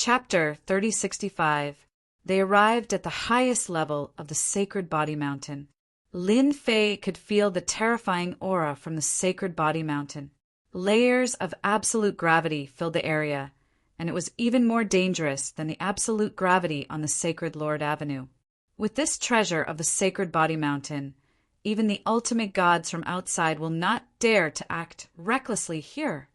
Chapter 3065. They arrived at the highest level of the Sacred Body Mountain. Lin Fei could feel the terrifying aura from the Sacred Body Mountain. Layers of absolute gravity filled the area, and it was even more dangerous than the absolute gravity on the Sacred Lord Avenue. With this treasure of the Sacred Body Mountain, even the ultimate gods from outside will not dare to act recklessly here.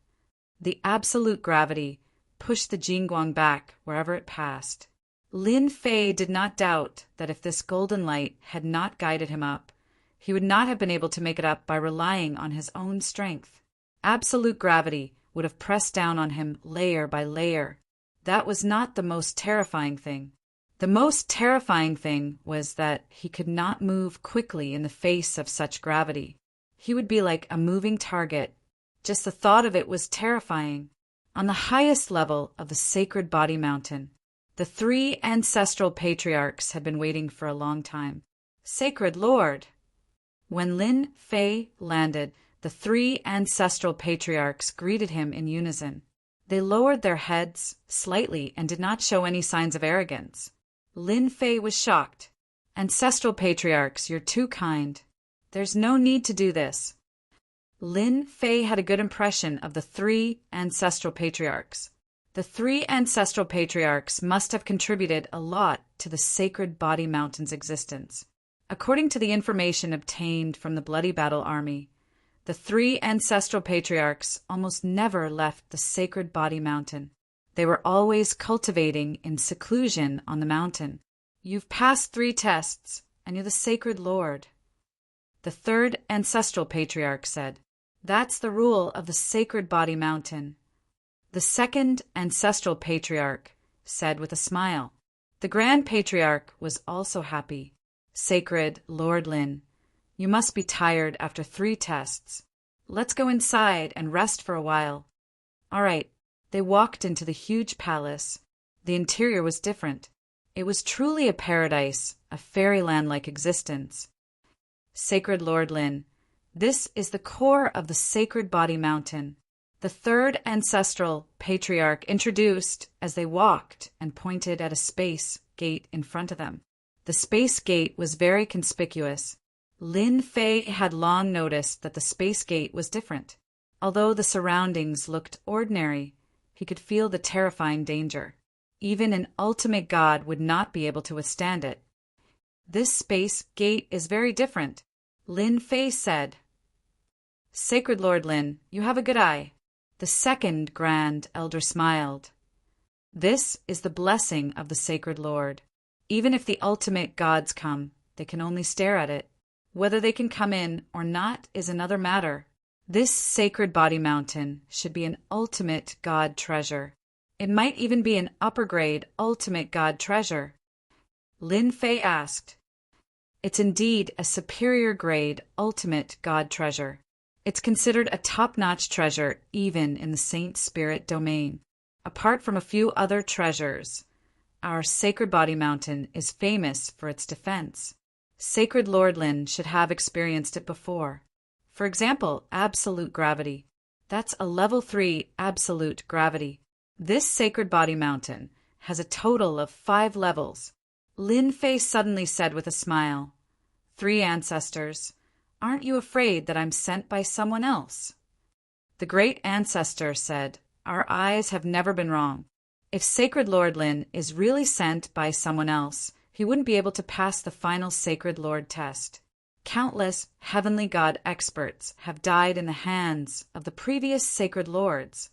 The absolute gravity pushed the Jingguang back wherever it passed. Lin Fei did not doubt that if this golden light had not guided him up, he would not have been able to make it up by relying on his own strength. Absolute gravity would have pressed down on him layer by layer. That was not the most terrifying thing. The most terrifying thing was that he could not move quickly in the face of such gravity. He would be like a moving target. Just the thought of it was terrifying. On the highest level of the Sacred Body Mountain, the three ancestral patriarchs had been waiting for a long time. Sacred Lord! When Lin Fei landed, the three ancestral patriarchs greeted him in unison. They lowered their heads slightly and did not show any signs of arrogance. Lin Fei was shocked. Ancestral patriarchs, you're too kind. There's no need to do this. Lin Fei had a good impression of the three ancestral patriarchs. The three ancestral patriarchs must have contributed a lot to the Sacred Body Mountain's existence. According to the information obtained from the Bloody Battle Army, the three ancestral patriarchs almost never left the Sacred Body Mountain. They were always cultivating in seclusion on the mountain. You've passed 3 tests, and you're the Sacred Lord. The third ancestral patriarch said, That's the rule of the Sacred Body Mountain. The second ancestral patriarch said with a smile. The grand patriarch was also happy. Sacred Lord Lin, you must be tired after 3 tests. Let's go inside and rest for a while. All right. They walked into the huge palace. The interior was different. It was truly a paradise, a fairyland-like existence. Sacred Lord Lin, this is the core of the Sacred Body Mountain. The third ancestral patriarch introduced as they walked and pointed at a space gate in front of them. The space gate was very conspicuous. Lin Fei had long noticed that the space gate was different. Although the surroundings looked ordinary, he could feel the terrifying danger. Even an ultimate god would not be able to withstand it. This space gate is very different, Lin Fei said. Sacred Lord Lin, you have a good eye. The second Grand Elder smiled. This is the blessing of the Sacred Lord. Even if the ultimate gods come, they can only stare at it. Whether they can come in or not is another matter. This Sacred Body Mountain should be an ultimate god treasure. It might even be an upper-grade ultimate god treasure. Lin Fei asked. It's indeed a superior-grade ultimate god treasure. It's considered a top-notch treasure even in the Saint Spirit domain. Apart from a few other treasures, our Sacred Body Mountain is famous for its defense. Sacred Lord Lin should have experienced it before. For example, absolute gravity. That's a level 3 absolute gravity. This Sacred Body Mountain has a total of 5 levels. Lin Fei suddenly said with a smile, 3 ancestors, aren't you afraid that I'm sent by someone else? The great ancestor said, Our eyes have never been wrong. If Sacred Lord Lin is really sent by someone else, he wouldn't be able to pass the final Sacred Lord test. Countless heavenly god experts have died in the hands of the previous Sacred Lords.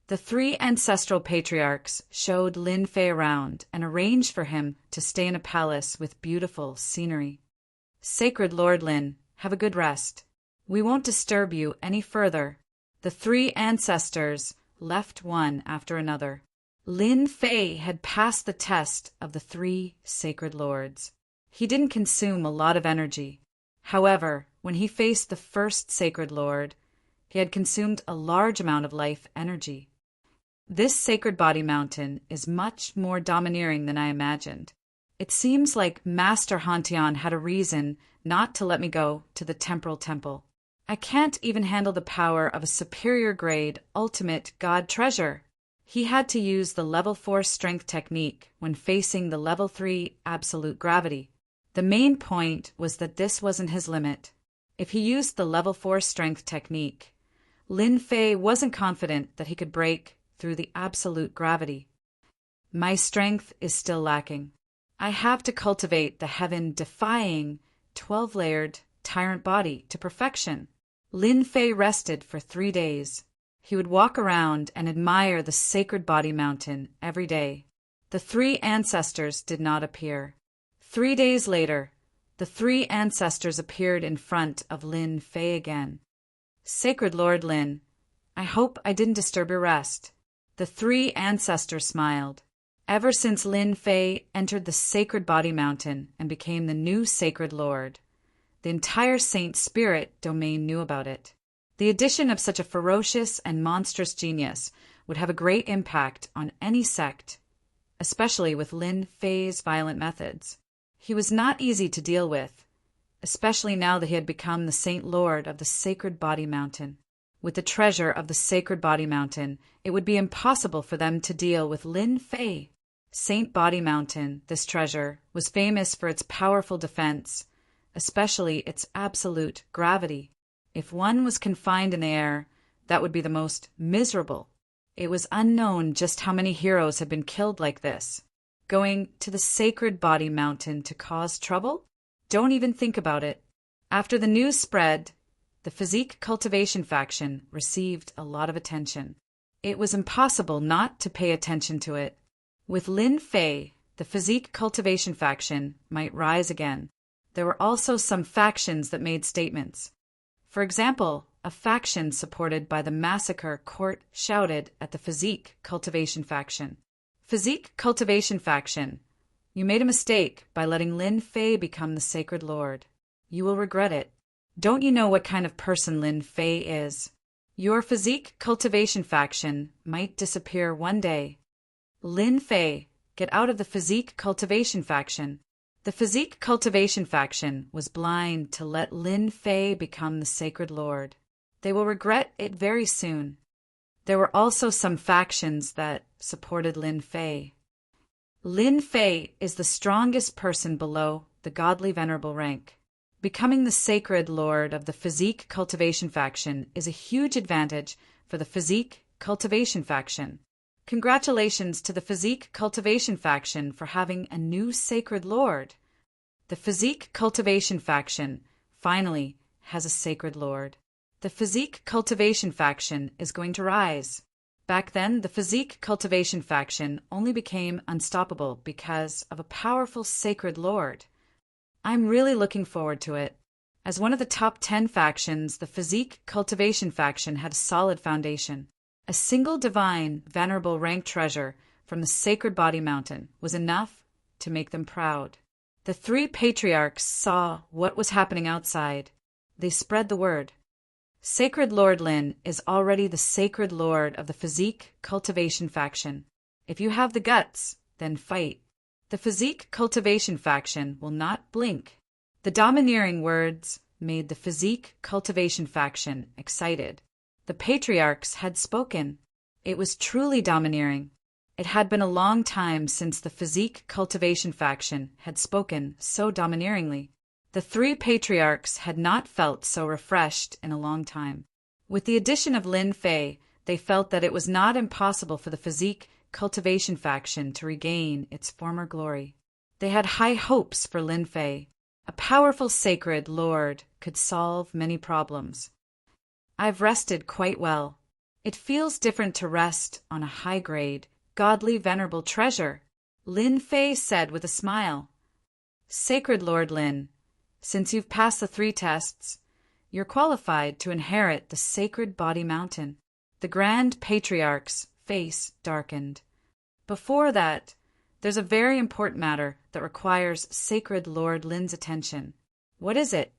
The 3 ancestral patriarchs showed Lin Fei around and arranged for him to stay in a palace with beautiful scenery. Sacred Lord Lin, have a good rest. We won't disturb you any further. The 3 ancestors left one after another. Lin Fei had passed the test of the 3 Sacred Lords. He didn't consume a lot of energy. However, when he faced the first Sacred Lord, he had consumed a large amount of life energy. This Sacred Body Mountain is much more domineering than I imagined. It seems like Master Hantian had a reason not to let me go to the Temporal Temple. I can't even handle the power of a superior grade ultimate god treasure. He had to use the level 4 strength technique when facing the level 3 absolute gravity. The main point was that this wasn't his limit. If he used the level 4 strength technique, Lin Fei wasn't confident that he could break through the absolute gravity. My strength is still lacking. I have to cultivate the heaven-defying 12-layered tyrant body to perfection. Lin Fei rested for 3 days. He would walk around and admire the sacred body mountain every day. The 3 ancestors did not appear. 3 days later, the 3 ancestors appeared in front of Lin Fei again. Sacred Lord Lin, I hope I didn't disturb your rest. The 3 ancestors smiled. Ever since Lin Fei entered the sacred body mountain and became the new sacred lord, the entire Saint Spirit domain knew about it. The addition of such a ferocious and monstrous genius would have a great impact on any sect, especially with Lin Fei's violent methods. He was not easy to deal with, especially now that he had become the Saint Lord of the Sacred Body Mountain. With the treasure of the Sacred Body Mountain, it would be impossible for them to deal with Lin Fei. Saint Body Mountain, this treasure, was famous for its powerful defense, especially its absolute gravity. If one was confined in the air, that would be the most miserable. It was unknown just how many heroes had been killed like this. Going to the Sacred Body Mountain to cause trouble? Don't even think about it. After the news spread, the physique cultivation faction received a lot of attention. It was impossible not to pay attention to it. With Lin Fei, the physique cultivation faction might rise again. There were also some factions that made statements. For example, a faction supported by the massacre court shouted at the physique cultivation faction. Physique cultivation faction, you made a mistake by letting Lin Fei become the sacred lord. You will regret it. Don't you know what kind of person Lin Fei is? Your physique cultivation faction might disappear one day. Lin Fei, get out of the physique cultivation faction. The physique cultivation faction was blind to let Lin Fei become the sacred lord. They will regret it very soon. There were also some factions that supported Lin Fei. Lin Fei is the strongest person below the godly venerable rank. Becoming the sacred lord of the physique cultivation faction is a huge advantage for the physique cultivation faction. Congratulations to the physique cultivation faction for having a new sacred lord. The physique cultivation faction finally has a sacred lord. The physique cultivation faction is going to rise. Back then, the physique cultivation faction only became unstoppable because of a powerful sacred lord. I'm really looking forward to it. As one of the top 10 factions, the physique cultivation faction had a solid foundation. A single divine, venerable rank treasure from the Sacred Body Mountain was enough to make them proud. The 3 patriarchs saw what was happening outside. They spread the word. Sacred Lord Lin is already the sacred lord of the physique cultivation faction. If you have the guts, then fight. The physique cultivation faction will not blink. The domineering words made the physique cultivation faction excited. The patriarchs had spoken. It was truly domineering. It had been a long time since the physique cultivation faction had spoken so domineeringly. The 3 patriarchs had not felt so refreshed in a long time. With the addition of Lin Fei, they felt that it was not impossible for the physique cultivation faction to regain its former glory. They had high hopes for Lin Fei. A powerful sacred lord could solve many problems. I've rested quite well. It feels different to rest on a high-grade, godly, venerable treasure, Lin Fei said with a smile. Sacred Lord Lin, since you've passed the 3 tests, you're qualified to inherit the Sacred Body Mountain. The Grand Patriarch's face darkened. Before that, there's a very important matter that requires Sacred Lord Lin's attention. What is it?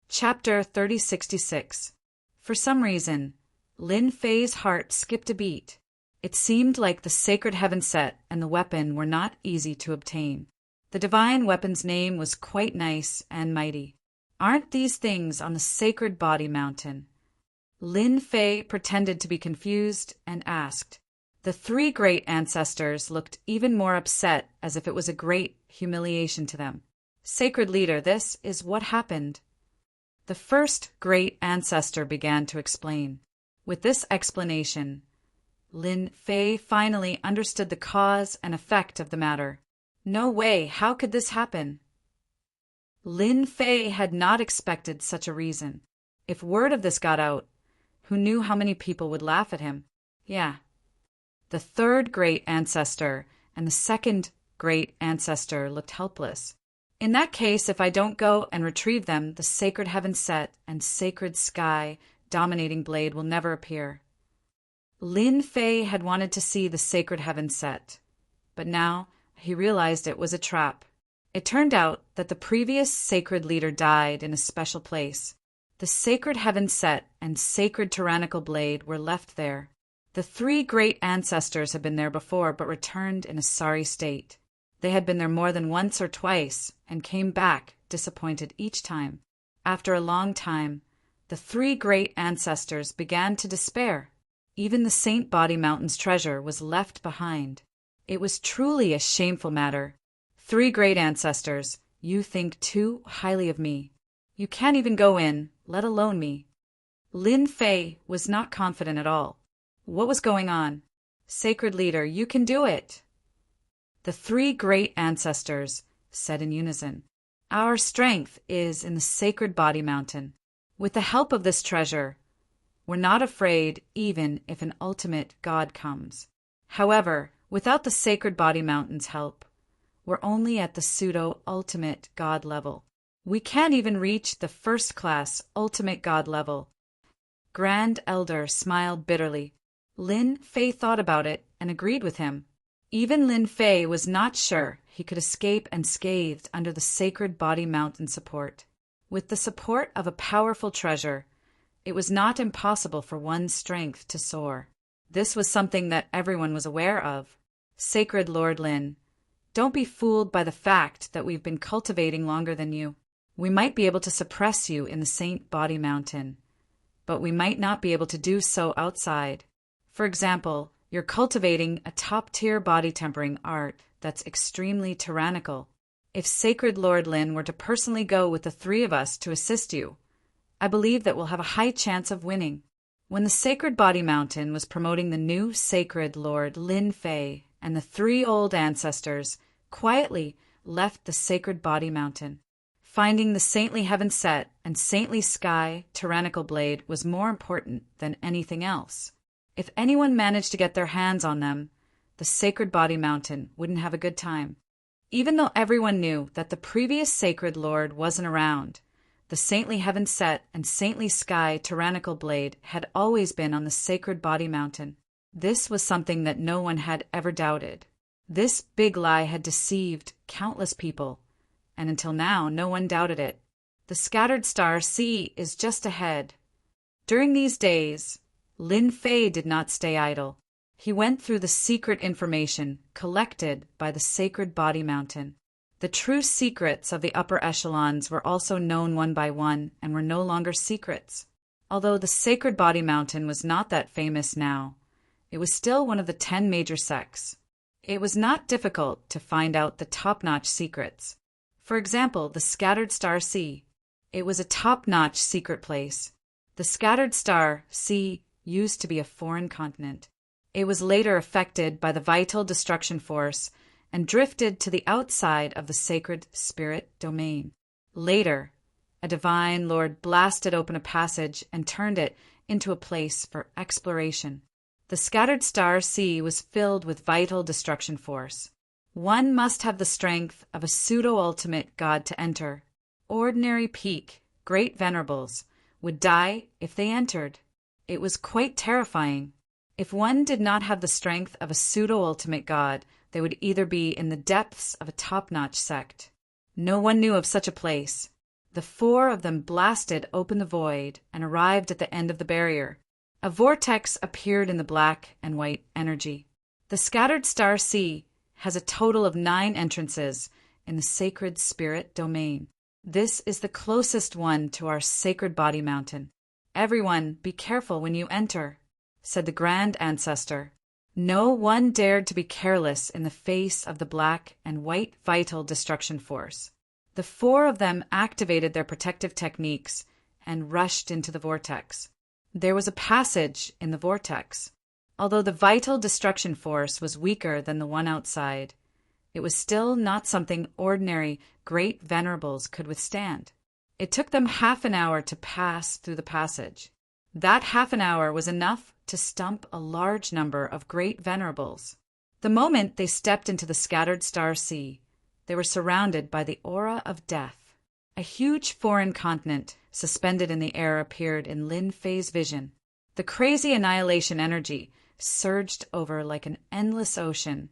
Chapter 3066. For some reason, Lin Fei's heart skipped a beat. It seemed like the sacred heaven set and the weapon were not easy to obtain. The divine weapon's name was quite nice and mighty. Aren't these things on the Sacred Body Mountain? Lin Fei pretended to be confused and asked. The three great ancestors looked even more upset, as if it was a great humiliation to them. Sacred leader, this is what happened. The first great ancestor began to explain. With this explanation, Lin Fei finally understood the cause and effect of the matter. No way, how could this happen? Lin Fei had not expected such a reason. If word of this got out, who knew how many people would laugh at him? Yeah. The third great ancestor and the second great ancestor looked helpless. In that case, if I don't go and retrieve them, the sacred heaven set and sacred sky dominating blade will never appear. Lin Fei had wanted to see the sacred heaven set, but now he realized it was a trap. It turned out that the previous sacred leader died in a special place. The sacred heaven set and sacred tyrannical blade were left there. The three great ancestors had been there before, but returned in a sorry state. They had been there more than once or twice, and came back disappointed each time. After a long time, the three great ancestors began to despair. Even the Saint Body Mountain's treasure was left behind. It was truly a shameful matter. Three great ancestors, you think too highly of me. You can't even go in, let alone me. Lin Fei was not confident at all. What was going on? Sacred leader, you can do it. The three great ancestors said in unison, our strength is in the sacred body mountain. With the help of this treasure, we're not afraid even if an ultimate God comes. However, without the sacred body mountain's help, we're only at the pseudo-ultimate God level. We can't even reach the first-class ultimate God level. Grand Elder smiled bitterly. Lin Fei thought about it and agreed with him. Even Lin Fei was not sure he could escape unscathed under the sacred body mountain support. With the support of a powerful treasure, it was not impossible for one's strength to soar. This was something that everyone was aware of. Sacred Lord Lin, don't be fooled by the fact that we've been cultivating longer than you. We might be able to suppress you in the Saint Body Mountain, but we might not be able to do so outside. For example, you're cultivating a top-tier body tempering art that's extremely tyrannical. If Sacred Lord Lin were to personally go with the three of us to assist you, I believe that we'll have a high chance of winning. When the Sacred Body Mountain was promoting the new Sacred Lord Lin Fei and the three old ancestors quietly left the Sacred Body Mountain. Finding the saintly heaven set and saintly sky tyrannical blade was more important than anything else. If anyone managed to get their hands on them, the Sacred Body Mountain wouldn't have a good time. Even though everyone knew that the previous Sacred Lord wasn't around, the saintly heaven set and saintly sky tyrannical blade had always been on the Sacred Body Mountain. This was something that no one had ever doubted. This big lie had deceived countless people, and until now no one doubted it. The scattered star sea is just ahead. During these days, Lin Fei did not stay idle. He went through the secret information collected by the Sacred Body Mountain. The true secrets of the upper echelons were also known one by one and were no longer secrets. Although the Sacred Body Mountain was not that famous now, it was still one of the 10 major sects. It was not difficult to find out the top-notch secrets. For example, the Scattered Star Sea. It was a top-notch secret place. The Scattered Star Sea used to be a foreign continent. It was later affected by the vital destruction force and drifted to the outside of the sacred spirit domain. Later, a divine lord blasted open a passage and turned it into a place for exploration. The Scattered Star Sea was filled with vital destruction force. One must have the strength of a pseudo-ultimate god to enter. Ordinary peak, great venerables, would die if they entered. It was quite terrifying. If one did not have the strength of a pseudo-ultimate god, they would either be in the depths of a top-notch sect. No one knew of such a place. The four of them blasted open the void and arrived at the end of the barrier. A vortex appeared in the black and white energy. The Scattered Star Sea has a total of 9 entrances in the sacred spirit domain. This is the closest one to our Sacred Body Mountain. Everyone, be careful when you enter, said the Grand Ancestor. No one dared to be careless in the face of the black and white vital destruction force. The four of them activated their protective techniques and rushed into the vortex. There was a passage in the vortex. Although the vital destruction force was weaker than the one outside, it was still not something ordinary great venerables could withstand. It took them half an hour to pass through the passage. That half an hour was enough to stump a large number of great venerables. The moment they stepped into the scattered star sea, they were surrounded by the aura of death. A huge foreign continent suspended in the air appeared in Lin Fei's vision. The crazy annihilation energy surged over like an endless ocean,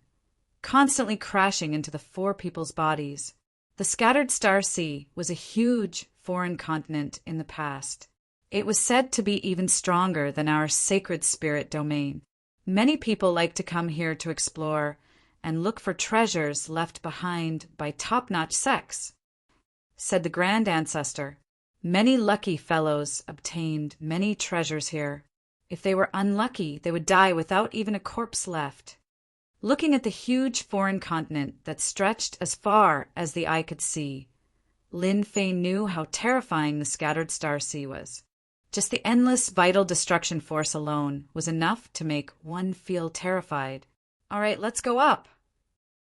constantly crashing into the four people's bodies. The scattered star sea was a huge foreign continent in the past. It was said to be even stronger than our sacred spirit domain. Many people like to come here to explore and look for treasures left behind by top-notch sects, said the Grand Ancestor. Many lucky fellows obtained many treasures here. If they were unlucky, they would die without even a corpse left. Looking at the huge foreign continent that stretched as far as the eye could see, Lin Fei knew how terrifying the scattered star sea was. Just the endless vital destruction force alone was enough to make one feel terrified. All right, let's go up.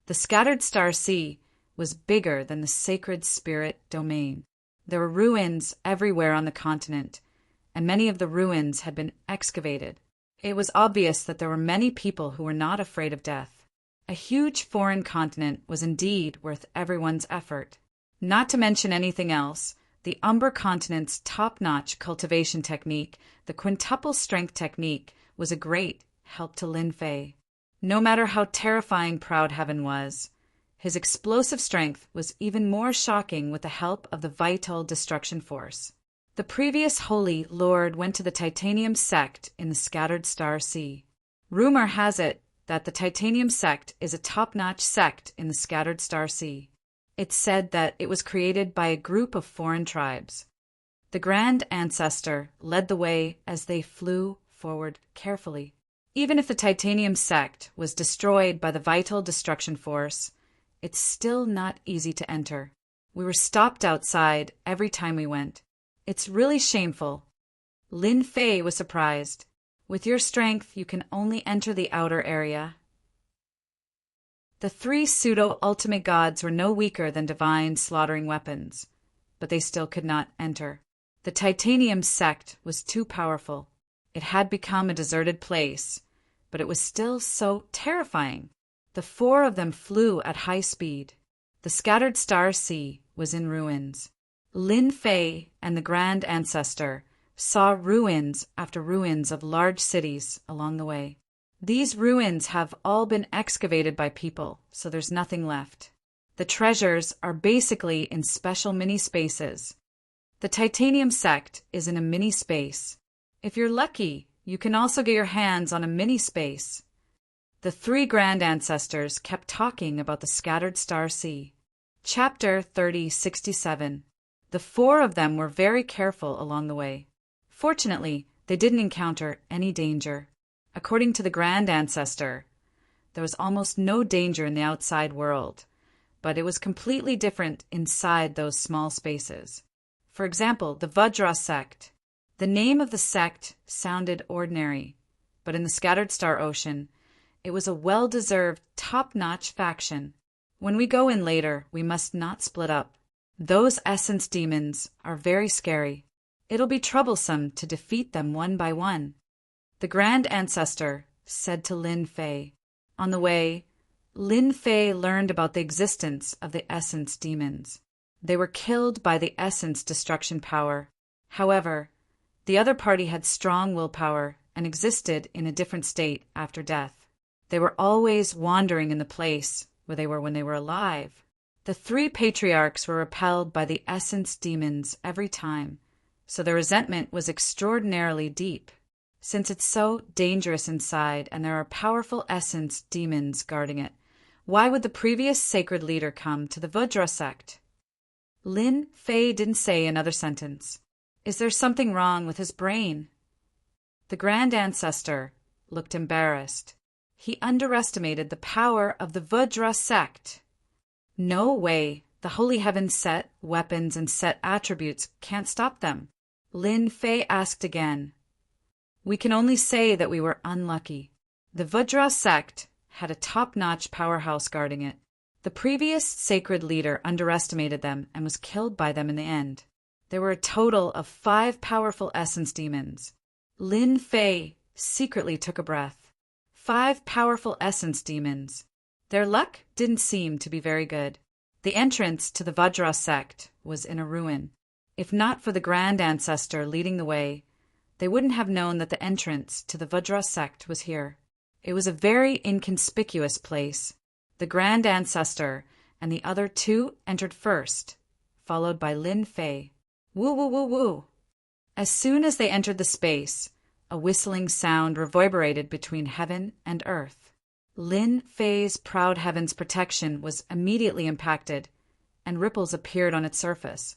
The scattered star sea was bigger than the sacred spirit domain. There were ruins everywhere on the continent, and many of the ruins had been excavated. It was obvious that there were many people who were not afraid of death. A huge foreign continent was indeed worth everyone's effort. Not to mention anything else, the Umber continent's top-notch cultivation technique, the quintuple strength technique, was a great help to Lin Fei. No matter how terrifying Proud Heaven was, his explosive strength was even more shocking with the help of the vital destruction force. The previous Holy Lord went to the Titanium sect in the scattered star sea. Rumor has it that the Titanium sect is a top-notch sect in the scattered star sea. It's said that it was created by a group of foreign tribes. The Grand Ancestor led the way as they flew forward carefully. Even if the Titanium sect was destroyed by the vital destruction force, it's still not easy to enter. We were stopped outside every time we went. It's really shameful. Lin Fei was surprised. With your strength, you can only enter the outer area. The three pseudo-ultimate gods were no weaker than divine slaughtering weapons, but they still could not enter. The Titanium sect was too powerful. It had become a deserted place, but it was still so terrifying. The four of them flew at high speed. The scattered star sea was in ruins. Lin Fei and the Grand Ancestor saw ruins after ruins of large cities along the way. These ruins have all been excavated by people, so there's nothing left. The treasures are basically in special mini-spaces. The Titanium sect is in a mini-space. If you're lucky, you can also get your hands on a mini-space. The three Grand Ancestors kept talking about the scattered star sea. Chapter 3067. The four of them were very careful along the way. Fortunately, they didn't encounter any danger. According to the Grand Ancestor, there was almost no danger in the outside world, but it was completely different inside those small spaces. For example, the Vajra sect. The name of the sect sounded ordinary, but in the scattered star ocean, it was a well-deserved, top-notch faction. When we go in later, we must not split up. Those essence demons are very scary. It'll be troublesome to defeat them one by one. The Grand Ancestor said to Lin Fei. On the way, Lin Fei learned about the existence of the essence demons. They were killed by the essence destruction power. However, the other party had strong willpower and existed in a different state after death. They were always wandering in the place where they were when they were alive. The three patriarchs were repelled by the essence demons every time, so their resentment was extraordinarily deep. Since it's so dangerous inside and there are powerful essence demons guarding it, why would the previous sacred leader come to the Vajra sect? Lin Fei didn't say another sentence. Is there something wrong with his brain? The Grand Ancestor looked embarrassed. He underestimated the power of the Vajra sect. No way. The holy heavens set weapons and set attributes can't stop them. Lin Fei asked again. We can only say that we were unlucky. The Vajra sect had a top-notch powerhouse guarding it. The previous sacred leader underestimated them and was killed by them in the end. There were a total of 5 powerful essence demons. Lin Fei secretly took a breath. 5 powerful essence demons. Their luck didn't seem to be very good. The entrance to the Vajra sect was in a ruin. If not for the Grand Ancestor leading the way, they wouldn't have known that the entrance to the Vajra sect was here. It was a very inconspicuous place. The Grand Ancestor and the other 2 entered first, followed by Lin Fei. Woo woo woo woo. As soon as they entered the space, a whistling sound reverberated between heaven and earth. Lin Fei's proud heaven's protection was immediately impacted, and ripples appeared on its surface.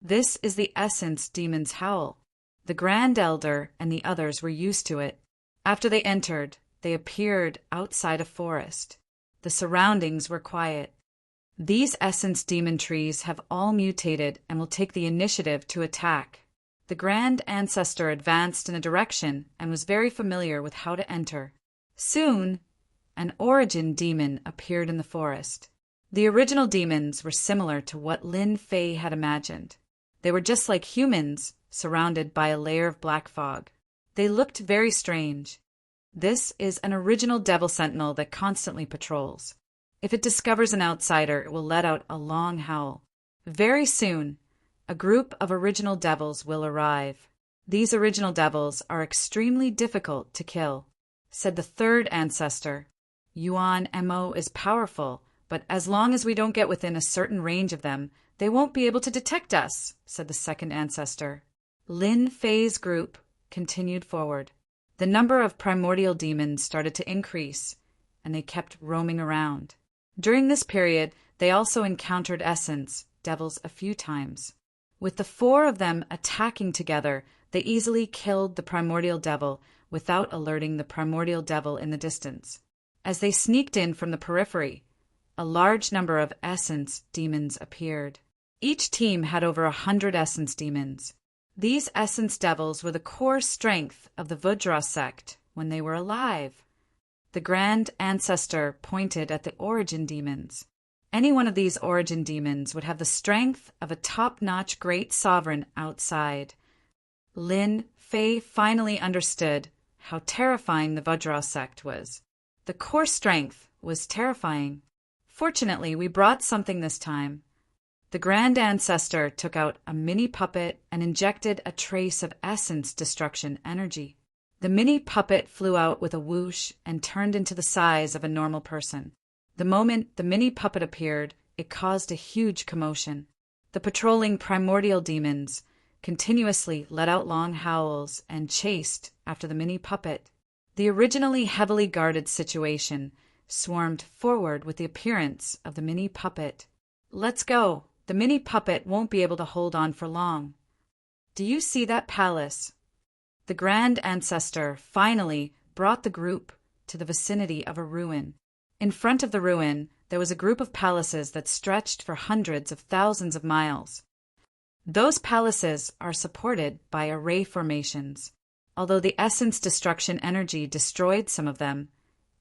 This is the essence demon's howl. The Grand Elder and the others were used to it. After they entered, they appeared outside a forest. The surroundings were quiet. These essence demon trees have all mutated and will take the initiative to attack. The Grand Ancestor advanced in a direction and was very familiar with how to enter. Soon, an origin demon appeared in the forest. The original demons were similar to what Lin Fei had imagined. They were just like humans, surrounded by a layer of black fog. They looked very strange. This is an original devil sentinel that constantly patrols. If it discovers an outsider, it will let out a long howl. Very soon, a group of original devils will arrive. These original devils are extremely difficult to kill, said the 3rd ancestor. Yuan Mo is powerful, but as long as we don't get within a certain range of them, they won't be able to detect us, said the 2nd ancestor. Lin Fei's group continued forward. The number of primordial demons started to increase, and they kept roaming around. During this period, they also encountered essence devils a few times. With the 4 of them attacking together, they easily killed the primordial devil without alerting the primordial devil in the distance. As they sneaked in from the periphery, a large number of essence demons appeared. Each team had over 100 essence demons. These essence devils were the core strength of the Vajra sect when they were alive. The Grand Ancestor pointed at the origin demons. Any one of these origin demons would have the strength of a top-notch great sovereign outside. Lin Fei finally understood how terrifying the Vajra sect was. The core strength was terrifying. Fortunately, we brought something this time. The Grand Ancestor took out a mini puppet and injected a trace of essence destruction energy. The mini puppet flew out with a whoosh and turned into the size of a normal person. The moment the mini puppet appeared, it caused a huge commotion. The patrolling primordial demons continuously let out long howls and chased after the mini puppet. The originally heavily guarded situation swarmed forward with the appearance of the mini puppet. Let's go. The mini puppet won't be able to hold on for long. Do you see that palace? The Grand Ancestor finally brought the group to the vicinity of a ruin. In front of the ruin, there was a group of palaces that stretched for hundreds of thousands of miles. Those palaces are supported by array formations. Although the essence destruction energy destroyed some of them,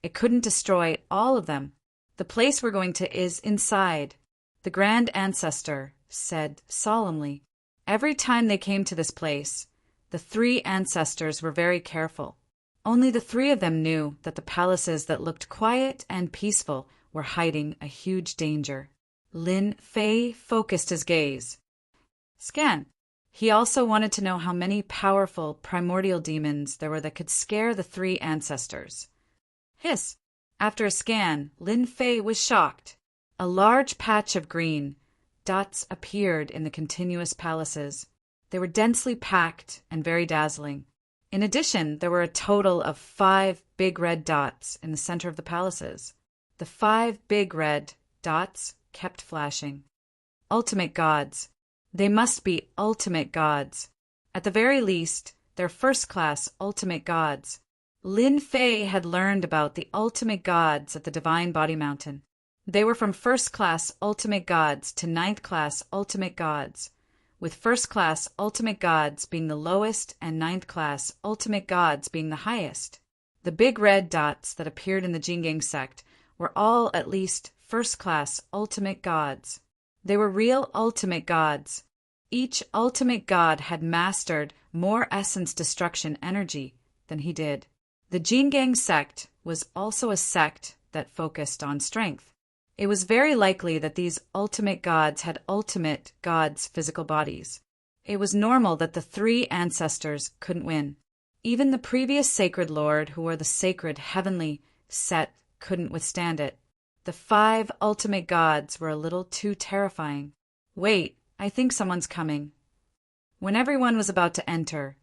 it couldn't destroy all of them. The place we're going to is inside. The Grand Ancestor said solemnly. Every time they came to this place, the 3 ancestors were very careful. Only the 3 of them knew that the palaces that looked quiet and peaceful were hiding a huge danger. Lin Fei focused his gaze. Scan. He also wanted to know how many powerful primordial demons there were that could scare the 3 ancestors. Hiss. After a scan, Lin Fei was shocked. A large patch of green dots appeared in the continuous palaces. They were densely packed and very dazzling. In addition, there were a total of 5 big red dots in the center of the palaces. The 5 big red dots kept flashing. Ultimate gods. They must be ultimate gods. At the very least, they're first-class ultimate gods. Lin Fei had learned about the ultimate gods at the Divine Body Mountain. They were from first-class ultimate gods to ninth-class ultimate gods, with first-class ultimate gods being the lowest and ninth-class ultimate gods being the highest. The big red dots that appeared in the Jinggang sect were all at least first-class ultimate gods. They were real ultimate gods. Each ultimate god had mastered more essence destruction energy than he did. The Jinggang sect was also a sect that focused on strength. It was very likely that these ultimate gods had ultimate gods' physical bodies. It was normal that the three ancestors couldn't win. Even the previous sacred lord who wore the sacred heavenly set couldn't withstand it. The 5 ultimate gods were a little too terrifying. Wait, I think someone's coming. When everyone was about to enter,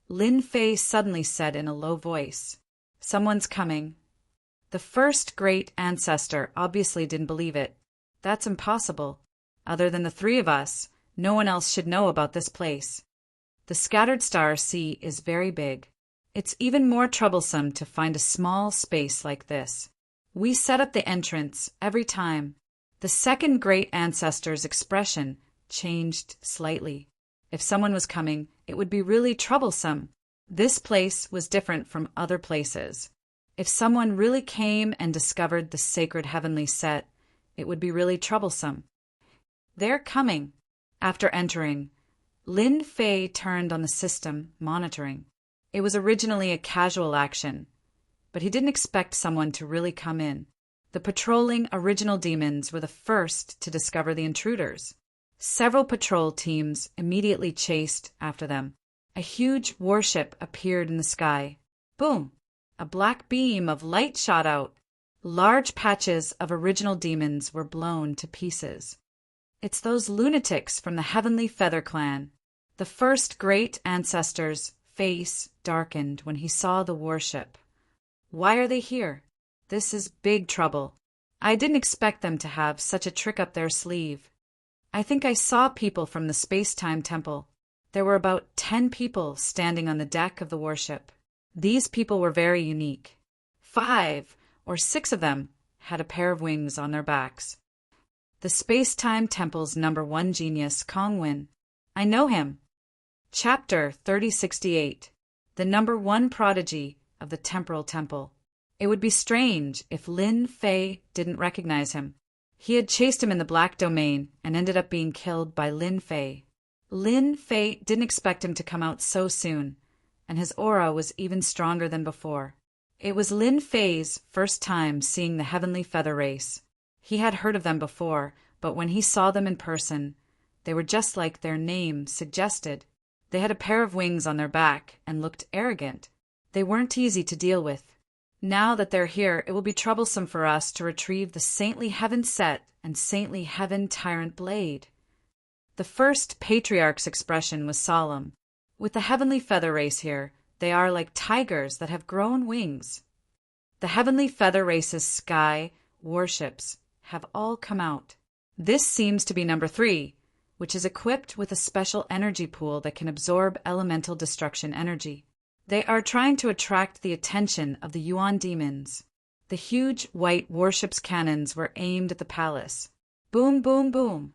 Lin Fei suddenly said in a low voice, "Someone's coming." The first great ancestor obviously didn't believe it. That's impossible. Other than the 3 of us, no one else should know about this place. The scattered star sea is very big. It's even more troublesome to find a small space like this. We set up the entrance every time. The second great ancestor's expression changed slightly. If someone was coming, it would be really troublesome. This place was different from other places. If someone really came and discovered the sacred heavenly set, it would be really troublesome. They're coming. After entering, Lin Fei turned on the system monitoring. It was originally a casual action, but he didn't expect someone to really come in. The patrolling original demons were the first to discover the intruders. Several patrol teams immediately chased after them. A huge warship appeared in the sky. Boom! A black beam of light shot out. Large patches of original demons were blown to pieces. It's those lunatics from the Heavenly Feather Clan. The first great ancestor's face darkened when he saw the warship. Why are they here? This is big trouble. I didn't expect them to have such a trick up their sleeve. I think I saw people from the Space-Time Temple. There were about 10 people standing on the deck of the warship. These people were very unique. 5 or 6 of them had a pair of wings on their backs. The Space-Time Temple's #1 genius, Kongwin. I know him. Chapter 3068. The #1 prodigy of the Temporal Temple. It would be strange if Lin Fei didn't recognize him. He had chased him in the Black Domain and ended up being killed by Lin Fei. Lin Fei didn't expect him to come out so soon, and his aura was even stronger than before. It was Lin Fei's first time seeing the Heavenly Feather Race. He had heard of them before, but when he saw them in person, they were just like their name suggested. They had a pair of wings on their back and looked arrogant. They weren't easy to deal with. Now that they're here, it will be troublesome for us to retrieve the Saintly Heaven Set and Saintly Heaven Tyrant Blade. The first patriarch's expression was solemn. With the Heavenly Feather Race here, they are like tigers that have grown wings. The Heavenly Feather Race's sky warships have all come out. This seems to be #3, which is equipped with a special energy pool that can absorb elemental destruction energy. They are trying to attract the attention of the Yuan demons. The huge white warship's cannons were aimed at the palace. Boom, boom, boom.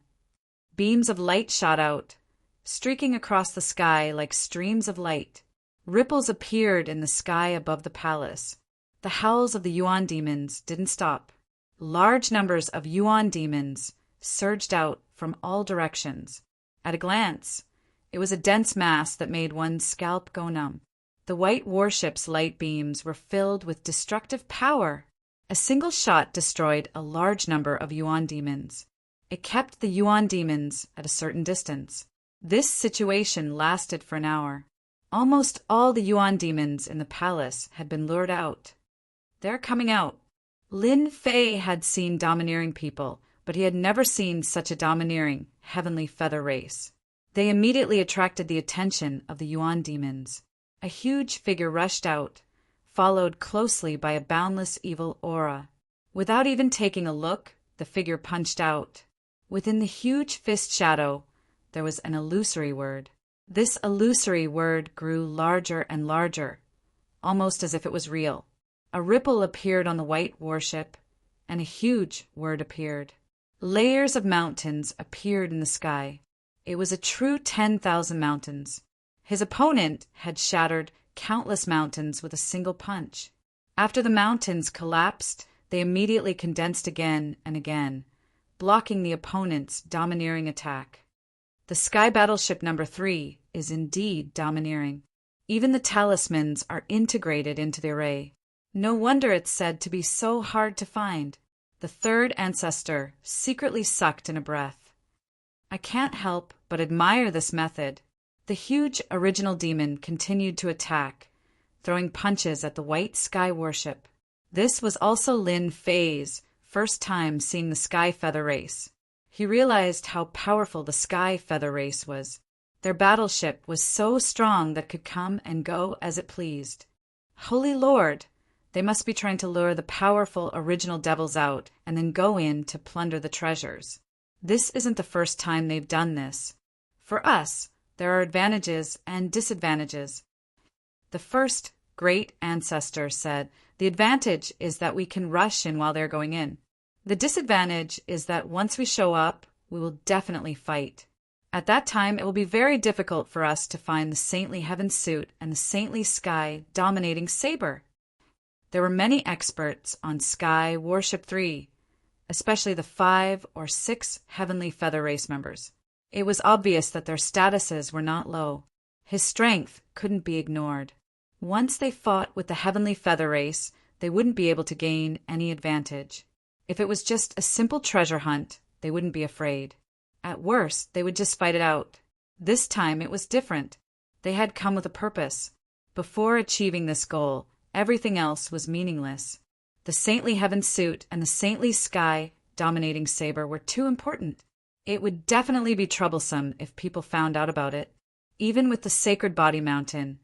Beams of light shot out, streaking across the sky like streams of light. Ripples appeared in the sky above the palace. The howls of the Yuan demons didn't stop. Large numbers of Yuan demons surged out from all directions. At a glance, it was a dense mass that made one's scalp go numb. The white warship's light beams were filled with destructive power. A single shot destroyed a large number of Yuan demons. It kept the Yuan demons at a certain distance. This situation lasted for an hour. Almost all the Yuan demons in the palace had been lured out. They're coming out. Lin Fei had seen domineering people, but he had never seen such a domineering Heavenly Feather Race. They immediately attracted the attention of the Yuan demons. A huge figure rushed out, followed closely by a boundless evil aura. Without even taking a look, the figure punched out. Within the huge fist shadow, there was an illusory word. This illusory word grew larger and larger. almost as if it was real. A ripple appeared on the white warship, and a huge word appeared. Layers of mountains appeared in the sky. It was a true 10,000 mountains. His opponent had shattered countless mountains with a single punch. After the mountains collapsed, they immediately condensed again and again, blocking the opponent's domineering attack. The sky battleship number 3 is indeed domineering. Even the talismans are integrated into the array. No wonder it's said to be so hard to find. The third ancestor secretly sucked in a breath. I can't help but admire this method. The huge original demon continued to attack, throwing punches at the white sky warship. This was also Lin Fei's first time seeing the sky feather race. He realized how powerful the sky feather race was. Their battleship was so strong that it could come and go as it pleased. Holy Lord! They must be trying to lure the powerful original devils out and then go in to plunder the treasures. This isn't the first time they've done this. For us, there are advantages and disadvantages. The first great ancestor said, the advantage is that we can rush in while they're going in. The disadvantage is that once we show up, we will definitely fight. At that time, it will be very difficult for us to find the saintly heaven suit and the saintly sky dominating saber. There were many experts on Sky Warship 3, especially the 5 or 6 Heavenly Feather Race members. It was obvious that their statuses were not low. His strength couldn't be ignored. Once they fought with the Heavenly Feather Race, they wouldn't be able to gain any advantage. If it was just a simple treasure hunt, they wouldn't be afraid. At worst, they would just fight it out. This time it was different. They had come with a purpose. Before achieving this goal, everything else was meaningless. The saintly heaven suit and the saintly sky dominating saber were too important. It would definitely be troublesome if people found out about it. Even with the sacred body mountain,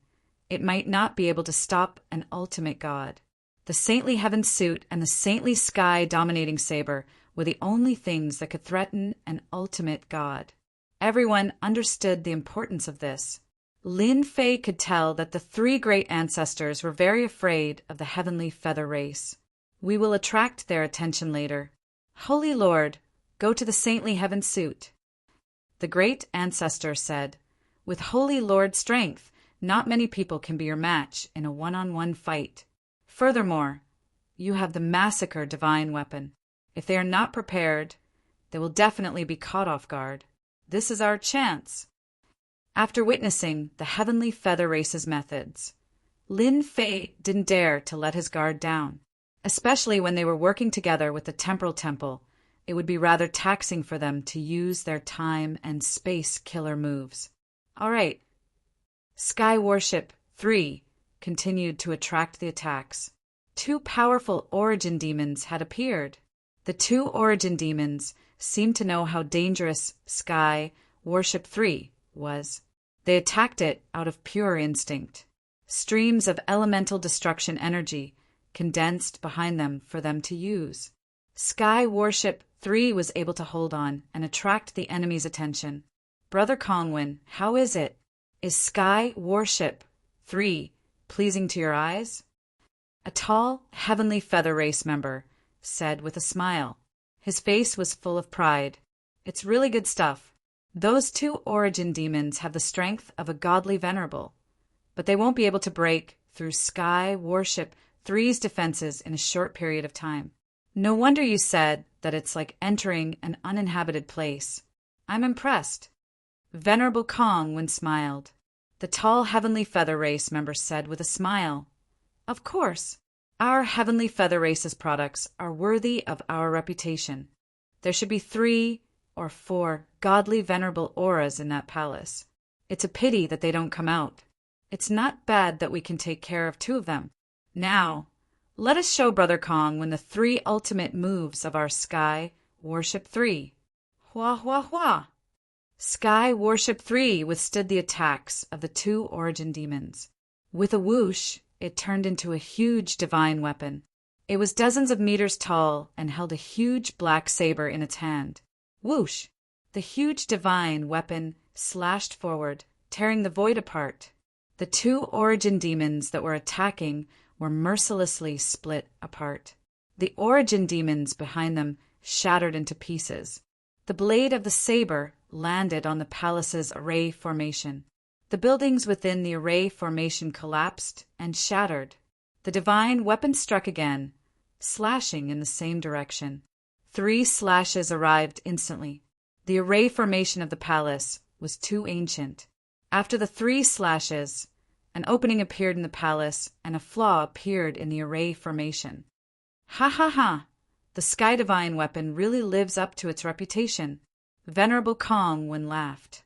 it might not be able to stop an ultimate god. The saintly heaven suit and the saintly sky dominating saber were the only things that could threaten an ultimate god. Everyone understood the importance of this. Lin Fei could tell that the 3 great ancestors were very afraid of the heavenly feather race. We will attract their attention later. Holy Lord, go to the saintly heaven suit. The great ancestor said, with Holy Lord strength, not many people can be your match in a one-on-one fight. Furthermore, you have the massacre divine weapon. If they are not prepared, they will definitely be caught off guard. This is our chance. After witnessing the Heavenly Feather Race's methods, Lin Fei didn't dare to let his guard down. Especially when they were working together with the Temporal Temple, it would be rather taxing for them to use their time and space killer moves. All right. Sky Warship 3 continued to attract the attacks. 2 powerful origin demons had appeared. The 2 origin demons seemed to know how dangerous Sky Warship 3 was. They attacked it out of pure instinct. Streams of elemental destruction energy condensed behind them for them to use. Sky Warship 3 was able to hold on and attract the enemy's attention. Brother Kongwin, how is it? Is Sky Warship 3 pleasing to your eyes? A tall, Heavenly Feather Race member said with a smile. His face was full of pride. It's really good stuff. Those 2 origin demons have the strength of a godly venerable, but they won't be able to break through Sky Warship 3's defenses in a short period of time. No wonder you said that it's like entering an uninhabited place. I'm impressed. Venerable Kongwin smiled. The tall Heavenly Feather Race member said with a smile, of course. Our Heavenly Feather Race's products are worthy of our reputation. There should be 3 or 4 godly venerable auras in that palace. It's a pity that they don't come out. It's not bad that we can take care of 2 of them. Now, let us show Brother Kongwin the 3 ultimate moves of our Sky Warship 3. Hua hua hua! Sky Warship 3 withstood the attacks of the 2 origin demons. With a whoosh, it turned into a huge divine weapon. It was dozens of meters tall and held a huge black saber in its hand. Whoosh! The huge divine weapon slashed forward, tearing the void apart. The The two origin demons that were attacking were mercilessly split apart. The origin demons behind them shattered into pieces. The blade of the saber landed on the palace's array formation. The buildings within the array formation collapsed and shattered. The divine weapon struck again, slashing in the same direction. 3 slashes arrived instantly. The array formation of the palace was too ancient. After the 3 slashes, an opening appeared in the palace and a flaw appeared in the array formation. Ha ha ha! The Sky Divine weapon really lives up to its reputation. Venerable Kongwen laughed.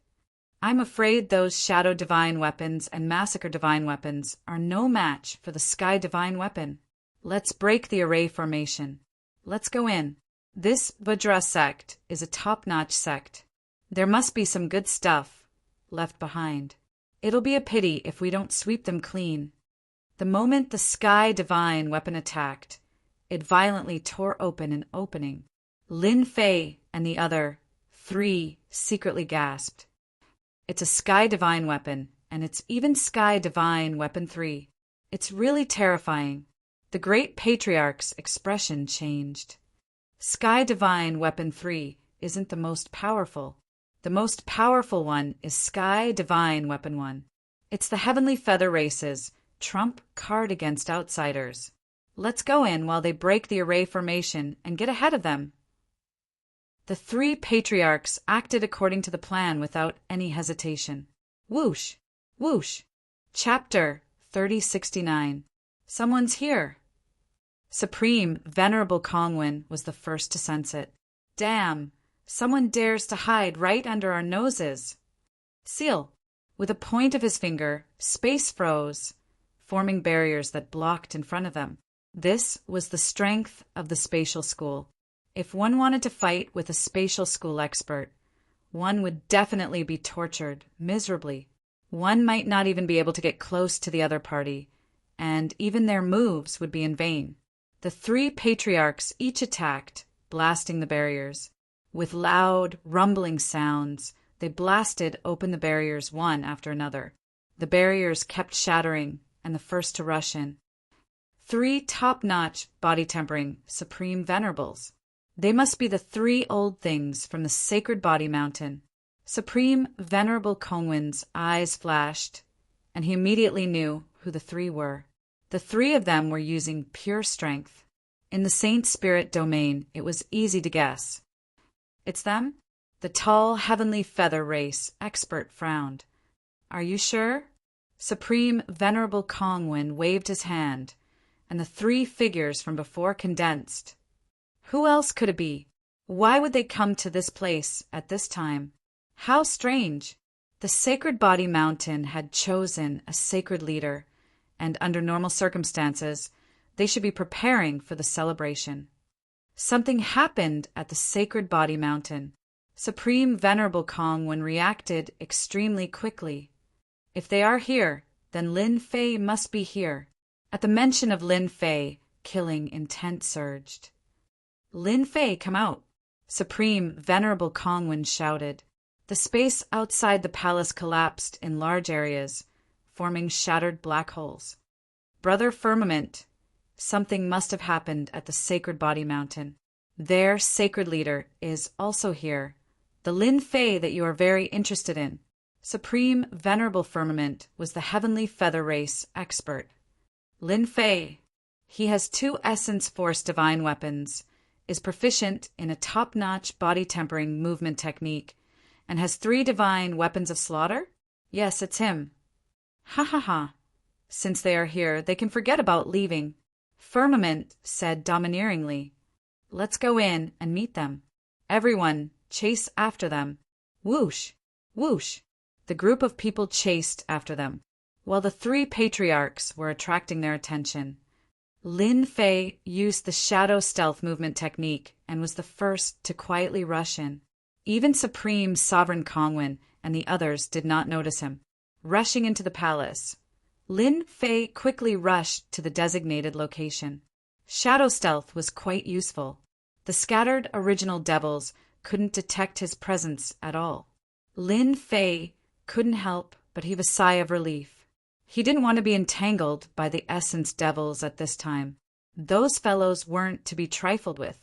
I'm afraid those Shadow Divine weapons and Massacre Divine weapons are no match for the Sky Divine weapon. Let's break the array formation. Let's go in. This Vajra sect is a top-notch sect. There must be some good stuff left behind. It'll be a pity if we don't sweep them clean. The moment the Sky Divine weapon attacked, it violently tore open an opening. Lin Fei and the other 3 secretly gasped. It's a Sky Divine weapon, and it's even Sky Divine Weapon 3. It's really terrifying. The Great Patriarch's expression changed. Sky Divine Weapon 3 isn't the most powerful. The most powerful one is Sky Divine Weapon 1. It's the Heavenly Feather Race's trump card against outsiders. Let's go in while they break the array formation and get ahead of them. The 3 patriarchs acted according to the plan without any hesitation. Whoosh! Whoosh! Chapter 3069. Someone's here. Supreme Venerable Kongwen was the first to sense it. Damn! Someone dares to hide right under our noses. Seal, with a point of his finger, space froze, forming barriers that blocked in front of them. This was the strength of the spatial school. If one wanted to fight with a spatial school expert, one would definitely be tortured miserably. One might not even be able to get close to the other party, and even their moves would be in vain. The 3 patriarchs each attacked, blasting the barriers. With loud, rumbling sounds, they blasted open the barriers one after another. The barriers kept shattering, and the first to rush in. 3 top-notch body-tempering Supreme Venerables. They must be the 3 old things from the Sacred Body Mountain. Supreme Venerable Kongwen's eyes flashed, and he immediately knew who the 3 were. The 3 of them were using pure strength. In the Saint Spirit domain, it was easy to guess. It's them? The tall Heavenly Feather Race expert frowned. Are you sure? Supreme Venerable Kongwen waved his hand, and the 3 figures from before condensed. Who else could it be? Why would they come to this place at this time? How strange! The Sacred Body Mountain had chosen a sacred leader, and under normal circumstances, they should be preparing for the celebration. Something happened at the Sacred Body Mountain. Supreme Venerable Kongwen reacted extremely quickly. If they are here, then Lin Fei must be here. At the mention of Lin Fei, killing intent surged. Lin Fei, come out! Supreme Venerable Kongwen shouted. The space outside the palace collapsed in large areas, forming shattered black holes. Brother Firmament, something must have happened at the Sacred Body Mountain. Their sacred leader is also here, the Lin Fei that you are very interested in. Supreme Venerable Firmament was the Heavenly Feather Race expert. Lin Fei, he has 2 Essence Force Divine weapons, is proficient in a top-notch body-tempering movement technique, and has 3 divine weapons of slaughter? Yes, it's him. Ha ha ha. Since they are here, they can forget about leaving. Firmament said domineeringly. Let's go in and meet them. Everyone, chase after them. Whoosh! Whoosh! The group of people chased after them, while the 3 patriarchs were attracting their attention. Lin Fei used the shadow stealth movement technique and was the first to quietly rush in. Even Supreme Sovereign Kongwen and the others did not notice him. Rushing into the palace, Lin Fei quickly rushed to the designated location. Shadow stealth was quite useful. The scattered original devils couldn't detect his presence at all. Lin Fei couldn't help but heave a sigh of relief. He didn't want to be entangled by the essence devils at this time. Those fellows weren't to be trifled with.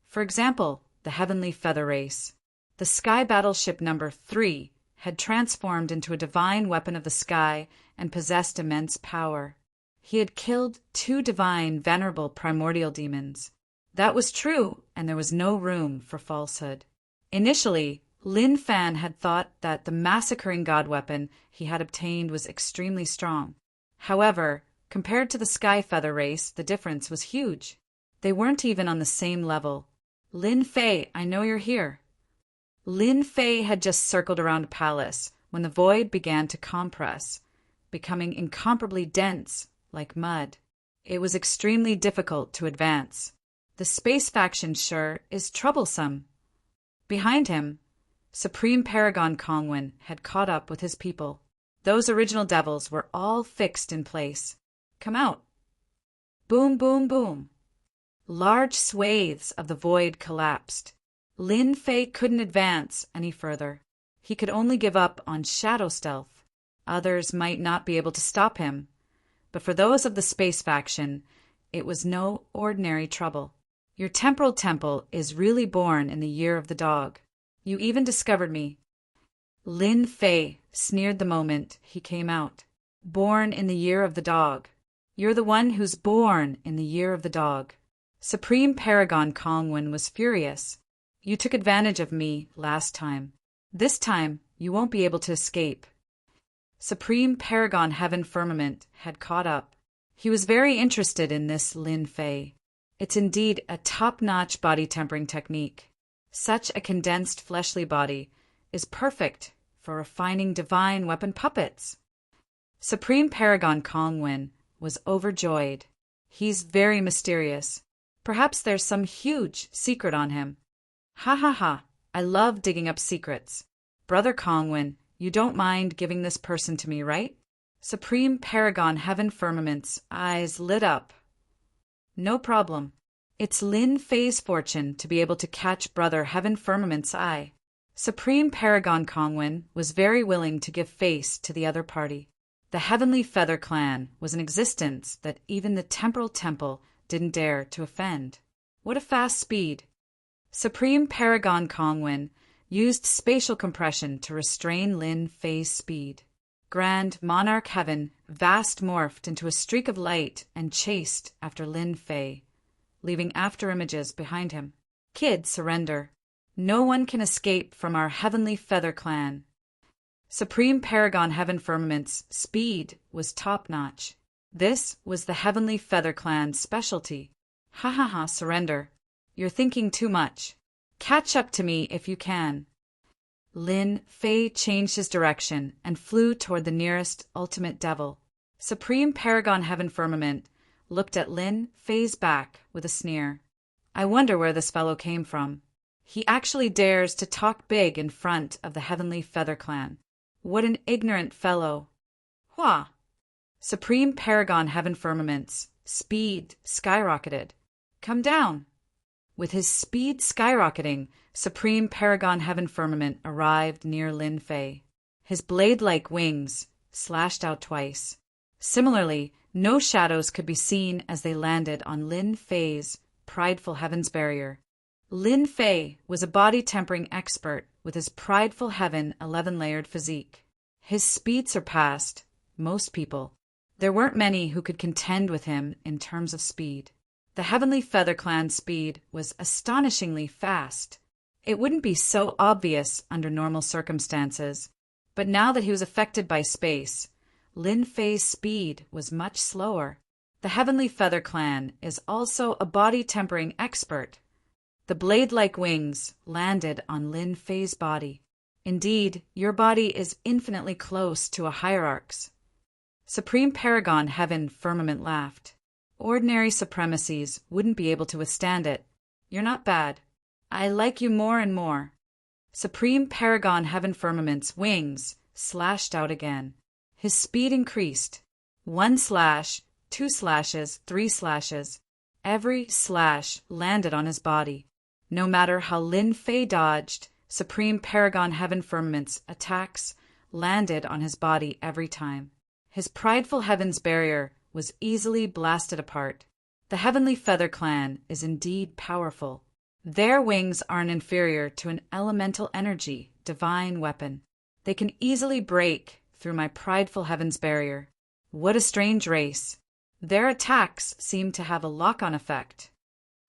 For example, the Heavenly Feather Race. The Sky Battleship No. 3 had transformed into a divine weapon of the sky and possessed immense power. He had killed 2 divine, venerable primordial demons. That was true, and there was no room for falsehood. Initially, Lin Fan had thought that the massacring god weapon he had obtained was extremely strong. However, compared to the Sky Feather Race, the difference was huge. They weren't even on the same level. Lin Fei, I know you're here. Lin Fei had just circled around a palace when the void began to compress, becoming incomparably dense, like mud. It was extremely difficult to advance. The space faction sure is troublesome. Behind him, Supreme Paragon Kongwen had caught up with his people. Those original devils were all fixed in place. Come out. Boom, boom, boom. Large swathes of the void collapsed. Lin Fei couldn't advance any further. He could only give up on shadow stealth. Others might not be able to stop him. But for those of the space faction, it was no ordinary trouble. Your temporal temple is really born in the year of the dog. You even discovered me. Lin Fei sneered the moment he came out. Born in the year of the dog. You're the one who's born in the year of the dog. Supreme Paragon Kongwen was furious. You took advantage of me last time. This time, you won't be able to escape. Supreme Paragon Heaven Firmament had caught up. He was very interested in this Lin Fei. It's indeed a top-notch body tempering technique. Such a condensed fleshly body is perfect for refining divine weapon puppets. Supreme Paragon Kongwen was overjoyed. He's very mysterious. Perhaps there's some huge secret on him. Ha ha ha, I love digging up secrets. Brother Kongwen, you don't mind giving this person to me, right? Supreme Paragon Heaven Firmament's eyes lit up. No problem. It's Lin Fei's fortune to be able to catch Brother Heaven Firmament's eye. Supreme Paragon Kongwen was very willing to give face to the other party. The Heavenly Feather Clan was an existence that even the Temporal Temple didn't dare to offend. What a fast speed! Supreme Paragon Kongwen used spatial compression to restrain Lin Fei's speed. Grand Monarch Heaven vast morphed into a streak of light and chased after Lin Fei, leaving after-images behind him. Kid, surrender. No one can escape from our Heavenly Feather Clan. Supreme Paragon Heaven Firmament's speed was top-notch. This was the Heavenly Feather Clan's specialty. Ha ha ha, surrender. You're thinking too much. Catch up to me if you can. Lin Fei changed his direction and flew toward the nearest ultimate devil. Supreme Paragon Heaven Firmament looked at Lin Fei's back with a sneer. I wonder where this fellow came from. He actually dares to talk big in front of the Heavenly Feather Clan. What an ignorant fellow. Hua! Supreme Paragon Heaven Firmament's speed skyrocketed. Come down. With his speed skyrocketing, Supreme Paragon Heaven Firmament arrived near Lin Fei. His blade-like wings slashed out twice. Similarly, no shadows could be seen as they landed on Lin Fei's prideful heaven's barrier. Lin Fei was a body-tempering expert with his prideful heaven 11-layered physique. His speed surpassed most people. There weren't many who could contend with him in terms of speed. The Heavenly Feather Clan's speed was astonishingly fast. It wouldn't be so obvious under normal circumstances, but now that he was affected by space, Lin Fei's speed was much slower. The Heavenly Feather Clan is also a body-tempering expert. The blade-like wings landed on Lin Fei's body. Indeed, your body is infinitely close to a hierarch's. Supreme Paragon Heaven Firmament laughed. Ordinary supremacies wouldn't be able to withstand it. You're not bad. I like you more and more. Supreme Paragon Heaven Firmament's wings slashed out again. His speed increased. 1 slash, 2 slashes, 3 slashes. Every slash landed on his body. No matter how Lin Fei dodged, Supreme Paragon Heaven Firmament's attacks landed on his body every time. His prideful heaven's barrier was easily blasted apart. The Heavenly Feather Clan is indeed powerful. Their wings aren't inferior to an elemental energy, divine weapon. They can easily break through my prideful heaven's barrier. What a strange race. Their attacks seem to have a lock-on effect.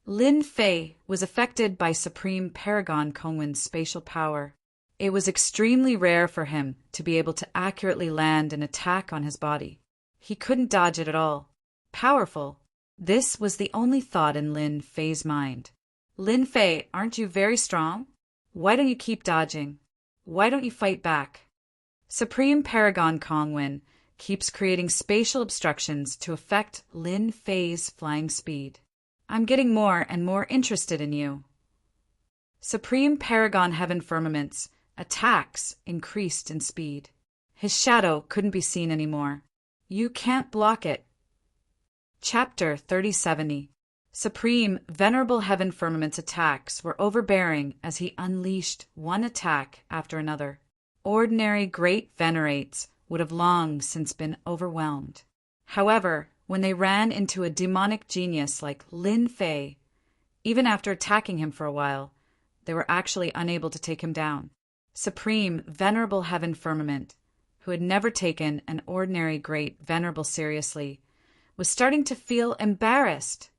Lin Fei was affected by Supreme Paragon Kongwen's spatial power. It was extremely rare for him to be able to accurately land an attack on his body. He couldn't dodge it at all. Powerful. This was the only thought in Lin Fei's mind. Lin Fei, aren't you very strong? Why don't you keep dodging? Why don't you fight back? Supreme Paragon Kongwen keeps creating spatial obstructions to affect Lin Fei's flying speed. I'm getting more and more interested in you. Supreme Paragon Heaven Firmament's attacks increased in speed. His shadow couldn't be seen anymore. You can't block it. Chapter 3070. Supreme Venerable Heaven Firmament's attacks were overbearing as he unleashed one attack after another. Ordinary great venerates would have long since been overwhelmed. However, when they ran into a demonic genius like Lin Fei, even after attacking him for a while, they were actually unable to take him down. Supreme Venerable Heaven Firmament, who had never taken an ordinary great venerable seriously, was starting to feel embarrassed.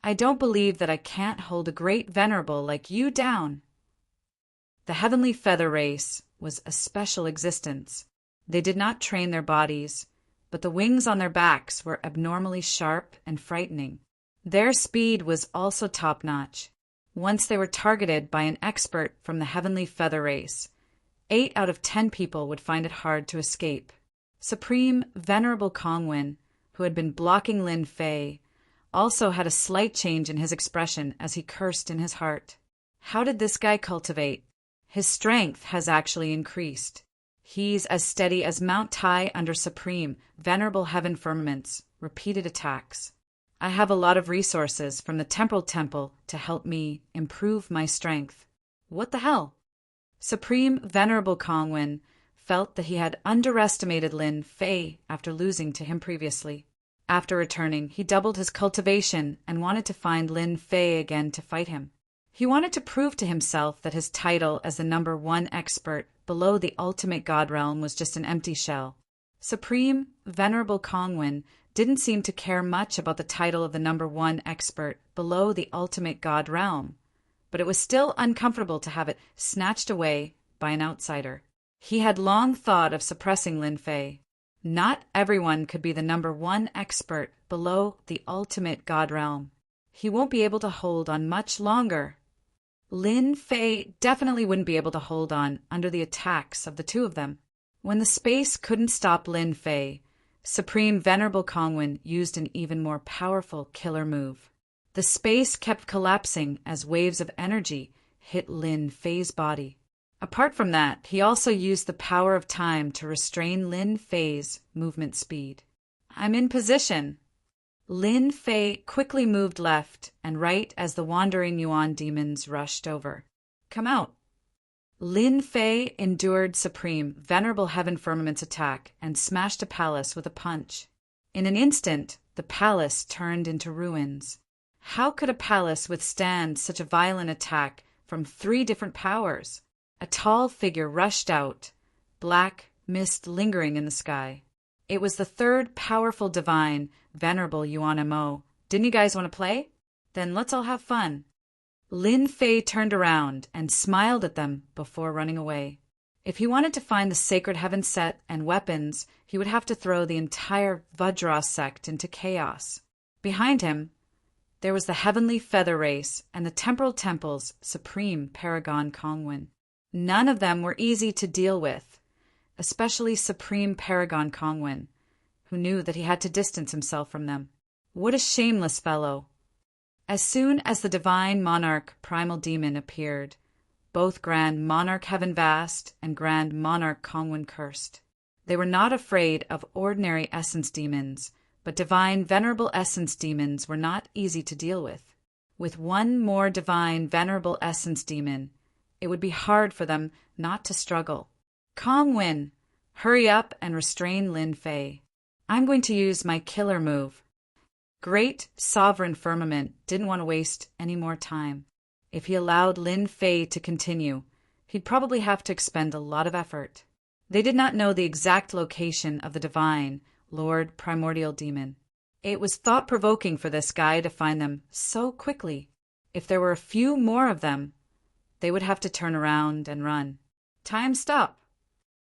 I don't believe that I can't hold a great venerable like you down. The Heavenly Feather Race was a special existence. They did not train their bodies, but the wings on their backs were abnormally sharp and frightening. Their speed was also top-notch. Once they were targeted by an expert from the Heavenly Feather Race, 8 out of 10 people would find it hard to escape. Supreme Venerable Kongwen, who had been blocking Lin Fei, also had a slight change in his expression as he cursed in his heart. How did this guy cultivate? His strength has actually increased. He's as steady as Mount Tai under Supreme Venerable Heaven Firmament's repeated attacks. I have a lot of resources from the Temporal Temple to help me improve my strength. What the hell? Supreme Venerable Kongwen felt that he had underestimated Lin Fei after losing to him previously. After returning, he doubled his cultivation and wanted to find Lin Fei again to fight him. He wanted to prove to himself that his title as the #1 expert below the ultimate god realm was just an empty shell. Supreme Venerable Kongwen didn't seem to care much about the title of the #1 expert below the ultimate god realm, but it was still uncomfortable to have it snatched away by an outsider. He had long thought of suppressing Lin Fei. Not everyone could be the #1 expert below the ultimate god realm. He won't be able to hold on much longer. Lin Fei definitely wouldn't be able to hold on under the attacks of the two of them. When the space couldn't stop Lin Fei, Supreme Venerable Kongwen used an even more powerful killer move. The space kept collapsing as waves of energy hit Lin Fei's body. Apart from that, he also used the power of time to restrain Lin Fei's movement speed. I'm in position. Lin Fei quickly moved left and right as the wandering Yuan demons rushed over. Come out. Lin Fei endured Supreme Venerable Heaven Firmament's attack and smashed a palace with a punch. In an instant, the palace turned into ruins. How could a palace withstand such a violent attack from 3 different powers? A tall figure rushed out, black mist lingering in the sky. It was the 3rd powerful divine, Venerable Yuan Mo. Didn't you guys want to play? Then let's all have fun. Lin Fei turned around and smiled at them before running away. If he wanted to find the Sacred Heaven set and weapons, he would have to throw the entire Vajra sect into chaos. Behind him, there was the Heavenly Feather Race and the Temporal Temple's Supreme Paragon Kongwen. None of them were easy to deal with, especially Supreme Paragon Kongwen, who knew that he had to distance himself from them. What a shameless fellow! As soon as the Divine Monarch Primal Demon appeared, both Grand Monarch Heaven Vast and Grand Monarch Kongwen Cursed. They were not afraid of ordinary essence demons, but divine venerable essence demons were not easy to deal with. With one more divine venerable essence demon, it would be hard for them not to struggle. Kongwen, hurry up and restrain Lin Fei. I'm going to use my killer move. Great Sovereign Firmament didn't want to waste any more time. If he allowed Lin Fei to continue, he'd probably have to expend a lot of effort. They did not know the exact location of the divine Lord Primordial Demon. It was thought-provoking for this guy to find them so quickly. If there were a few more of them, they would have to turn around and run. Time stop!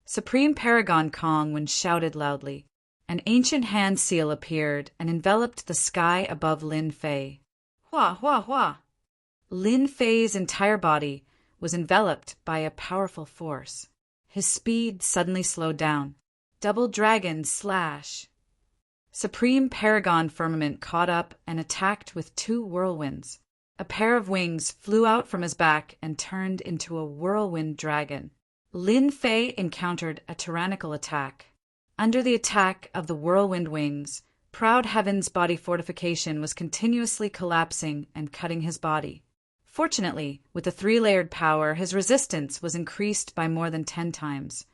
Supreme Paragon Kong shouted loudly. An ancient hand seal appeared and enveloped the sky above Lin Fei. Hua, hua, hua! Lin Fei's entire body was enveloped by a powerful force. His speed suddenly slowed down. Double Dragon Slash! Supreme Paragon Firmament caught up and attacked with 2 whirlwinds. A pair of wings flew out from his back and turned into a whirlwind dragon. Lin Fei encountered a tyrannical attack. Under the attack of the whirlwind wings, Proud Heaven's body fortification was continuously collapsing and cutting his body. Fortunately, with the 3-layered power, his resistance was increased by more than 10 times,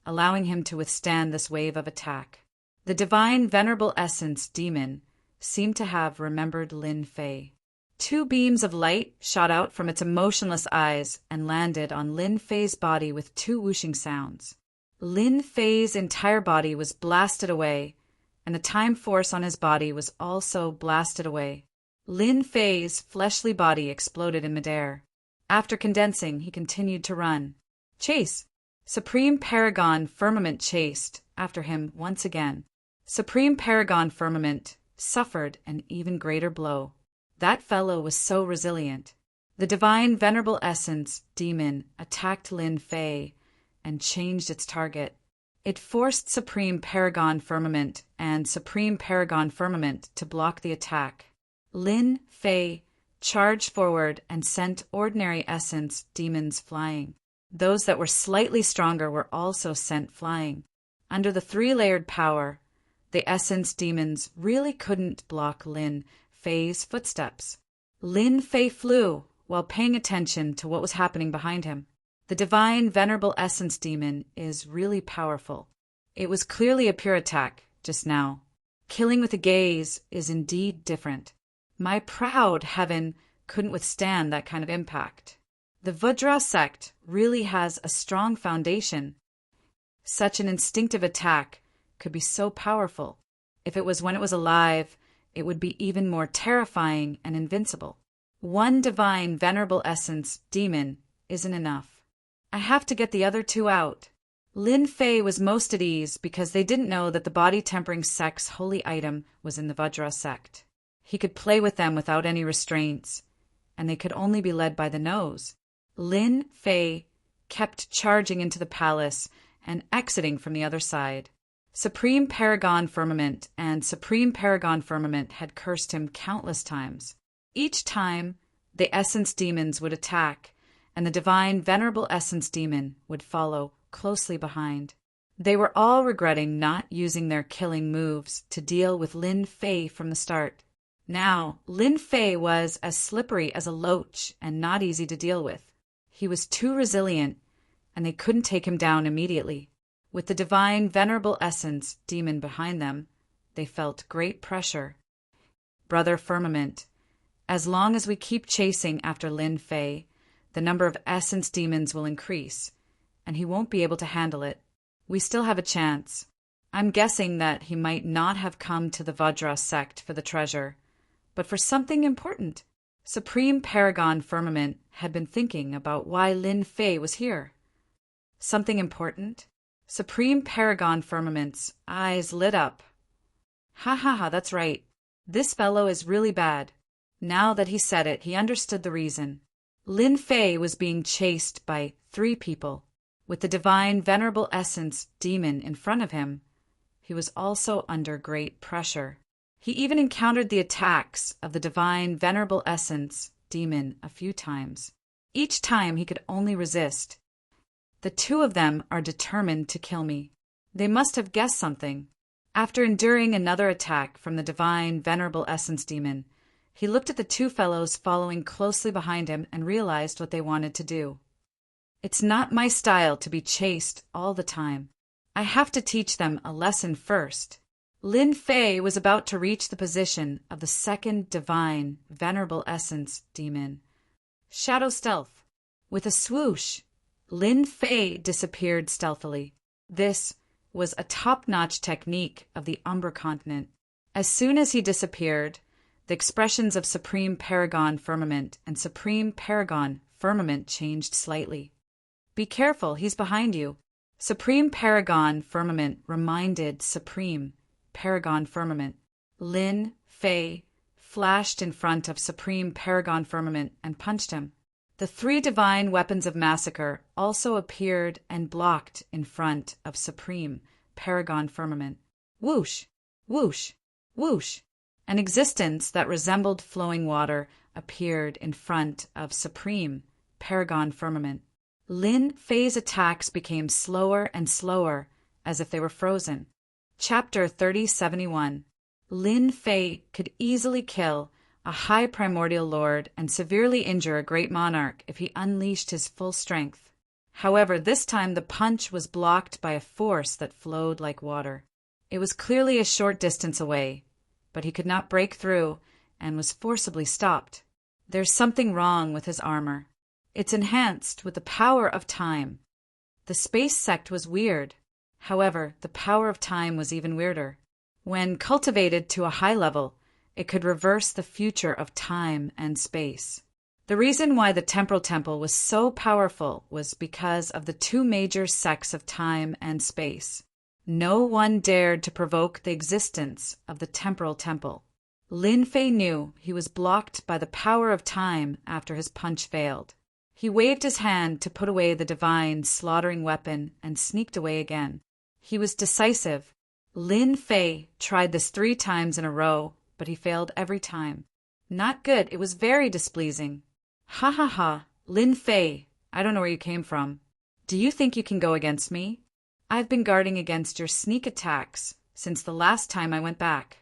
allowing him to withstand this wave of attack. The Divine Venerable Essence Demon seemed to have remembered Lin Fei. 2 beams of light shot out from its emotionless eyes and landed on Lin Fei's body with 2 whooshing sounds. Lin Fei's entire body was blasted away, and the time force on his body was also blasted away. Lin Fei's fleshly body exploded in midair. After condensing, he continued to run. Chase! Supreme Paragon Firmament chased after him once again. Supreme Paragon Firmament suffered an even greater blow. That fellow was so resilient. The Divine Venerable Essence Demon attacked Lin Fei and changed its target. It forced Supreme Paragon Firmament and Supreme Paragon Firmament to block the attack. Lin Fei charged forward and sent ordinary essence demons flying. Those that were slightly stronger were also sent flying. Under the 3-layered power, the essence demons really couldn't block Lin Fei's footsteps. Lin Fei flew while paying attention to what was happening behind him. The Divine Venerable Essence Demon is really powerful. It was clearly a pure attack just now. Killing with a gaze is indeed different. My proud heaven couldn't withstand that kind of impact. The Vajra sect really has a strong foundation. Such an instinctive attack could be so powerful. If it was when it was alive, it would be even more terrifying and invincible. One Divine Venerable Essence Demon isn't enough. I have to get the other 2 out. Lin Fei was most at ease because they didn't know that the body tempering sect's holy item was in the Vajra sect. He could play with them without any restraints, and they could only be led by the nose. Lin Fei kept charging into the palace and exiting from the other side. Supreme Paragon Firmament and Supreme Paragon Firmament had cursed him countless times. Each time, the Essence Demons would attack, and the Divine Venerable Essence Demon would follow closely behind. They were all regretting not using their killing moves to deal with Lin Fei from the start. Now, Lin Fei was as slippery as a loach and not easy to deal with. He was too resilient, and they couldn't take him down immediately. With the Divine Venerable Essence Demon behind them, they felt great pressure. Brother Firmament, as long as we keep chasing after Lin Fei, the number of Essence Demons will increase, and he won't be able to handle it. We still have a chance. I'm guessing that he might not have come to the Vajra sect for the treasure, but for something important. Supreme Paragon Firmament had been thinking about why Lin Fei was here. Something important? Supreme Paragon Firmament's eyes lit up. Ha ha ha, that's right. This fellow is really bad. Now that he said it, he understood the reason. Lin Fei was being chased by 3 people. With the Divine Venerable Essence Demon in front of him, he was also under great pressure. He even encountered the attacks of the Divine Venerable Essence Demon a few times. Each time he could only resist. The 2 of them are determined to kill me. They must have guessed something. After enduring another attack from the Divine Venerable Essence Demon, he looked at the 2 fellows following closely behind him and realized what they wanted to do. It's not my style to be chased all the time. I have to teach them a lesson first. Lin Fei was about to reach the position of the second divine, venerable essence demon, Shadow Stealth. With a swoosh, Lin Fei disappeared stealthily. This was a top-notch technique of the Umbra continent. As soon as he disappeared, the expressions of Supreme Paragon Firmament and Supreme Paragon Firmament changed slightly. Be careful, he's behind you. Supreme Paragon Firmament reminded Supreme Paragon Firmament. Lin Fei flashed in front of Supreme Paragon Firmament and punched him. The three divine weapons of massacre also appeared and blocked in front of Supreme Paragon Firmament. Whoosh! Whoosh! Whoosh! An existence that resembled flowing water appeared in front of Supreme Paragon Firmament. Lin Fei's attacks became slower and slower, as if they were frozen. Chapter 3071. Lin Fei could easily kill a high primordial lord and severely injure a great monarch if he unleashed his full strength. However, this time the punch was blocked by a force that flowed like water. It was clearly a short distance away, but he could not break through and was forcibly stopped. There's something wrong with his armor. It's enhanced with the power of time. The space sect was weird. However, the power of time was even weirder. When cultivated to a high level, it could reverse the future of time and space. The reason why the temporal temple was so powerful was because of the two major sects of time and space. No one dared to provoke the existence of the temporal temple. Lin Fei knew he was blocked by the power of time after his punch failed. He waved his hand to put away the divine slaughtering weapon and sneaked away again. He was decisive. Lin Fei tried this 3 times in a row, but he failed every time. Not good, it was very displeasing. Ha ha ha, Lin Fei, I don't know where you came from. Do you think you can go against me? I've been guarding against your sneak attacks since the last time I went back.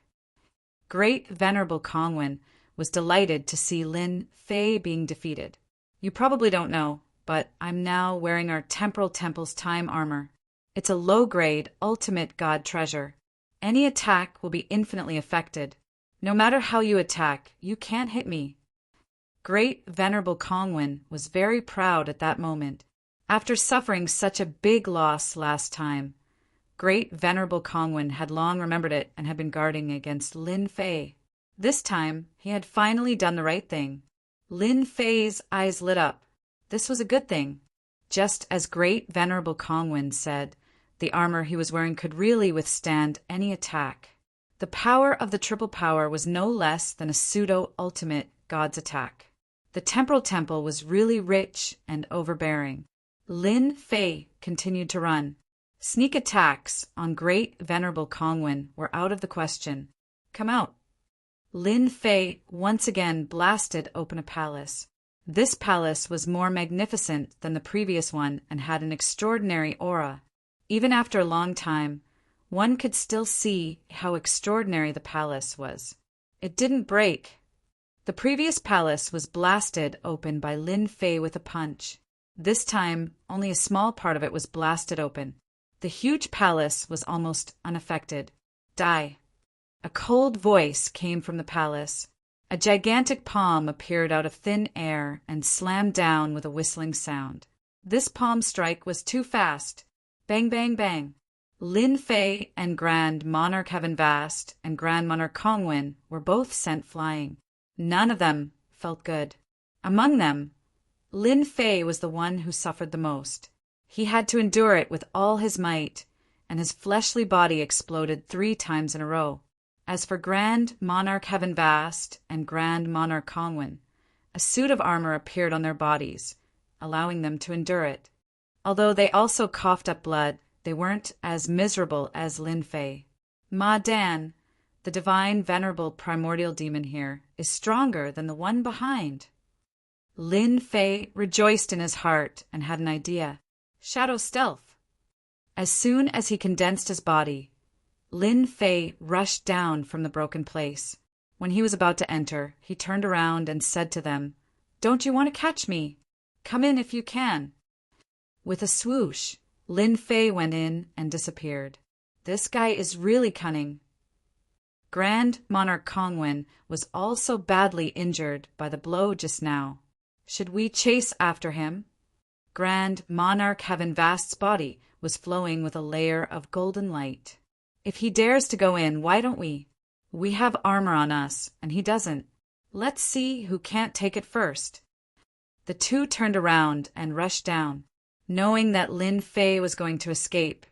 Great Venerable Kongwen was delighted to see Lin Fei being defeated. You probably don't know, but I'm now wearing our temporal temple's time armor. It's a low-grade, ultimate god treasure. Any attack will be infinitely affected. No matter how you attack, you can't hit me. Great Venerable Kongwen was very proud at that moment. After suffering such a big loss last time, Great Venerable Kongwen had long remembered it and had been guarding against Lin Fei. This time, he had finally done the right thing. Lin Fei's eyes lit up. This was a good thing. Just as Great Venerable Kongwen said, the armor he was wearing could really withstand any attack. The power of the triple power was no less than a pseudo-ultimate god's attack. The temporal temple was really rich and overbearing. Lin Fei continued to run. Sneak attacks on Great Venerable Kongwen were out of the question. Come out. Lin Fei once again blasted open a palace. This palace was more magnificent than the previous one and had an extraordinary aura. Even after a long time, one could still see how extraordinary the palace was. It didn't break. The previous palace was blasted open by Lin Fei with a punch. This time, only a small part of it was blasted open. The huge palace was almost unaffected. Die. A cold voice came from the palace. A gigantic palm appeared out of thin air and slammed down with a whistling sound. This palm strike was too fast. Bang, bang, bang. Lin Fei and Grand Monarch Heaven Vast and Grand Monarch Kongwen were both sent flying. None of them felt good. Among them, Lin Fei was the one who suffered the most. He had to endure it with all his might, and his fleshly body exploded 3 times in a row. As for Grand Monarch Heaven Vast and Grand Monarch Kongwen, a suit of armor appeared on their bodies, allowing them to endure it. Although they also coughed up blood, they weren't as miserable as Lin Fei. Ma Dan, the divine venerable primordial demon here, is stronger than the one behind. Lin Fei rejoiced in his heart and had an idea. Shadow Stealth. As soon as he condensed his body, Lin Fei rushed down from the broken place. When he was about to enter, he turned around and said to them, "Don't you want to catch me? Come in if you can." With a swoosh, Lin Fei went in and disappeared. This guy is really cunning. Grand Monarch Kongwin was also badly injured by the blow just now. Should we chase after him? Grand Monarch Heaven Vast's body was flowing with a layer of golden light. If he dares to go in, why don't we? We have armor on us, and he doesn't. Let's see who can't take it first. The two turned around and rushed down. Knowing that Lin Fei was going to escape,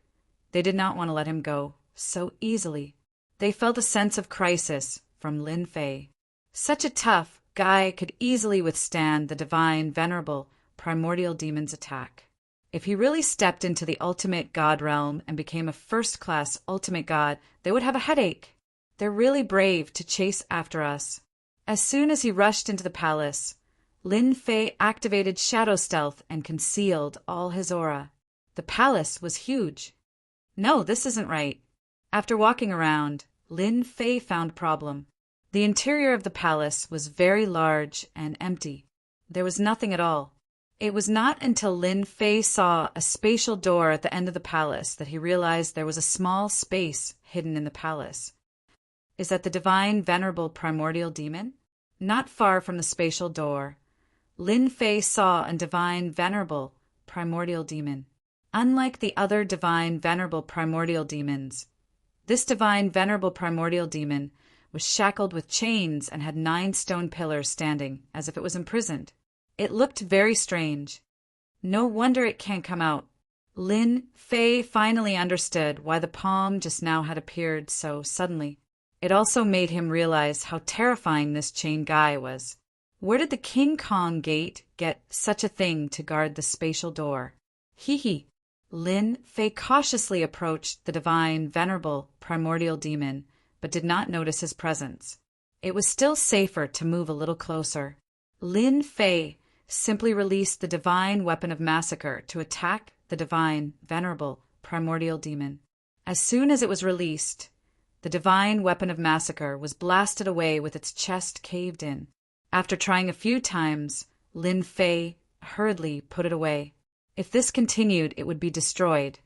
they did not want to let him go so easily. They felt a sense of crisis from Lin Fei. Such a tough guy could easily withstand the divine, venerable, primordial demon's attack. If he really stepped into the ultimate god realm and became a first-class ultimate god, they would have a headache. They're really brave to chase after us. As soon as he rushed into the palace, Lin Fei activated shadow stealth and concealed all his aura. The palace was huge. No, this isn't right. After walking around, Lin Fei found problem. The interior of the palace was very large and empty. There was nothing at all. It was not until Lin Fei saw a spatial door at the end of the palace that he realized there was a small space hidden in the palace. Is that the divine, venerable, primordial demon? Not far from the spatial door, Lin Fei saw a divine, venerable, primordial demon. Unlike the other divine, venerable, primordial demons, this divine, venerable, primordial demon was shackled with chains and had 9 stone pillars standing, as if it was imprisoned. It looked very strange. No wonder it can't come out. Lin Fei finally understood why the palm just now had appeared so suddenly. It also made him realize how terrifying this chain guy was. Where did the King Kong gate get such a thing to guard the spatial door? Hee. Lin Fei cautiously approached the divine, venerable, primordial demon, but did not notice his presence. It was still safer to move a little closer. Lin Fei simply released the divine weapon of massacre to attack the divine, venerable, primordial demon. As soon as it was released, the divine weapon of massacre was blasted away with its chest caved in. After trying a few times, Lin Fei hurriedly put it away. If this continued, it would be destroyed.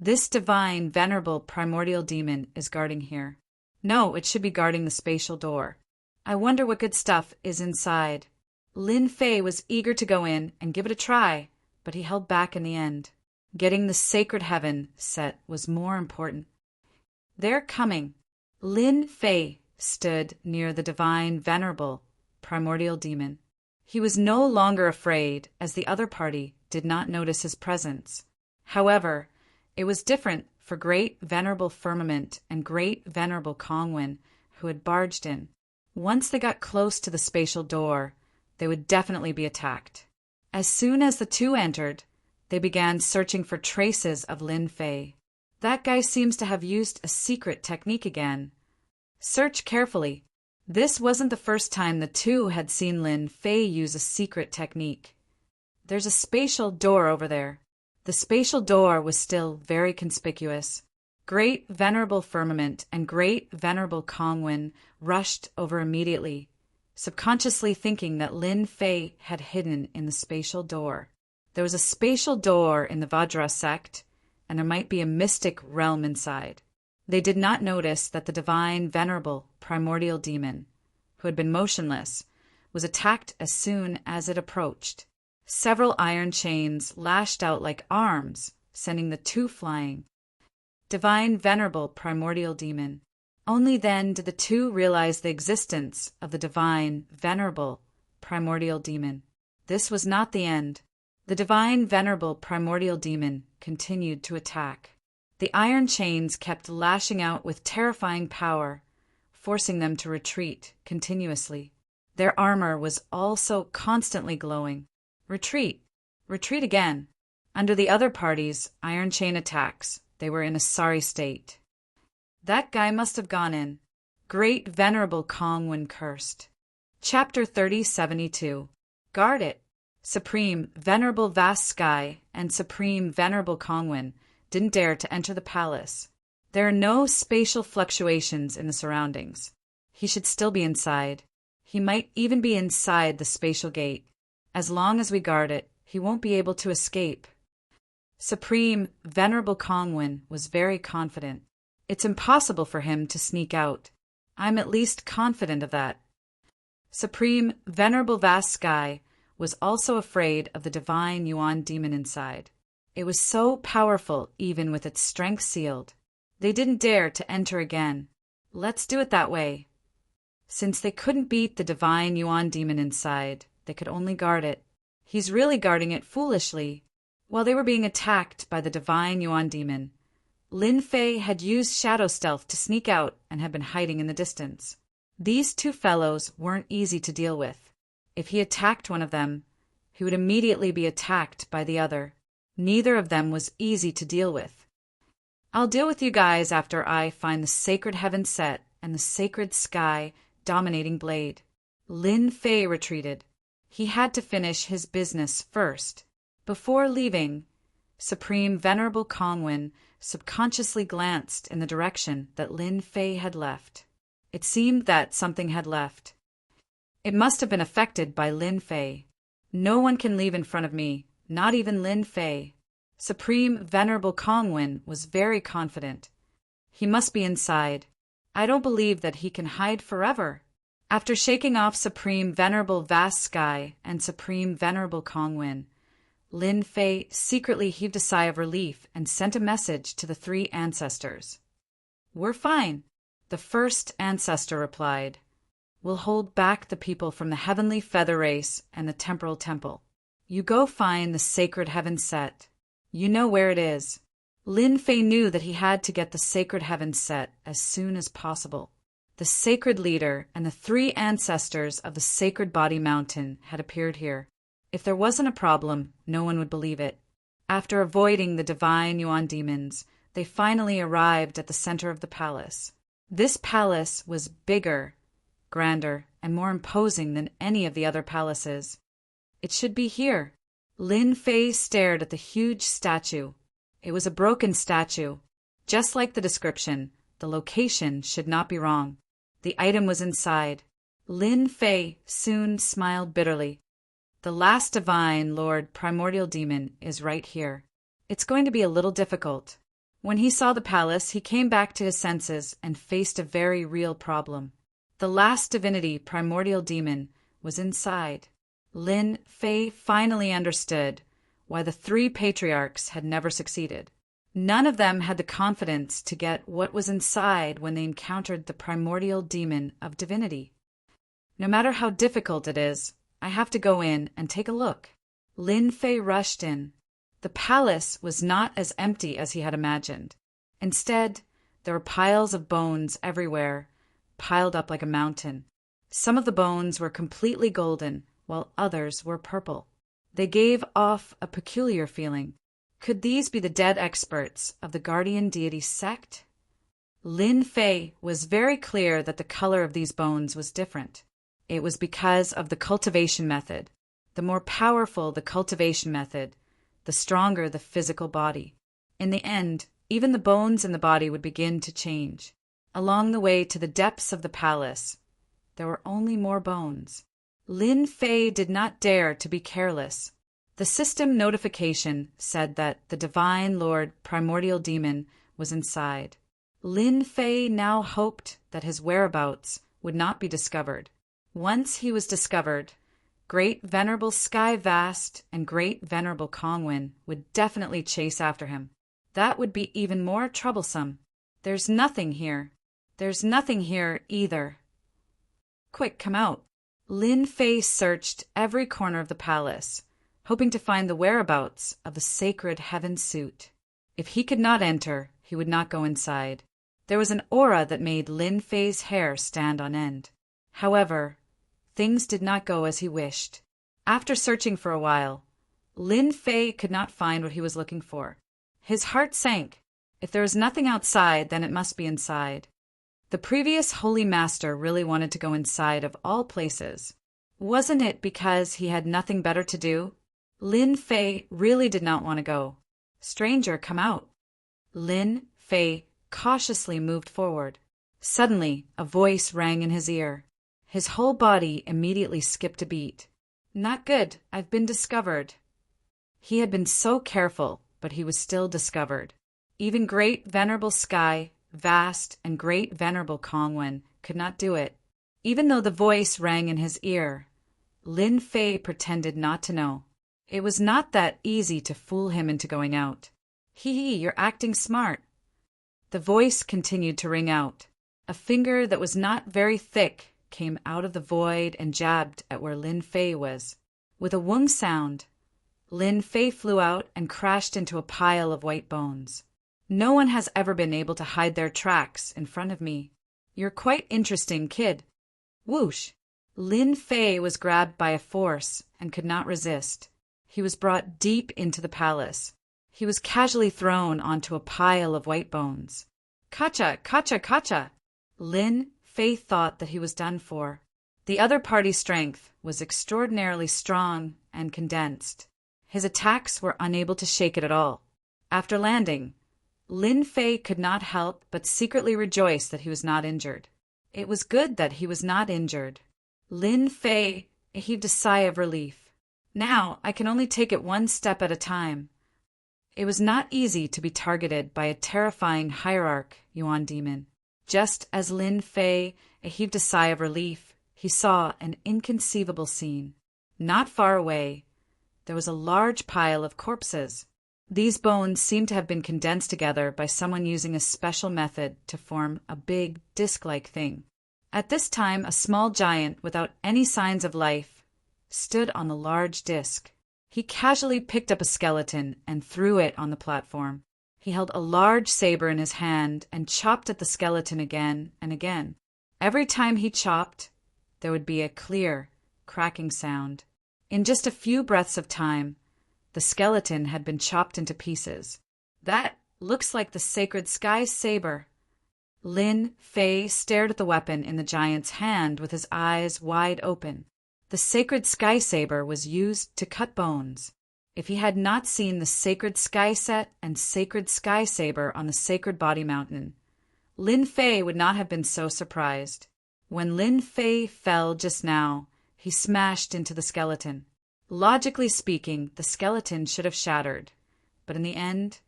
This divine, venerable, primordial demon is guarding here. No, it should be guarding the spatial door. I wonder what good stuff is inside. Lin Fei was eager to go in and give it a try, but he held back in the end. Getting the sacred heaven set was more important. They're coming. Lin Fei stood near the divine, venerable, primordial demon. He was no longer afraid, as the other party did not notice his presence. However, it was different for Great Venerable Firmament and Great Venerable Kongwin, who had barged in. Once they got close to the spatial door, they would definitely be attacked. As soon as the two entered, they began searching for traces of Lin Fei. That guy seems to have used a secret technique again. Search carefully. This wasn't the first time the two had seen Lin Fei use a secret technique. There's a spatial door over there. The spatial door was still very conspicuous. Great Venerable Firmament and Great Venerable Kongwin rushed over immediately, subconsciously thinking that Lin Fei had hidden in the spatial door. There was a spatial door in the Vajra sect, and there might be a mystic realm inside. They did not notice that the divine, venerable, primordial demon, who had been motionless, was attacked as soon as it approached. Several iron chains lashed out like arms, sending the two flying. Divine, venerable, primordial demon. Only then did the two realize the existence of the divine, venerable, primordial demon. This was not the end. The divine, venerable, primordial demon continued to attack. The iron chains kept lashing out with terrifying power, forcing them to retreat continuously. Their armor was also constantly glowing. Retreat. Retreat again. Under the other party's iron chain attacks, they were in a sorry state. That guy must have gone in. Great Venerable Kongwin cursed. Chapter 3072. Guard it. Supreme Venerable Vast Sky and Supreme Venerable Kongwin didn't dare to enter the palace. There are no spatial fluctuations in the surroundings. He should still be inside. He might even be inside the spatial gate. As long as we guard it, he won't be able to escape. Supreme Venerable Kongwin was very confident. It's impossible for him to sneak out. I'm at least confident of that. Supreme, venerable vast sky was also afraid of the divine Yuan demon inside. It was so powerful even with its strength sealed. They didn't dare to enter again. Let's do it that way. Since they couldn't beat the divine Yuan demon inside, they could only guard it. He's really guarding it foolishly. While they were being attacked by the divine Yuan demon, Lin Fei had used shadow stealth to sneak out and had been hiding in the distance. These two fellows weren't easy to deal with. If he attacked one of them, he would immediately be attacked by the other. Neither of them was easy to deal with. I'll deal with you guys after I find the sacred heaven set and the sacred sky dominating blade. Lin Fei retreated. He had to finish his business first. Before leaving, Supreme Venerable Kongwen subconsciously glanced in the direction that Lin Fei had left. It seemed that something had left. It must have been affected by Lin Fei. No one can leave in front of me, not even Lin Fei. Supreme Venerable Kongwen was very confident. He must be inside. I don't believe that he can hide forever. After shaking off Supreme Venerable Vast Sky and Supreme Venerable Kongwen, Lin Fei secretly heaved a sigh of relief and sent a message to the three ancestors. "We're fine," the first ancestor replied. "We'll hold back the people from the heavenly feather race and the temporal temple. You go find the sacred heaven set. You know where it is." Lin Fei knew that he had to get the sacred heaven set as soon as possible. The sacred leader and the three ancestors of the sacred body mountain had appeared here. If there wasn't a problem, no one would believe it. After avoiding the divine Yuan demons, they finally arrived at the center of the palace. This palace was bigger, grander, and more imposing than any of the other palaces. It should be here. Lin Fei stared at the huge statue. It was a broken statue. Just like the description, the location should not be wrong. The item was inside. Lin Fei soon smiled bitterly. The last divine Lord Primordial Demon is right here. It's going to be a little difficult. When he saw the palace, he came back to his senses and faced a very real problem. The last divinity Primordial Demon was inside. Lin Fei finally understood why the three patriarchs had never succeeded. None of them had the confidence to get what was inside when they encountered the primordial demon of divinity. No matter how difficult it is, I have to go in and take a look. Lin Fei rushed in. The palace was not as empty as he had imagined. Instead, there were piles of bones everywhere, piled up like a mountain. Some of the bones were completely golden, while others were purple. They gave off a peculiar feeling. Could these be the dead experts of the guardian deity sect? Lin Fei was very clear that the color of these bones was different. It was because of the cultivation method. The more powerful the cultivation method, the stronger the physical body. In the end, even the bones in the body would begin to change. Along the way to the depths of the palace, there were only more bones. Lin Fei did not dare to be careless. The system notification said that the Divine Lord Primordial Demon was inside. Lin Fei now hoped that his whereabouts would not be discovered. Once he was discovered, Great Venerable Sky Vast and Great Venerable Kongwen would definitely chase after him. That would be even more troublesome. There's nothing here. There's nothing here either. Quick, come out. Lin Fei searched every corner of the palace, hoping to find the whereabouts of the sacred heaven suit. If he could not enter, he would not go inside. There was an aura that made Lin Fei's hair stand on end. However, things did not go as he wished. After searching for a while, Lin Fei could not find what he was looking for. His heart sank. If there was nothing outside, then it must be inside. The previous Holy Master really wanted to go inside of all places. Wasn't it because he had nothing better to do? Lin Fei really did not want to go. Stranger, come out. Lin Fei cautiously moved forward. Suddenly, a voice rang in his ear. His whole body immediately skipped a beat. Not good, I've been discovered. He had been so careful, but he was still discovered. Even Great Venerable Sky, Vast, and Great Venerable Kongwen could not do it. Even though the voice rang in his ear, Lin Fei pretended not to know. It was not that easy to fool him into going out. Hee, you're acting smart. The voice continued to ring out. A finger that was not very thick came out of the void and jabbed at where Lin Fei was. With a wung sound, Lin Fei flew out and crashed into a pile of white bones. No one has ever been able to hide their tracks in front of me. You're quite interesting, kid. Whoosh! Lin Fei was grabbed by a force and could not resist. He was brought deep into the palace. He was casually thrown onto a pile of white bones. Kacha, kacha, kacha! Lin Fei thought that he was done for. The other party's strength was extraordinarily strong and condensed. His attacks were unable to shake it at all. After landing, Lin Fei could not help but secretly rejoice that he was not injured. It was good that he was not injured. Lin Fei heaved a sigh of relief. Now I can only take it one step at a time. It was not easy to be targeted by a terrifying hierarch Yuan demon. Just as Lin Fei heaved a sigh of relief, he saw an inconceivable scene. Not far away, there was a large pile of corpses. These bones seemed to have been condensed together by someone using a special method to form a big, disc-like thing. At this time, a small giant, without any signs of life, stood on the large disc. He casually picked up a skeleton and threw it on the platform. He held a large saber in his hand and chopped at the skeleton again and again. Every time he chopped, there would be a clear, cracking sound. In just a few breaths of time, the skeleton had been chopped into pieces. That looks like the sacred sky saber. Lin Fei stared at the weapon in the giant's hand with his eyes wide open. The sacred sky saber was used to cut bones. If he had not seen the sacred sky set and sacred sky saber on the sacred body mountain, Lin Fei would not have been so surprised. When Lin Fei fell just now, he smashed into the skeleton. Logically speaking, the skeleton should have shattered, but in the end,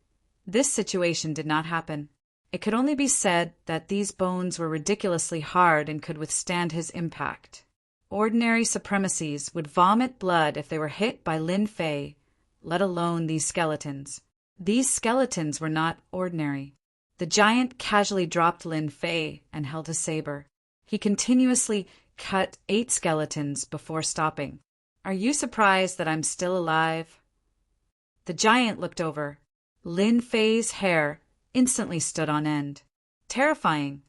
this situation did not happen. It could only be said that these bones were ridiculously hard and could withstand his impact. Ordinary supremacies would vomit blood if they were hit by Lin Fei, let alone these skeletons. These skeletons were not ordinary. The giant casually dropped Lin Fei and held his saber. He continuously cut 8 skeletons before stopping. Are you surprised that I'm still alive? The giant looked over. Lin Fei's hair instantly stood on end. Terrifying.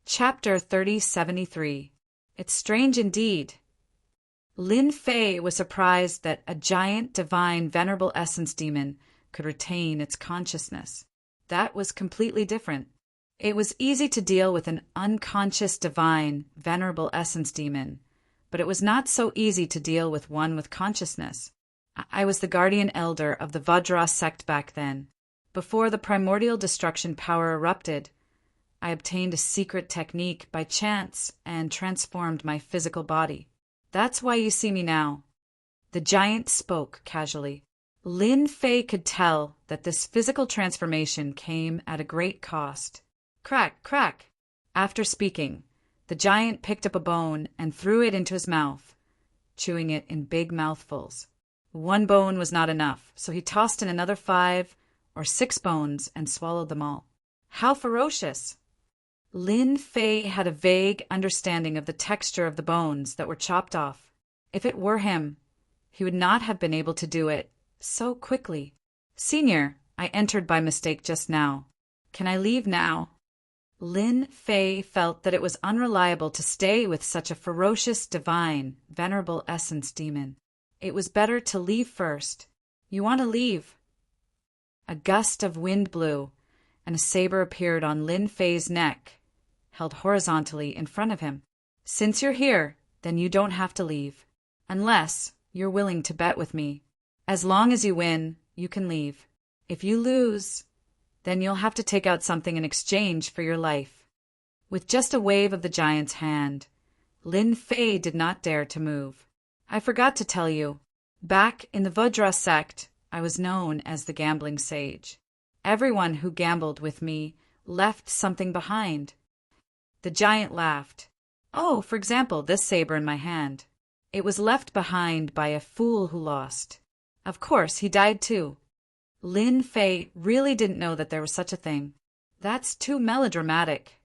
Chapter 3073. It's strange indeed. Lin Fei was surprised that a giant divine venerable essence demon could retain its consciousness. That was completely different. It was easy to deal with an unconscious divine venerable essence demon, but it was not so easy to deal with one with consciousness. I was the guardian elder of the Vajra sect back then. Before the primordial destruction power erupted, I obtained a secret technique by chance and transformed my physical body. That's why you see me now. The giant spoke casually. Lin Fei could tell that this physical transformation came at a great cost. Crack, crack. After speaking, the giant picked up a bone and threw it into his mouth, chewing it in big mouthfuls. One bone was not enough, so he tossed in another 5 or 6 bones and swallowed them all. How ferocious! Lin Fei had a vague understanding of the texture of the bones that were chopped off. If it were him, he would not have been able to do it so quickly. Senior, I entered by mistake just now. Can I leave now? Lin Fei felt that it was unreliable to stay with such a ferocious, divine, venerable essence demon. It was better to leave first. You want to leave? A gust of wind blew, and a saber appeared on Lin Fei's neck, held horizontally in front of him. Since you're here, then you don't have to leave. Unless you're willing to bet with me. As long as you win, you can leave. If you lose, then you'll have to take out something in exchange for your life. With just a wave of the giant's hand, Lin Fei did not dare to move. I forgot to tell you, back in the Vajra sect, I was known as the gambling sage. Everyone who gambled with me left something behind. The giant laughed. Oh, for example, this saber in my hand. It was left behind by a fool who lost. Of course, he died too. Lin Fei really didn't know that there was such a thing. That's too melodramatic.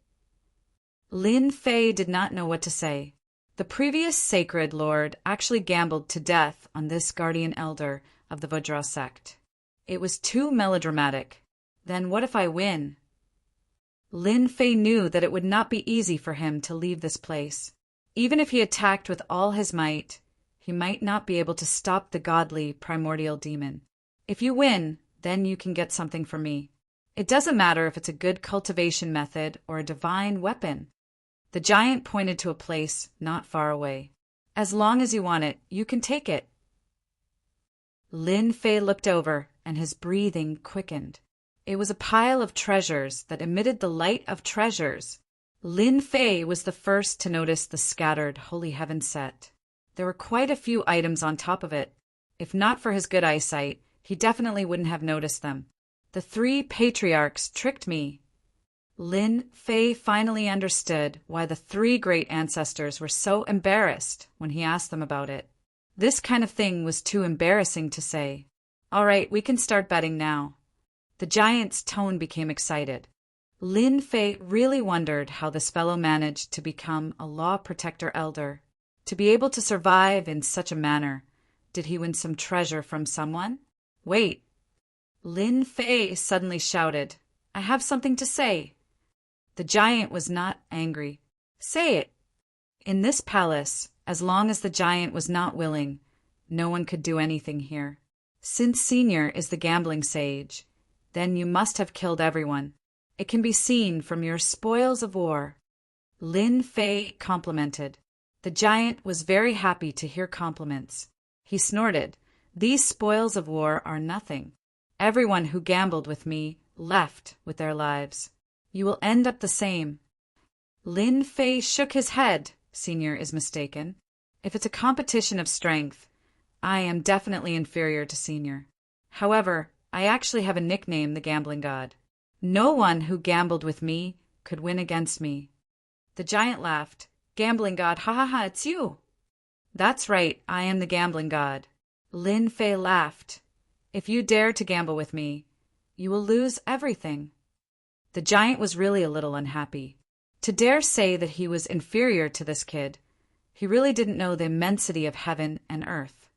Lin Fei did not know what to say. The previous sacred lord actually gambled to death on this guardian elder of the Vajra sect. It was too melodramatic. Then what if I win? Lin Fei knew that it would not be easy for him to leave this place. Even if he attacked with all his might, he might not be able to stop the godly primordial demon. If you win, then you can get something from me. It doesn't matter if it's a good cultivation method or a divine weapon. The giant pointed to a place not far away. As long as you want it, you can take it. Lin Fei looked over, and his breathing quickened. It was a pile of treasures that emitted the light of treasures. Lin Fei was the first to notice the scattered holy heaven set. There were quite a few items on top of it. If not for his good eyesight, he definitely wouldn't have noticed them. The 3 patriarchs tricked me. Lin Fei finally understood why the 3 great ancestors were so embarrassed when he asked them about it. This kind of thing was too embarrassing to say. All right, we can start betting now. The giant's tone became excited. Lin Fei really wondered how this fellow managed to become a law protector elder. To be able to survive in such a manner. Did he win some treasure from someone? Wait. Lin Fei suddenly shouted, I have something to say. The giant was not angry. Say it. In this palace, as long as the giant was not willing, no one could do anything here. Since Senior is the gambling sage, then you must have killed everyone. It can be seen from your spoils of war. Lin Fei complimented. The giant was very happy to hear compliments. He snorted, These spoils of war are nothing. Everyone who gambled with me left with their lives. You will end up the same. Lin Fei shook his head. Senior is mistaken. If it's a competition of strength, I am definitely inferior to Senior. However, I actually have a nickname, the Gambling God. No one who gambled with me could win against me. The giant laughed. Gambling God, ha ha ha, it's you. That's right, I am the Gambling God. Lin Fei laughed. If you dare to gamble with me, you will lose everything. The giant was really a little unhappy. To dare say that he was inferior to this kid, he really didn't know the immensity of heaven and earth.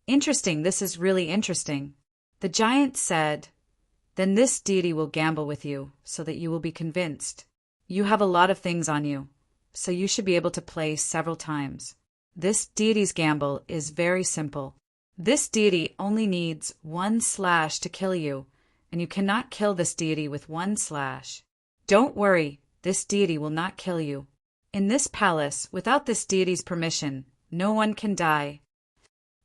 Interesting, this is really interesting. The giant said, Then this deity will gamble with you, so that you will be convinced. You have a lot of things on you, so you should be able to play several times. This deity's gamble is very simple. This deity only needs 1 slash to kill you, and you cannot kill this deity with 1 slash. Don't worry, this deity will not kill you. In this palace, without this deity's permission, no one can die.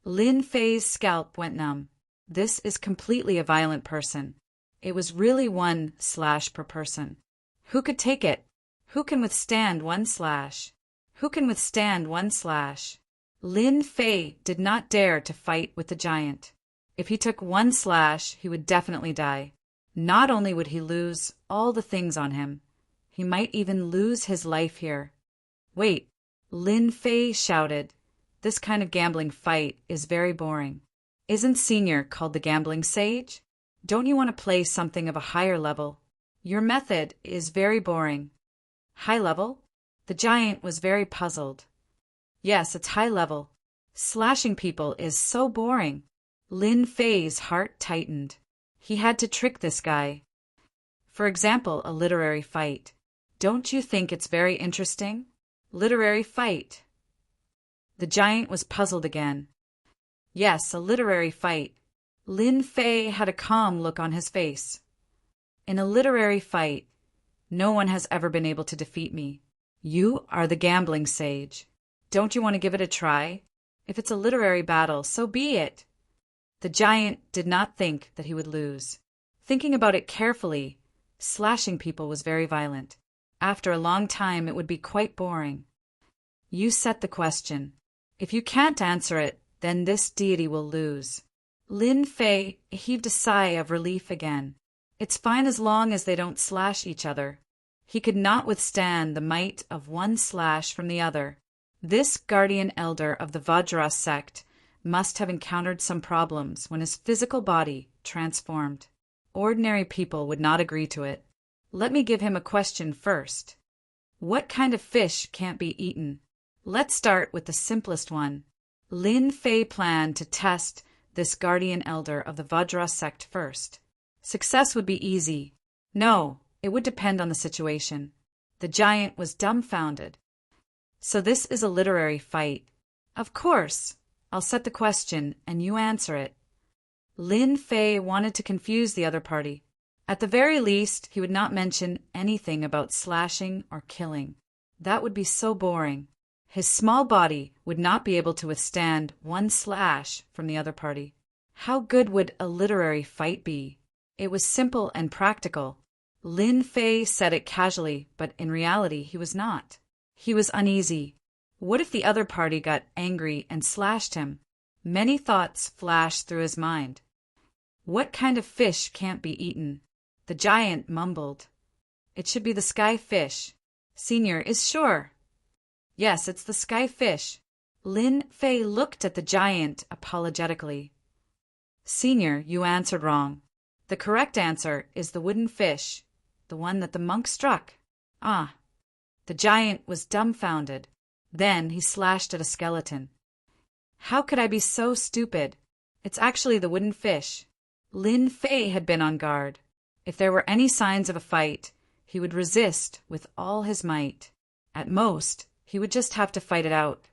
Lin Fei's scalp went numb. This is completely a violent person. It was really 1 slash per person. Who could take it? Who can withstand 1 slash? Who can withstand 1 slash? Lin Fei did not dare to fight with the giant. If he took 1 slash, he would definitely die. Not only would he lose all the things on him, he might even lose his life here. Wait, Lin Fei shouted. This kind of gambling fight is very boring. Isn't Senior called the gambling sage? Don't you want to play something of a higher level? Your method is very boring. High level? The giant was very puzzled. Yes, it's high level. Slashing people is so boring. Lin Fei's heart tightened. He had to trick this guy. For example, a literary fight. Don't you think it's very interesting? Literary fight. The giant was puzzled again. Yes, a literary fight. Lin Fei had a calm look on his face. In a literary fight, no one has ever been able to defeat me. You are the gambling sage. Don't you want to give it a try? If it's a literary battle, so be it. The giant did not think that he would lose. Thinking about it carefully, slashing people was very violent. After a long time, it would be quite boring. You set the question. If you can't answer it, then this deity will lose. Lin Fei heaved a sigh of relief again. It's fine as long as they don't slash each other. He could not withstand the might of one slash from the other. This guardian elder of the Vajra sect must have encountered some problems when his physical body transformed. Ordinary people would not agree to it. Let me give him a question first. What kind of fish can't be eaten? Let's start with the simplest one. Lin Fei planned to test this guardian elder of the Vajra sect first. Success would be easy. No, it would depend on the situation. The giant was dumbfounded. So this is a literary fight. Of course. I'll set the question and you answer it. Lin Fei wanted to confuse the other party. At the very least, he would not mention anything about slashing or killing. That would be so boring. His small body would not be able to withstand one slash from the other party. How good would a literary fight be? It was simple and practical. Lin Fei said it casually, but in reality he was not. He was uneasy. What if the other party got angry and slashed him? Many thoughts flashed through his mind. What kind of fish can't be eaten? The giant mumbled. It should be the sky fish. Senior is sure. Yes, it's the sky fish. Lin Fei looked at the giant apologetically. Senior, you answered wrong. The correct answer is the wooden fish, the one that the monk struck. Ah. The giant was dumbfounded. Then he slashed at a skeleton. How could I be so stupid? It's actually the wooden fish. Lin Fei had been on guard. If there were any signs of a fight, he would resist with all his might. At most, he would just have to fight it out.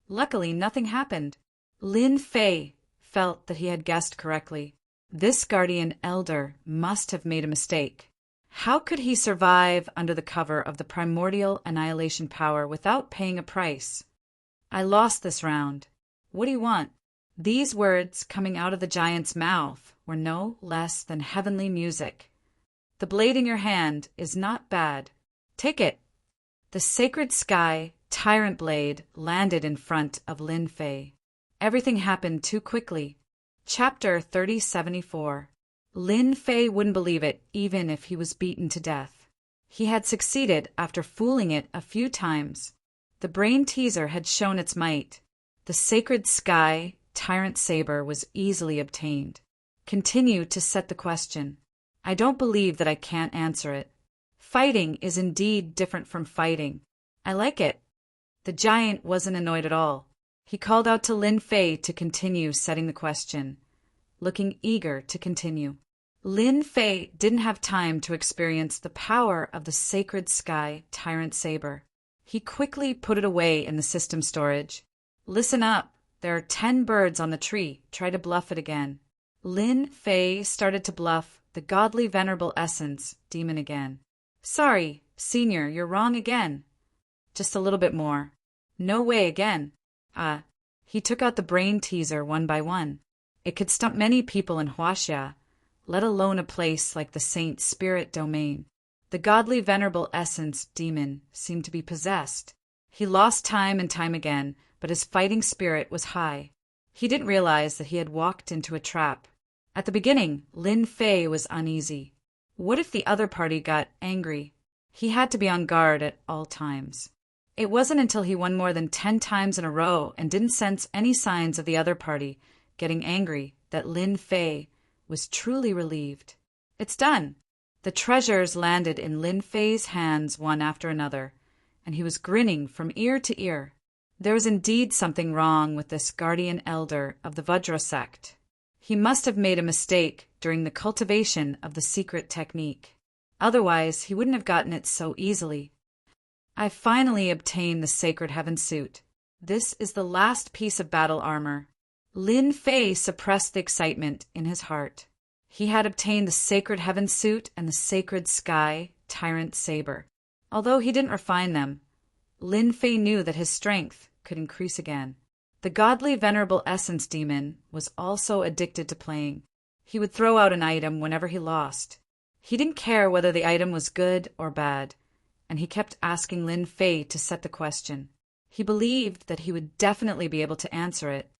Luckily, nothing happened. Lin Fei felt that he had guessed correctly. This guardian elder must have made a mistake. How could he survive under the cover of the primordial annihilation power without paying a price? I lost this round. What do you want? These words coming out of the giant's mouth were no less than heavenly music. The blade in your hand is not bad. Take it. The sacred sky tyrant blade landed in front of Lin Fei. Everything happened too quickly. Chapter 3074. Lin Fei wouldn't believe it even if he was beaten to death. He had succeeded after fooling it a few times. The brain teaser had shown its might. The sacred sky tyrant saber was easily obtained. Continue to set the question. I don't believe that I can't answer it. Fighting is indeed different from fighting. I like it. The giant wasn't annoyed at all. He called out to Lin Fei to continue setting the question, looking eager to continue. Lin Fei didn't have time to experience the power of the sacred sky tyrant saber. He quickly put it away in the system storage. Listen up. There are 10 birds on the tree. Try to bluff it again. Lin Fei started to bluff the godly venerable essence demon again. Sorry, Senior, you're wrong again. Just a little bit more. No way again. He took out the brain teaser one by one. It could stump many people in Huaxia, let alone a place like the Saint Spirit Domain. The godly venerable essence demon seemed to be possessed. He lost time and time again, but his fighting spirit was high. He didn't realize that he had walked into a trap. At the beginning, Lin Fei was uneasy. What if the other party got angry? He had to be on guard at all times. It wasn't until he won more than 10 times in a row and didn't sense any signs of the other party getting angry that Lin Fei was truly relieved. It's done. The treasures landed in Lin Fei's hands one after another, and he was grinning from ear to ear. There was indeed something wrong with this guardian elder of the Vajra sect. He must have made a mistake during the cultivation of the secret technique. Otherwise, he wouldn't have gotten it so easily. I finally obtained the sacred heaven suit. This is the last piece of battle armor. Lin Fei suppressed the excitement in his heart. He had obtained the sacred heaven suit and the sacred sky tyrant saber. Although he didn't refine them, Lin Fei knew that his strength could increase again. The godly venerable essence demon was also addicted to playing. He would throw out an item whenever he lost. He didn't care whether the item was good or bad, and he kept asking Lin Fei to set the question. He believed that he would definitely be able to answer it.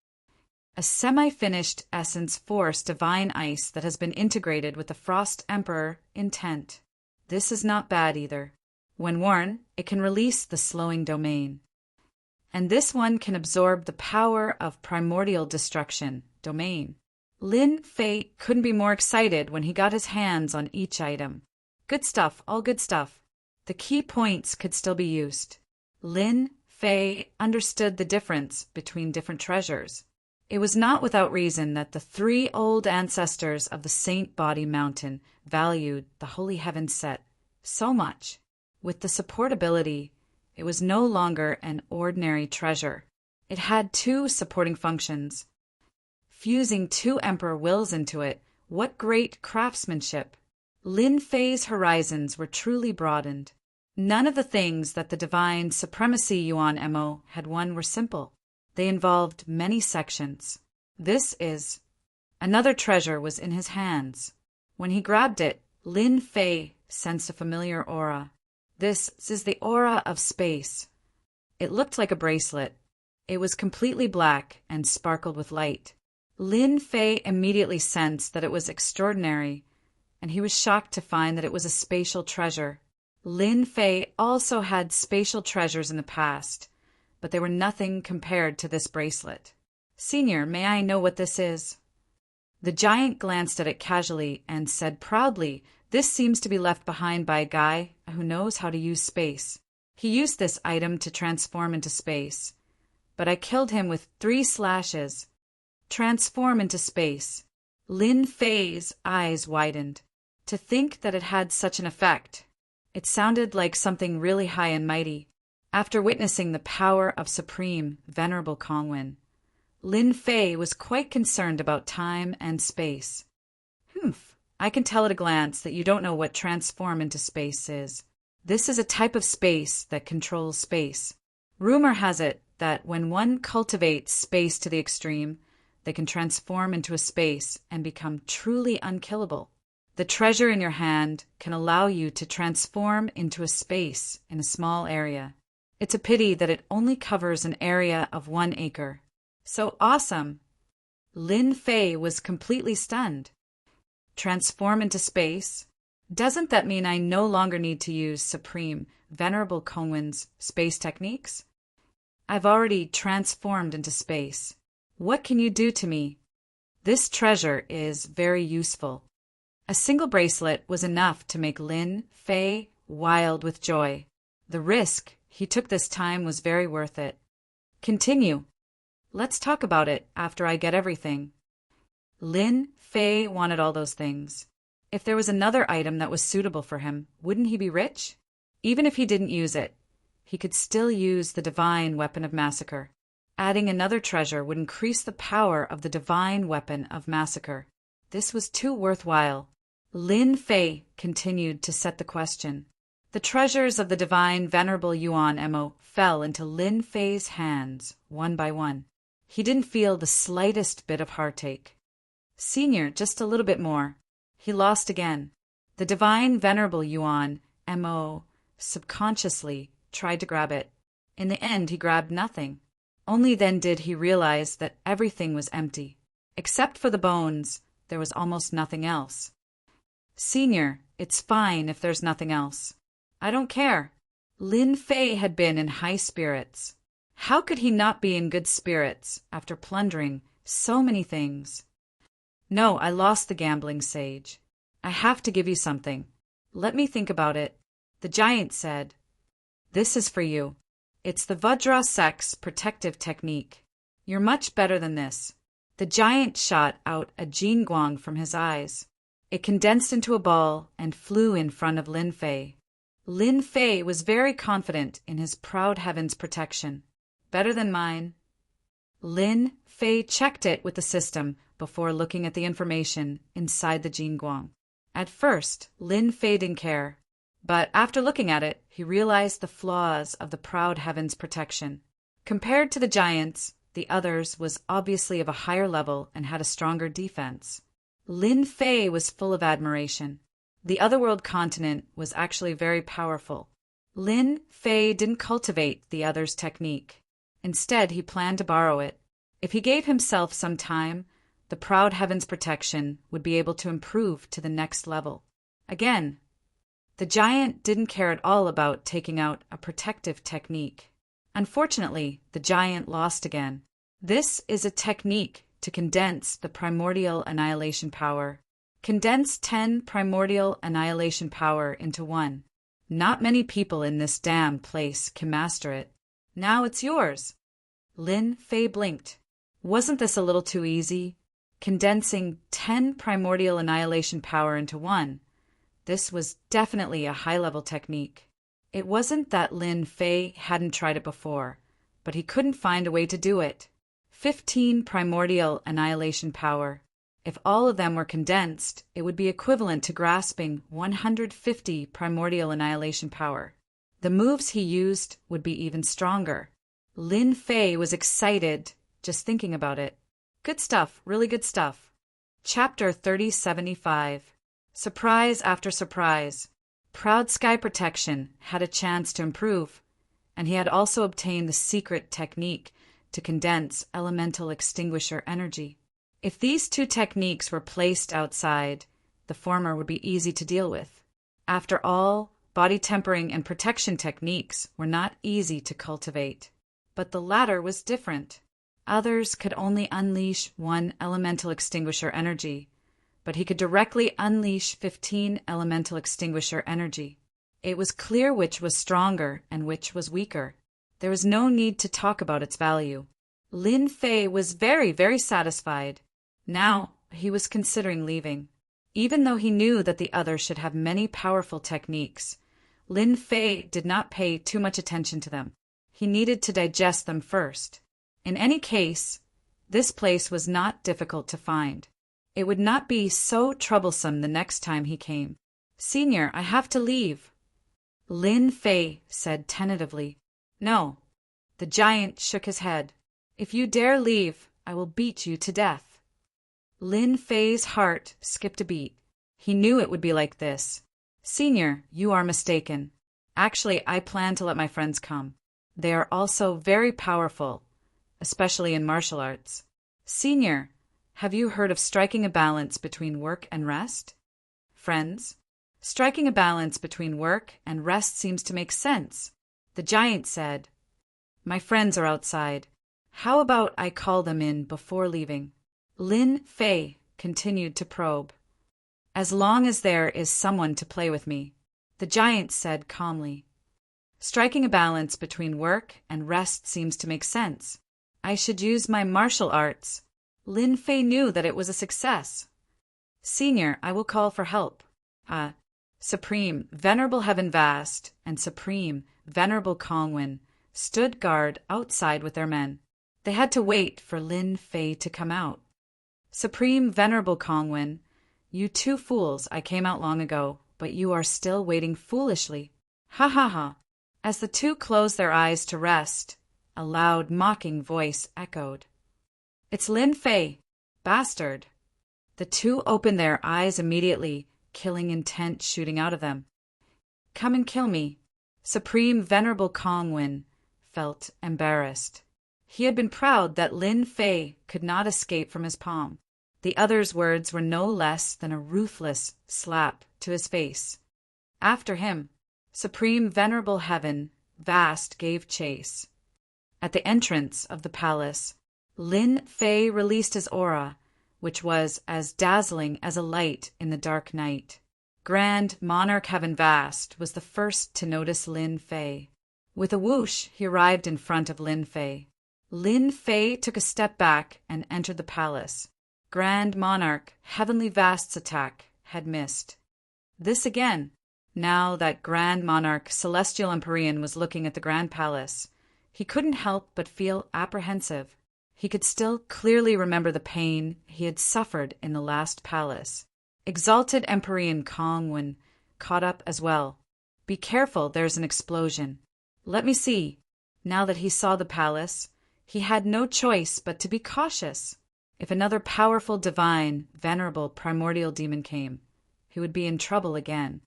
A semi-finished essence force divine ice that has been integrated with the Frost Emperor intent. This is not bad either. When worn, it can release the slowing domain. And this one can absorb the power of primordial destruction, domain. Lin Fei couldn't be more excited when he got his hands on each item. Good stuff, all good stuff. The key points could still be used. Lin Fei understood the difference between different treasures. It was not without reason that the 3 old ancestors of the Saint Body Mountain valued the Holy Heaven set so much. With the support ability, it was no longer an ordinary treasure. It had 2 supporting functions. Fusing 2 Emperor wills into it, what great craftsmanship! Lin Fei's horizons were truly broadened. None of the things that the divine supremacy Yuan Mo had won were simple. They involved many sections. Another treasure was in his hands. When he grabbed it, Lin Fei sensed a familiar aura. This is the aura of space. It looked like a bracelet. It was completely black and sparkled with light. Lin Fei immediately sensed that it was extraordinary, and he was shocked to find that it was a spatial treasure. Lin Fei also had spatial treasures in the past, but they were nothing compared to this bracelet. Senior, may I know what this is? The giant glanced at it casually and said proudly, "This seems to be left behind by a guy who knows how to use space. He used this item to transform into space, but I killed him with 3 slashes. Transform into space." Lin Fei's eyes widened. To think that it had such an effect. It sounded like something really high and mighty. After witnessing the power of Supreme Venerable Kongwen, Lin Fei was quite concerned about time and space. I can tell at a glance that you don't know what transform into space is. This is a type of space that controls space. Rumor has it that when one cultivates space to the extreme, they can transform into a space and become truly unkillable. The treasure in your hand can allow you to transform into a space in a small area. It's a pity that it only covers an area of 1 acre. So awesome! Lin Fei was completely stunned. Transform into space? Doesn't that mean I no longer need to use Supreme Venerable Kongwen's space techniques? I've already transformed into space. What can you do to me? This treasure is very useful. A single bracelet was enough to make Lin Fei wild with joy. The risk he took this time was very worth it. Continue. Let's talk about it after I get everything. Lin Fei wanted all those things. If there was another item that was suitable for him, wouldn't he be rich? Even if he didn't use it, he could still use the divine weapon of massacre. Adding another treasure would increase the power of the divine weapon of massacre. This was too worthwhile. Lin Fei continued to set the question. The treasures of the divine Venerable Yuan Mo fell into Lin Fei's hands, one by one. He didn't feel the slightest bit of heartache. Senior, just a little bit more. He lost again. The divine Venerable Yuan Mo subconsciously tried to grab it. In the end, he grabbed nothing. Only then did he realize that everything was empty. Except for the bones, there was almost nothing else. Senior, it's fine if there's nothing else. I don't care. Lin Fei had been in high spirits. How could he not be in good spirits after plundering so many things? No, I lost the gambling sage. I have to give you something. Let me think about it. The giant said, "This is for you. It's the Vajra Sex protective technique. You're much better than this." The giant shot out a jingguang from his eyes. It condensed into a ball and flew in front of Lin Fei. Lin Fei was very confident in his proud heaven's protection. Better than mine. Lin Fei checked it with the system before looking at the information inside the jingguang. At first, Lin Fei didn't care, but after looking at it, he realized the flaws of the proud heaven's protection. Compared to the giants, the others was obviously of a higher level and had a stronger defense. Lin Fei was full of admiration. The otherworld continent was actually very powerful. Lin Fei didn't cultivate the other's technique. Instead, he planned to borrow it. If he gave himself some time, the proud heaven's protection would be able to improve to the next level. Again, The giant didn't care at all about taking out a protective technique. Unfortunately, the giant lost again. This is a technique to condense the primordial annihilation power. Condense 10 primordial annihilation power into 1. Not many people in this damn place can master it. Now it's yours. Lin Fei blinked. Wasn't this a little too easy? Condensing 10 primordial annihilation power into 1. This was definitely a high-level technique. It wasn't that Lin Fei hadn't tried it before, but he couldn't find a way to do it. 15 primordial annihilation power. If all of them were condensed, it would be equivalent to grasping 150 primordial annihilation power. The moves he used would be even stronger. Lin Fei was excited just thinking about it. Good stuff, really good stuff. Chapter 3075. Surprise after surprise. Proud Sky Protection had a chance to improve, and he had also obtained the secret technique to condense elemental extinguisher energy. If these two techniques were placed outside, the former would be easy to deal with. After all, body tempering and protection techniques were not easy to cultivate. But the latter was different. Others could only unleash 1 elemental extinguisher energy, but he could directly unleash 15 elemental extinguisher energy. It was clear which was stronger and which was weaker. There was no need to talk about its value. Lin Fei was very, very satisfied. Now he was considering leaving. Even though he knew that the other should have many powerful techniques, Lin Fei did not pay too much attention to them. He needed to digest them first. In any case, this place was not difficult to find. It would not be so troublesome the next time he came. "Senior, I have to leave," Lin Fei said tentatively. "No." The giant shook his head. "If you dare leave, I will beat you to death." Lin Fei's heart skipped a beat. He knew it would be like this. "Senior, you are mistaken. Actually, I plan to let my friends come. They are also very powerful, especially in martial arts. Senior, have you heard of striking a balance between work and rest?" "Friends? Striking a balance between work and rest seems to make sense," the giant said. "My friends are outside. How about I call them in before leaving?" Lin Fei continued to probe. "As long as there is someone to play with me," the giant said calmly. "Striking a balance between work and rest seems to make sense. I should use my martial arts." Lin Fei knew that it was a success. "Senior, I will call for help." Supreme Venerable Heaven Vast and Supreme Venerable Kongwen stood guard outside with their men. They had to wait for Lin Fei to come out. "Supreme Venerable Kongwen, you two fools, I came out long ago, but you are still waiting foolishly. Ha ha ha." As the two closed their eyes to rest, a loud mocking voice echoed. "It's Lin Fei, bastard." The two opened their eyes immediately, killing intent shooting out of them. "Come and kill me." Supreme Venerable Kongwen felt embarrassed. He had been proud that Lin Fei could not escape from his palm. The other's words were no less than a ruthless slap to his face. After him, Supreme Venerable Heaven Vast gave chase. At the entrance of the palace, Lin Fei released his aura, which was as dazzling as a light in the dark night. Grand Monarch Heaven Vast was the first to notice Lin Fei. With a whoosh, he arrived in front of Lin Fei. Lin Fei took a step back and entered the palace. Grand Monarch Heavenly Vast's attack had missed. This again. Now that Grand Monarch Celestial Empyrean was looking at the Grand Palace, he couldn't help but feel apprehensive. He could still clearly remember the pain he had suffered in the last palace. Exalted Empyrean Kongwen caught up as well. "Be careful, there's an explosion." "Let me see." Now that he saw the palace, he had no choice but to be cautious. If another powerful divine, venerable primordial demon came, he would be in trouble again.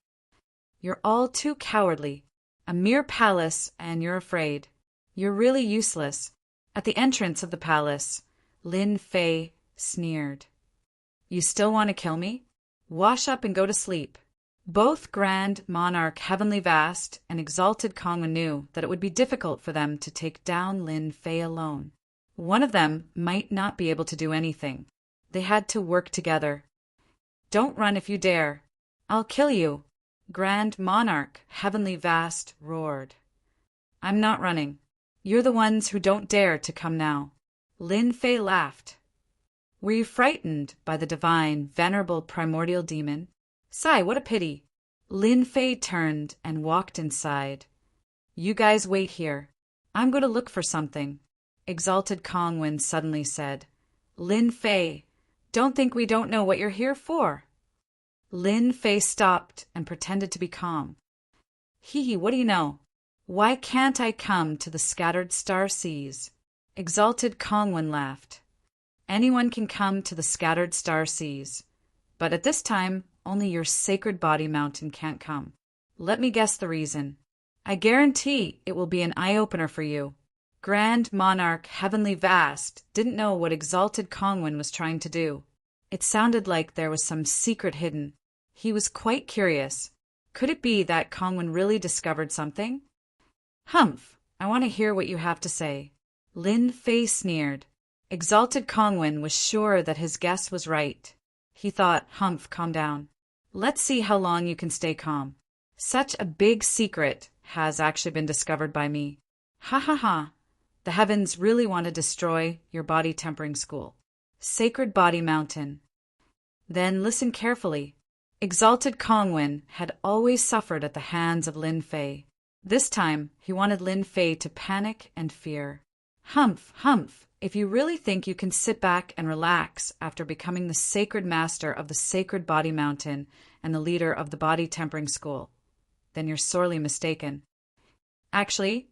"You're all too cowardly. A mere palace, and you're afraid. You're really useless." At the entrance of the palace, Lin Fei sneered. "You still want to kill me? Wash up and go to sleep." Both Grand Monarch Heavenly Vast and Exalted Kongwen knew that it would be difficult for them to take down Lin Fei alone. One of them might not be able to do anything. They had to work together. "Don't run if you dare. I'll kill you," Grand Monarch Heavenly Vast roared. "I'm not running. You're the ones who don't dare to come now." Lin Fei laughed. "Were you frightened by the divine, venerable primordial demon? Sigh, what a pity." Lin Fei turned and walked inside. "You guys wait here. I'm going to look for something," Exalted Kongwen suddenly said. "Lin Fei, don't think we don't know what you're here for." Lin Fei stopped and pretended to be calm. "Hee, what do you know? Why can't I come to the scattered star seas?" Exalted Kongwen laughed. "Anyone can come to the scattered star seas, but at this time, only your sacred body mountain can't come. Let me guess the reason. I guarantee it will be an eye-opener for you." Grand Monarch Heavenly Vast didn't know what Exalted Kongwen was trying to do. It sounded like there was some secret hidden. He was quite curious. Could it be that Kongwen really discovered something? "Humph, I want to hear what you have to say." Lin Fei sneered. Exalted Kongwen was sure that his guess was right. He thought, "Humph, calm down. Let's see how long you can stay calm. Such a big secret has actually been discovered by me. Ha ha ha. The heavens really want to destroy your body tempering school. Sacred Body Mountain." Then listen carefully. Exalted Kongwen had always suffered at the hands of Lin Fei. This time, he wanted Lin Fei to panic and fear. "Humph, humph, if you really think you can sit back and relax after becoming the sacred master of the Sacred Body Mountain and the leader of the Body Tempering School, then you're sorely mistaken. Actually,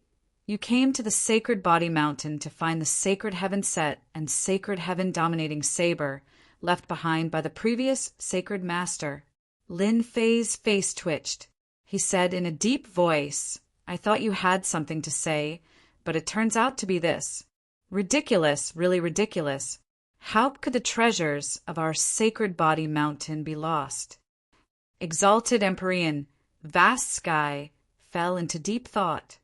you came to the Sacred Body Mountain to find the Sacred Heaven Set and Sacred Heaven Dominating Saber left behind by the previous Sacred Master." Lin Fei's face twitched. He said in a deep voice, "I thought you had something to say, but it turns out to be this. Ridiculous, really ridiculous. How could the treasures of our Sacred Body Mountain be lost?" Exalted Empyrean, Vast Sky, fell into deep thought.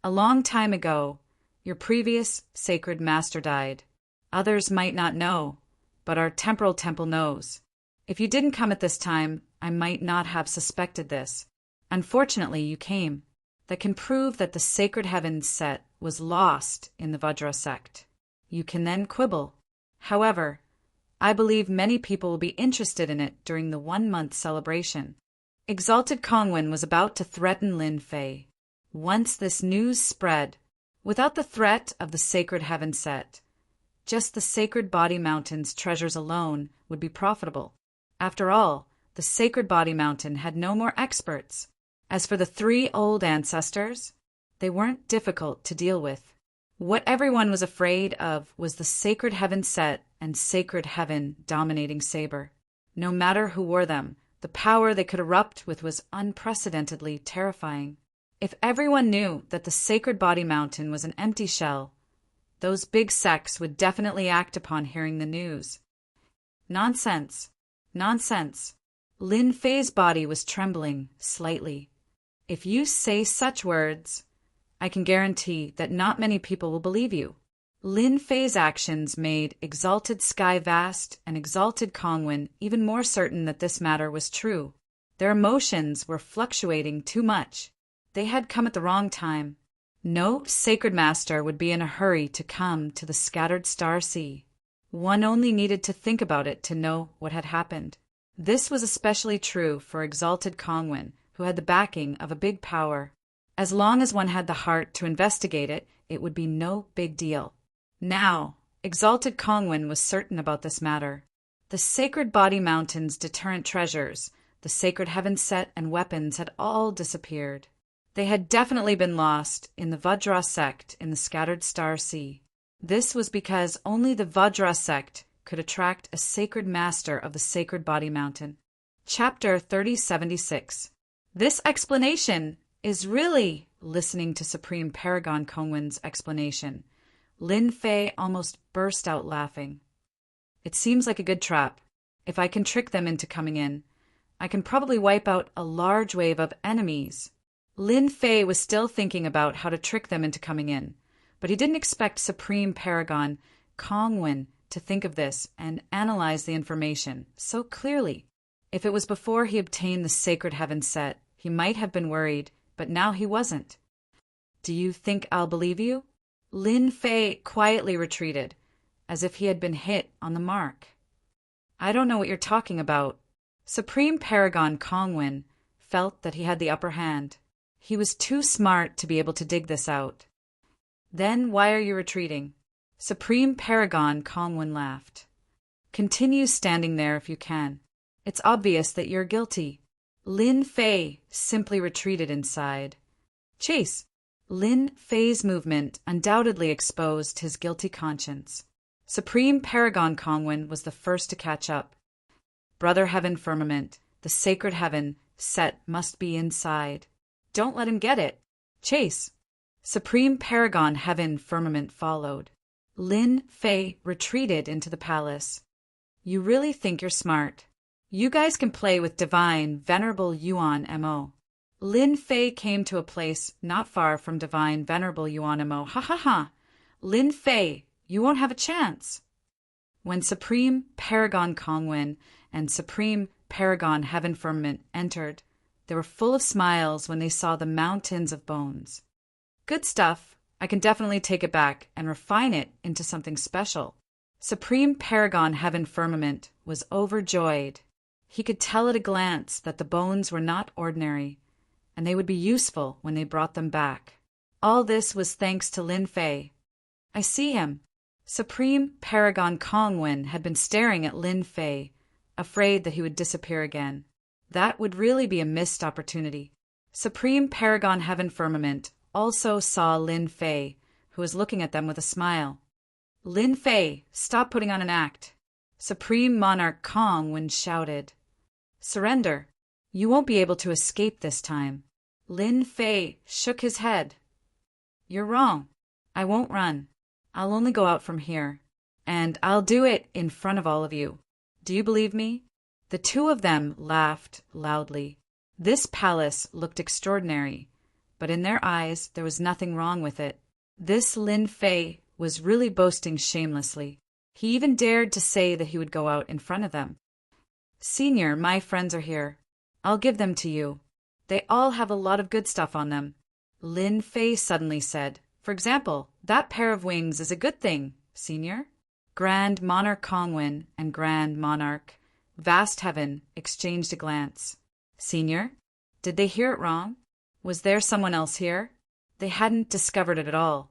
"A long time ago, your previous Sacred Master died. Others might not know, but our temporal temple knows. If you didn't come at this time, I might not have suspected this. Unfortunately, you came. That can prove that the Sacred Heavens Set was lost in the Vajra sect. You can then quibble. However, I believe many people will be interested in it during the 1-month celebration." Exalted Kongwen was about to threaten Lin Fei. Once this news spread, without the threat of the Sacred Heaven Set, just the Sacred Body Mountain's treasures alone would be profitable. After all, the Sacred Body Mountain had no more experts. As for the 3 old ancestors, they weren't difficult to deal with. What everyone was afraid of was the Sacred Heaven Set and Sacred Heaven Dominating Saber. No matter who wore them, the power they could erupt with was unprecedentedly terrifying. If everyone knew that the Sacred Body Mountain was an empty shell, those big sects would definitely act upon hearing the news. Nonsense. Nonsense. Lin Fei's body was trembling slightly. If you say such words, I can guarantee that not many people will believe you. Lin Fei's actions made Exalted Sky Vast and Exalted Kongwen even more certain that this matter was true. Their emotions were fluctuating too much. They had come at the wrong time. No sacred master would be in a hurry to come to the scattered star sea. One only needed to think about it to know what had happened. This was especially true for Exalted Kongwen, who had the backing of a big power. As long as one had the heart to investigate it, it would be no big deal. Now, Exalted Kongwen was certain about this matter. The Sacred Body Mountain's deterrent treasures, the Sacred Heaven Set and weapons had all disappeared. They had definitely been lost in the Vajra sect in the Scattered Star Sea. This was because only the Vajra sect could attract a sacred master of the Sacred Body Mountain. Chapter 3076. This explanation is really listening to Supreme Paragon Kongwen's explanation. Lin Fei almost burst out laughing. It seems like a good trap. If I can trick them into coming in, I can probably wipe out a large wave of enemies. Lin Fei was still thinking about how to trick them into coming in, but he didn't expect Supreme Paragon Kongwen to think of this and analyze the information so clearly. If it was before he obtained the Sacred Heaven set, he might have been worried, but now he wasn't. Do you think I'll believe you? Lin Fei quietly retreated, as if he had been hit on the mark. I don't know what you're talking about. Supreme Paragon Kongwen felt that he had the upper hand. He was too smart to be able to dig this out. Then why are you retreating? Supreme Paragon Kongwen laughed. Continue standing there if you can. It's obvious that you're guilty. Lin Fei simply retreated inside. Chase. Lin Fei's movement undoubtedly exposed his guilty conscience. Supreme Paragon Kongwen was the first to catch up. Brother Heaven Firmament, the Sacred Heaven set must be inside. Don't let him get it. Chase. Supreme Paragon Heaven Firmament followed. Lin Fei retreated into the palace. You really think you're smart. You guys can play with Divine Venerable Yuan Mo. Lin Fei came to a place not far from Divine Venerable Yuan Mo. Ha ha ha! Lin Fei, you won't have a chance. When Supreme Paragon Kongwen and Supreme Paragon Heaven Firmament entered, they were full of smiles when they saw the mountains of bones. Good stuff. I can definitely take it back and refine it into something special. Supreme Paragon Heaven Firmament was overjoyed. He could tell at a glance that the bones were not ordinary, and they would be useful when they brought them back. All this was thanks to Lin Fei. I see him. Supreme Paragon Kongwen had been staring at Lin Fei, afraid that he would disappear again. That would really be a missed opportunity. Supreme Paragon Heaven Firmament also saw Lin Fei, who was looking at them with a smile. Lin Fei, stop putting on an act. Supreme Monarch Kongwen shouted. Surrender. You won't be able to escape this time. Lin Fei shook his head. You're wrong. I won't run. I'll only go out from here. And I'll do it in front of all of you. Do you believe me? The two of them laughed loudly. This palace looked extraordinary, but in their eyes there was nothing wrong with it. This Lin Fei was really boasting shamelessly. He even dared to say that he would go out in front of them. Senior, my friends are here. I'll give them to you. They all have a lot of good stuff on them. Lin Fei suddenly said, for example, that pair of wings is a good thing, Senior. Grand Monarch Kongwen and Grand Monarch Vast Heaven exchanged a glance. Senior, did they hear it wrong? Was there someone else here? They hadn't discovered it at all.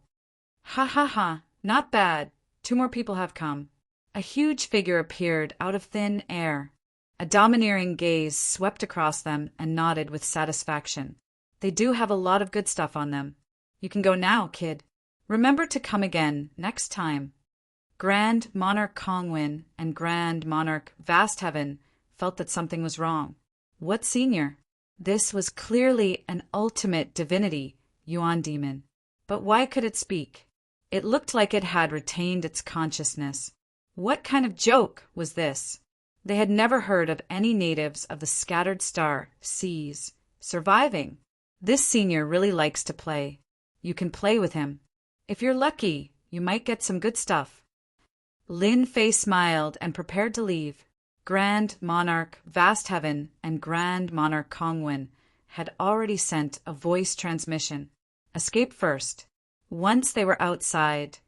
Ha ha ha, not bad. 2 more people have come. A huge figure appeared out of thin air. A domineering gaze swept across them and nodded with satisfaction. They do have a lot of good stuff on them. You can go now, kid. Remember to come again next time. Grand Monarch Kongwen and Grand Monarch Vast Heaven felt that something was wrong. What senior? This was clearly an ultimate divinity, Yuan demon. But why could it speak? It looked like it had retained its consciousness. What kind of joke was this? They had never heard of any natives of the scattered star seas surviving. This senior really likes to play. You can play with him. If you're lucky, you might get some good stuff. Lin Fei smiled and prepared to leave. Grand Monarch Vast Heaven and Grand Monarch Kongwen had already sent a voice transmission. Escape first. Once they were outside,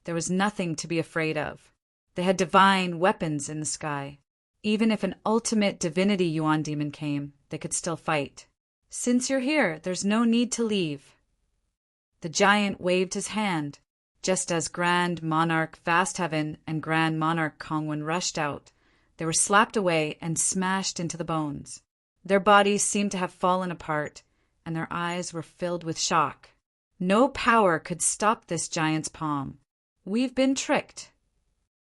there was nothing to be afraid of. They had divine weapons in the sky. Even if an ultimate divinity Yuan demon came, they could still fight. Since you're here, there's no need to leave. The giant waved his hand, just as Grand Monarch Vast Heaven and Grand Monarch Kongwen rushed out. They were slapped away and smashed into the bones. Their bodies seemed to have fallen apart, and their eyes were filled with shock. No power could stop this giant's palm. We've been tricked.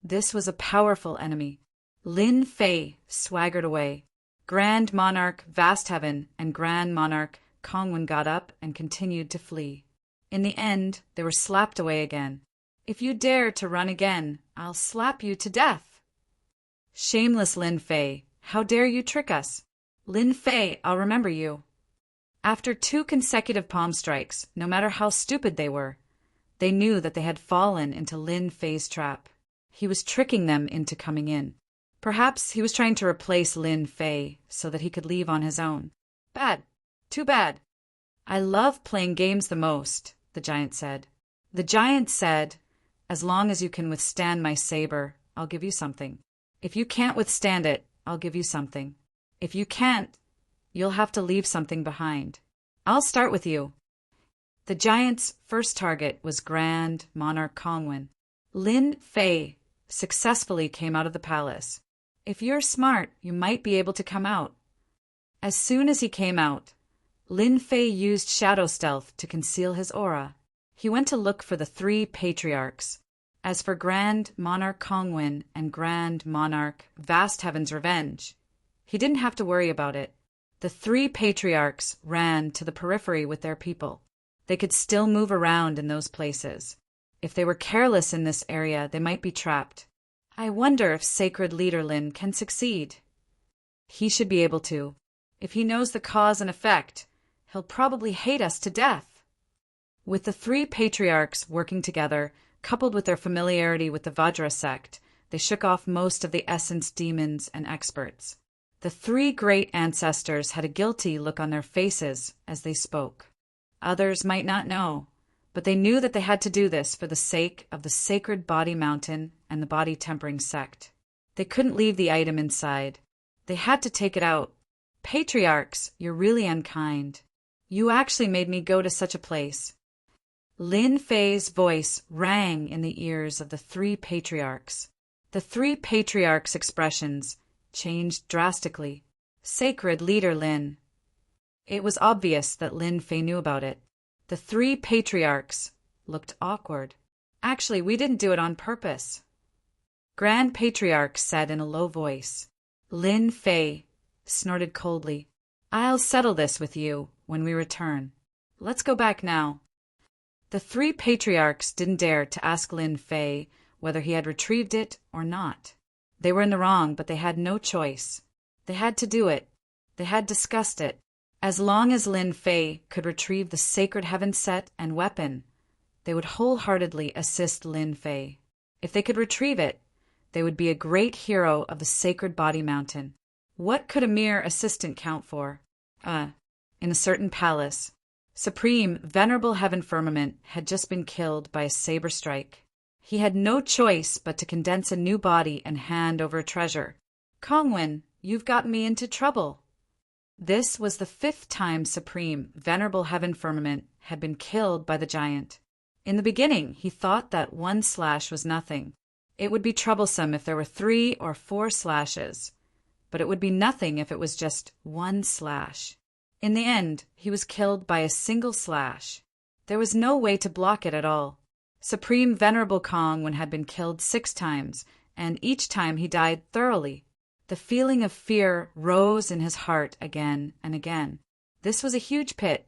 This was a powerful enemy. Lin Fei swaggered away. Grand Monarch Vast Heaven and Grand Monarch Kongwen got up and continued to flee. In the end, they were slapped away again. If you dare to run again, I'll slap you to death. Shameless Lin Fei, how dare you trick us? Lin Fei, I'll remember you. After 2 consecutive palm strikes, no matter how stupid they were, they knew that they had fallen into Lin Fei's trap. He was tricking them into coming in. Perhaps he was trying to replace Lin Fei so that he could leave on his own. Bad. Too bad. I love playing games the most, the giant said. The giant said, as long as you can withstand my saber, I'll give you something. If you can't withstand it, I'll give you something. If you can't, you'll have to leave something behind. I'll start with you. The giant's first target was Grand Monarch Kongwen. Lin Fei successfully came out of the palace. If you're smart, you might be able to come out. As soon as he came out, Lin Fei used shadow stealth to conceal his aura. He went to look for the 3 patriarchs. As for Grand Monarch Kongwen and Grand Monarch Vast Heaven's Revenge, he didn't have to worry about it. The 3 patriarchs ran to the periphery with their people. They could still move around in those places. If they were careless in this area, they might be trapped. I wonder if Sacred Leader Lin can succeed. He should be able to. If he knows the cause and effect, he'll probably hate us to death. With the 3 patriarchs working together, coupled with their familiarity with the Vajra sect, they shook off most of the essence demons and experts. The 3 great ancestors had a guilty look on their faces as they spoke. Others might not know, but they knew that they had to do this for the sake of the Sacred Body Mountain and the Body Tempering sect. They couldn't leave the item inside. They had to take it out. Patriarchs, you're really unkind. You actually made me go to such a place. Lin Fei's voice rang in the ears of the 3 patriarchs. The 3 patriarchs' expressions changed drastically. Sacred Leader Lin. It was obvious that Lin Fei knew about it. The 3 patriarchs looked awkward. Actually, we didn't do it on purpose. Grand Patriarch said in a low voice. Lin Fei snorted coldly. I'll settle this with you when we return. Let's go back now. The 3 patriarchs didn't dare to ask Lin Fei whether he had retrieved it or not. They were in the wrong, but they had no choice. They had to do it. They had discussed it. As long as Lin Fei could retrieve the Sacred Heaven set and weapon, they would wholeheartedly assist Lin Fei. If they could retrieve it, they would be a great hero of the Sacred Body Mountain. What could a mere assistant count for? In a certain palace, Supreme Venerable Heaven Firmament had just been killed by a saber strike. He had no choice but to condense a new body and hand over a treasure. Kongwen, you've gotten me into trouble. This was the 5th time Supreme Venerable Heaven Firmament had been killed by the giant. In the beginning, he thought that 1 slash was nothing. It would be troublesome if there were 3 or 4 slashes, but it would be nothing if it was just 1 slash. In the end, he was killed by a single slash. There was no way to block it at all. Supreme Venerable Kongwen had been killed 6 times, and each time he died thoroughly. The feeling of fear rose in his heart again and again. This was a huge pit.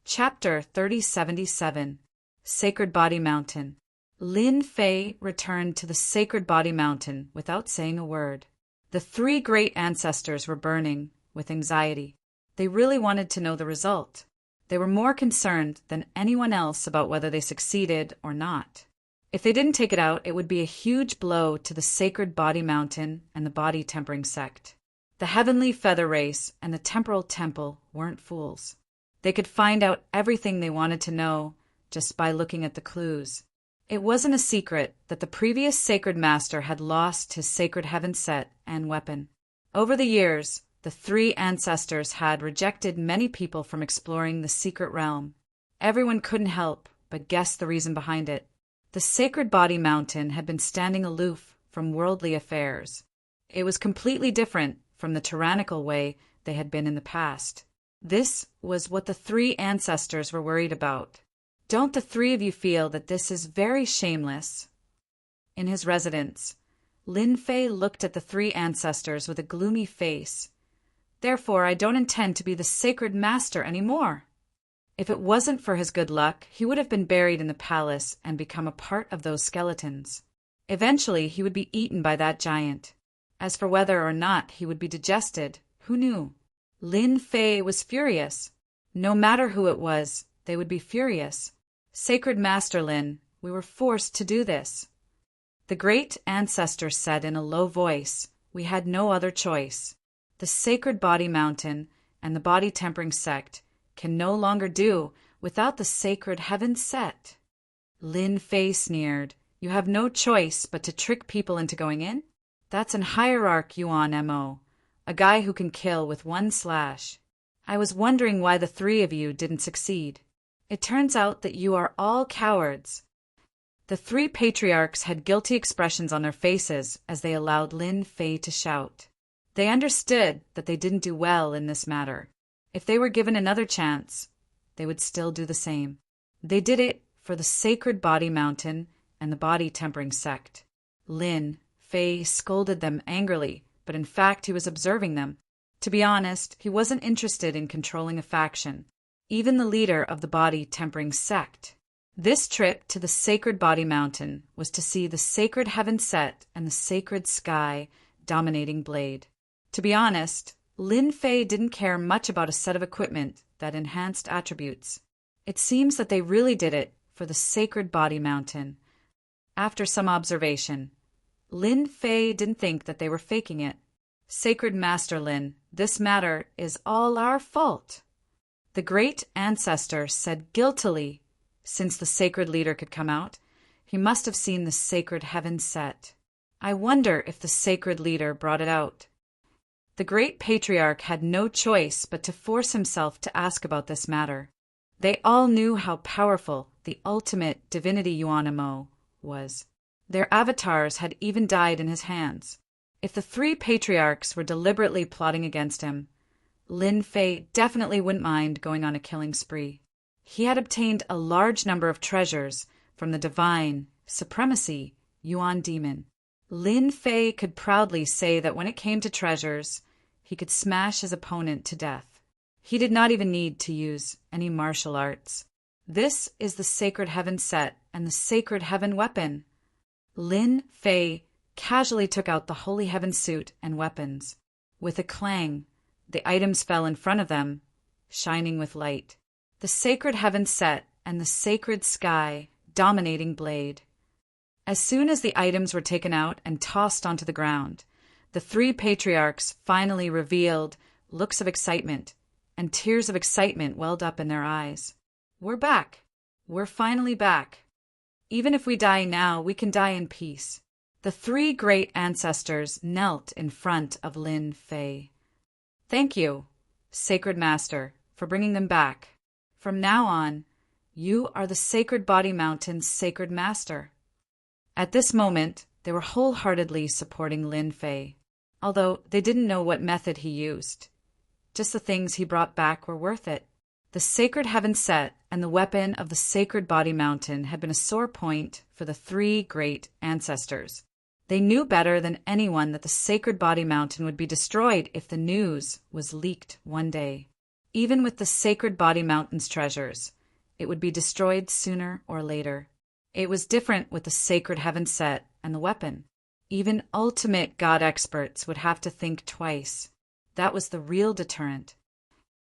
Chapter 3077. Sacred Body Mountain. Lin Fei returned to the Sacred Body Mountain without saying a word. The 3 great ancestors were burning with anxiety. They really wanted to know the result. They were more concerned than anyone else about whether they succeeded or not. If they didn't take it out, it would be a huge blow to the Sacred Body Mountain and the Body Tempering sect. The Heavenly Feather Race and the Temporal Temple weren't fools. They could find out everything they wanted to know just by looking at the clues. It wasn't a secret that the previous Sacred Master had lost his Sacred Heaven set and weapon. Over the years, the 3 ancestors had rejected many people from exploring the secret realm. Everyone couldn't help but guess the reason behind it. The Sacred Body Mountain had been standing aloof from worldly affairs. It was completely different from the tyrannical way they had been in the past. This was what the 3 ancestors were worried about. Don't the 3 of you feel that this is very shameless? In his residence, Lin Fei looked at the 3 ancestors with a gloomy face. Therefore, I don't intend to be the Sacred Master anymore. If it wasn't for his good luck, he would have been buried in the palace and become a part of those skeletons. Eventually, he would be eaten by that giant. As for whether or not he would be digested, who knew? Lin Fei was furious. No matter who it was, they would be furious. Sacred Master Lin, we were forced to do this. The great ancestor said in a low voice, we had no other choice. The sacred body mountain and the body tempering sect can no longer do without the sacred heaven set. Lin Fei sneered, you have no choice but to trick people into going in? That's an hierarch Yuan MO, a guy who can kill with one slash. I was wondering why the three of you didn't succeed. It turns out that you are all cowards. The three patriarchs had guilty expressions on their faces as they allowed Lin Fei to shout. They understood that they didn't do well in this matter. If they were given another chance, they would still do the same. They did it for the sacred body mountain and the body tempering sect. Lin Fei scolded them angrily, but in fact he was observing them. To be honest, he wasn't interested in controlling a faction, even the leader of the body tempering sect. This trip to the sacred body mountain was to see the sacred heaven set and the sacred sky dominating blade. To be honest, Lin Fei didn't care much about a set of equipment that enhanced attributes. It seems that they really did it for the sacred body mountain. After some observation, Lin Fei didn't think that they were faking it. Sacred Master Lin, this matter is all our fault. The great ancestor said guiltily, since the sacred leader could come out, he must have seen the sacred heaven set. I wonder if the sacred leader brought it out. The great patriarch had no choice but to force himself to ask about this matter. They all knew how powerful the ultimate divinity Yuan Mo was. Their avatars had even died in his hands. If the three patriarchs were deliberately plotting against him, Lin Fei definitely wouldn't mind going on a killing spree. He had obtained a large number of treasures from the divine supremacy Yuan demon. Lin Fei could proudly say that when it came to treasures, he could smash his opponent to death. He did not even need to use any martial arts. This is the sacred heaven set and the sacred heaven weapon. Lin Fei casually took out the holy heaven suit and weapons. With a clang, the items fell in front of them, shining with light. The sacred heaven set and the sacred sky dominating blade. As soon as the items were taken out and tossed onto the ground, the three patriarchs finally revealed looks of excitement, and tears of excitement welled up in their eyes. We're back. We're finally back. Even if we die now, we can die in peace. The three great ancestors knelt in front of Lin Fei. Thank you, Sacred Master, for bringing them back. From now on, you are the Sacred Body Mountain's Sacred Master. At this moment, they were wholeheartedly supporting Lin Fei, although they didn't know what method he used. Just the things he brought back were worth it. The sacred heaven set and the weapon of the sacred body mountain had been a sore point for the three great ancestors. They knew better than anyone that the sacred body mountain would be destroyed if the news was leaked one day. Even with the sacred body mountain's treasures, it would be destroyed sooner or later. It was different with the sacred heaven set and the weapon. Even ultimate God experts would have to think twice. That was the real deterrent.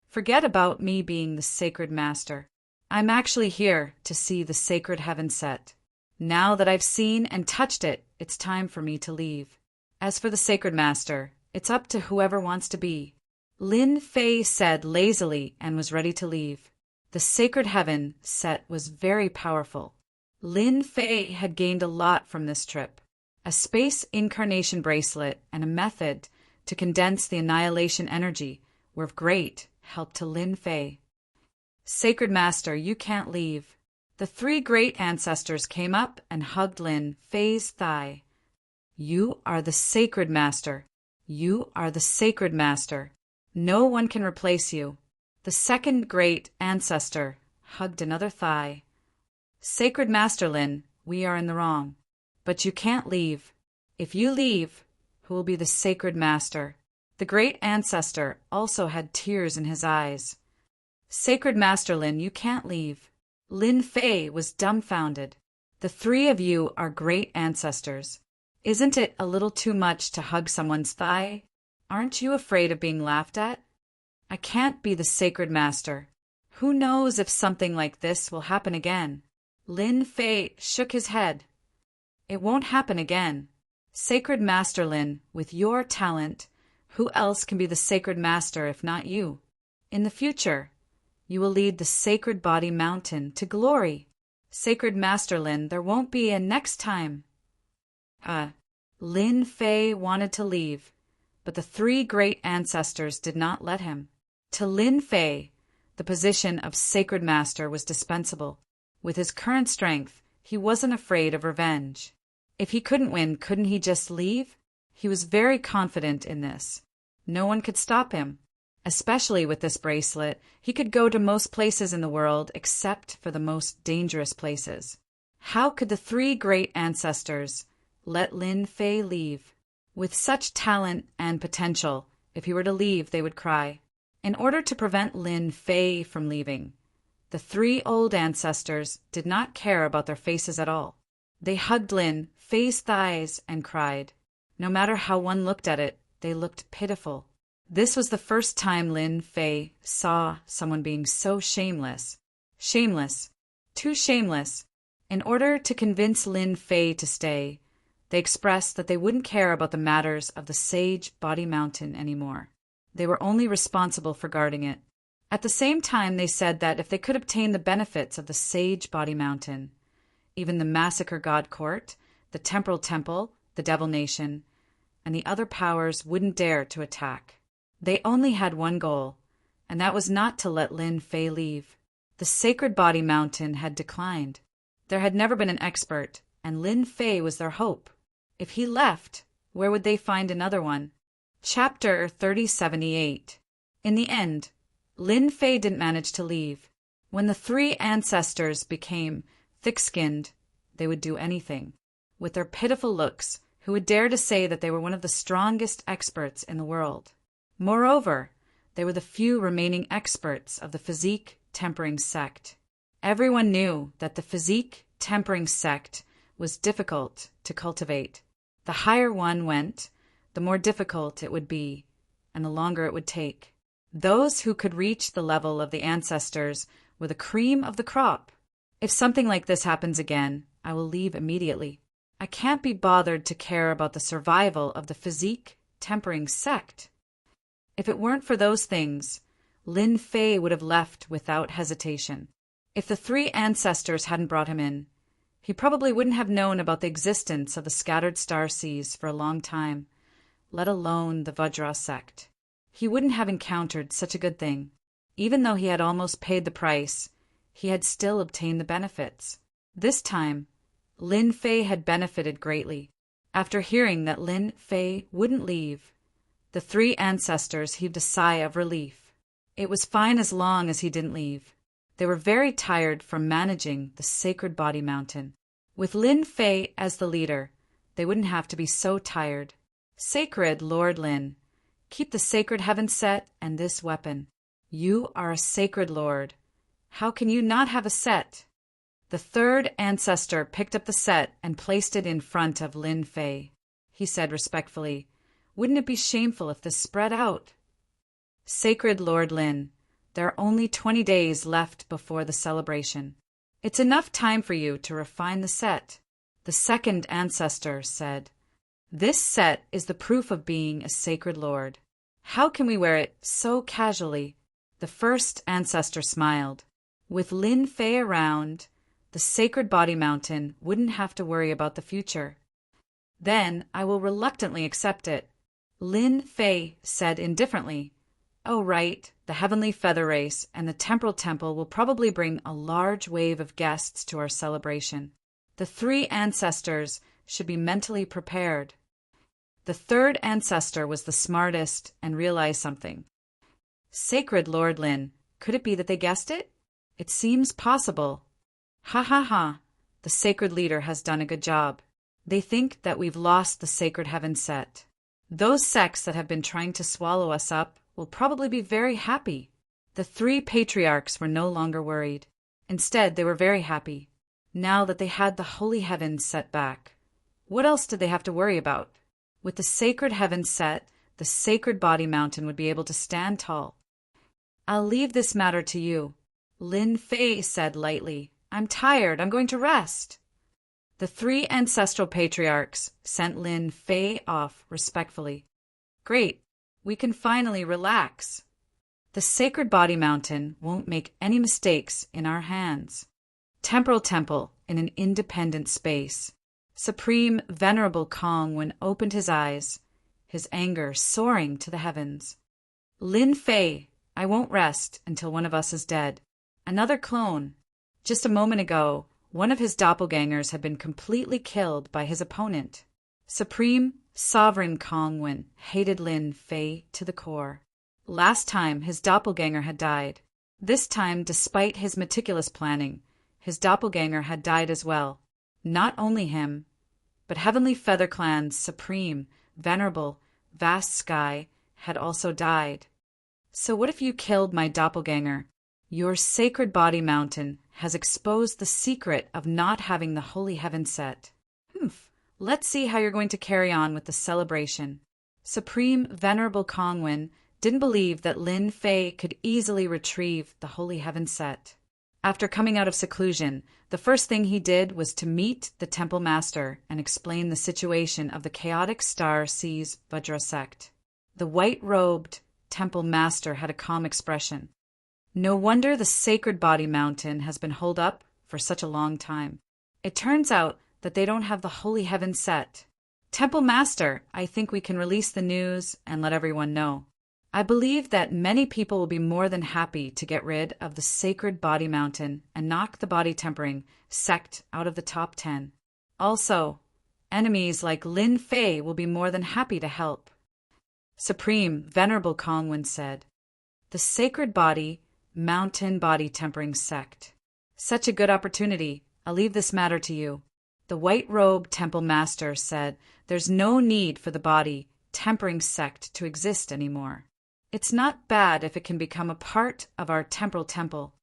Forget about me being the sacred master. I'm actually here to see the sacred heaven set. Now that I've seen and touched it, it's time for me to leave. As for the sacred master, it's up to whoever wants to be. Lin Fei said lazily and was ready to leave. The sacred heaven set was very powerful. Lin Fei had gained a lot from this trip. A space incarnation bracelet and a method to condense the annihilation energy were of great help to Lin Fei. Sacred Master, you can't leave. The three great ancestors came up and hugged Lin Fei's thigh. You are the Sacred Master. You are the Sacred Master. No one can replace you. The second great ancestor hugged another thigh. Sacred Master Lin, we are in the wrong. But you can't leave. If you leave, who will be the Sacred Master? The great ancestor also had tears in his eyes. Sacred Master Lin, you can't leave. Lin Fei was dumbfounded. The three of you are great ancestors. Isn't it a little too much to hug someone's thigh? Aren't you afraid of being laughed at? I can't be the sacred master. Who knows if something like this will happen again? Lin Fei shook his head. It won't happen again. Sacred Master Lin, with your talent, who else can be the sacred master if not you? In the future, you will lead the Sacred Body Mountain to glory. Sacred Master Lin, there won't be a next time. Lin Fei wanted to leave, but the three great ancestors did not let him. To Lin Fei, the position of Sacred Master was dispensable. With his current strength, he wasn't afraid of revenge. If he couldn't win, couldn't he just leave? He was very confident in this. No one could stop him. Especially with this bracelet, he could go to most places in the world except for the most dangerous places. How could the three great ancestors let Lin Fei leave? With such talent and potential, if he were to leave, they would cry. In order to prevent Lin Fei from leaving, the three old ancestors did not care about their faces at all. They hugged Lin Fei's thighs and cried. No matter how one looked at it, they looked pitiful. This was the first time Lin Fei saw someone being so shameless. Shameless. Too shameless. In order to convince Lin Fei to stay, they expressed that they wouldn't care about the matters of the Sage Body Mountain anymore. They were only responsible for guarding it. At the same time, they said that if they could obtain the benefits of the Sage Body Mountain, even the Massacre God Court, the Temporal Temple, the Devil Nation, and the other powers wouldn't dare to attack. They only had one goal, and that was not to let Lin Fei leave. The Sacred Body Mountain had declined. There had never been an expert, and Lin Fei was their hope. If he left, where would they find another one? Chapter 3078. In the end, Lin Fei didn't manage to leave. When the three ancestors became thick-skinned, they would do anything. With their pitiful looks, who would dare to say that they were one of the strongest experts in the world? Moreover, they were the few remaining experts of the physique tempering sect. Everyone knew that the physique tempering sect was difficult to cultivate. The higher one went, the more difficult it would be, and the longer it would take. Those who could reach the level of the ancestors were the cream of the crop. If something like this happens again, I will leave immediately. I can't be bothered to care about the survival of the physique tempering sect. If it weren't for those things, Lin Fei would have left without hesitation. If the three ancestors hadn't brought him in, he probably wouldn't have known about the existence of the scattered star seas for a long time, let alone the Vajra sect. He wouldn't have encountered such a good thing. Even though he had almost paid the price, he had still obtained the benefits. This time, Lin Fei had benefited greatly. After hearing that Lin Fei wouldn't leave, the three ancestors heaved a sigh of relief. It was fine as long as he didn't leave. They were very tired from managing the Sacred Body Mountain. With Lin Fei as the leader, they wouldn't have to be so tired. Sacred Lord Lin, keep the sacred heaven set and this weapon. You are a sacred lord. How can you not have a set? The third ancestor picked up the set and placed it in front of Lin Fei. He said respectfully, "Wouldn't it be shameful if this spread out?" Sacred Lord Lin, there are only 20 days left before the celebration. It's enough time for you to refine the set. The second ancestor said, "This set is the proof of being a sacred lord. How can we wear it so casually?" The first ancestor smiled. With Lin Fei around, the Sacred Body Mountain wouldn't have to worry about the future. Then I will reluctantly accept it. Lin Fei said indifferently, "Oh, right, the Heavenly Feather Race and the Temporal Temple will probably bring a large wave of guests to our celebration. The three ancestors should be mentally prepared." The third ancestor was the smartest and realized something. Sacred Lord Lin, could it be that they guessed it? It seems possible. Ha ha ha, the sacred leader has done a good job. They think that we've lost the sacred heaven set. Those sects that have been trying to swallow us up will probably be very happy. The three patriarchs were no longer worried. Instead, they were very happy. Now that they had the holy heavens set back, what else did they have to worry about? With the sacred heavens set, the Sacred Body Mountain would be able to stand tall. I'll leave this matter to you. Lin Fei said lightly. I'm tired. I'm going to rest. The three ancestral patriarchs sent Lin Fei off respectfully. Great. We can finally relax. The sacred body mountain won't make any mistakes in our hands. Temporal temple in an independent space. Supreme Venerable Kongwen opened his eyes, his anger soaring to the heavens. Lin Fei, I won't rest until one of us is dead. Another clone. Just a moment ago, one of his doppelgangers had been completely killed by his opponent. Supreme Sovereign Kongwen hated Lin Fei to the core. Last time, his doppelganger had died. This time, despite his meticulous planning, his doppelganger had died as well. Not only him, but Heavenly Feather Clan's Supreme, Venerable, Vast Sky had also died. So what if you killed my doppelganger? Your sacred body mountain has exposed the secret of not having the holy heaven set. Let's see how you're going to carry on with the celebration. Supreme Venerable Kongwen didn't believe that Lin Fei could easily retrieve the holy heaven set. After coming out of seclusion, the first thing he did was to meet the temple master and explain the situation of the chaotic star seas Vajra sect. The white-robed temple master had a calm expression. No wonder the sacred body mountain has been holed up for such a long time. It turns out that they don't have the holy heaven set. Temple master, I think we can release the news and let everyone know. I believe that many people will be more than happy to get rid of the sacred body mountain and knock the body tempering sect out of the top 10. Also, enemies like Lin Fei will be more than happy to help. Supreme Venerable Kongwen said, the sacred body mountain body tempering sect. Such a good opportunity. I'll leave this matter to you. The white-robed temple master said there's no need for the body tempering sect to exist anymore. It's not bad if it can become a part of our temporal temple.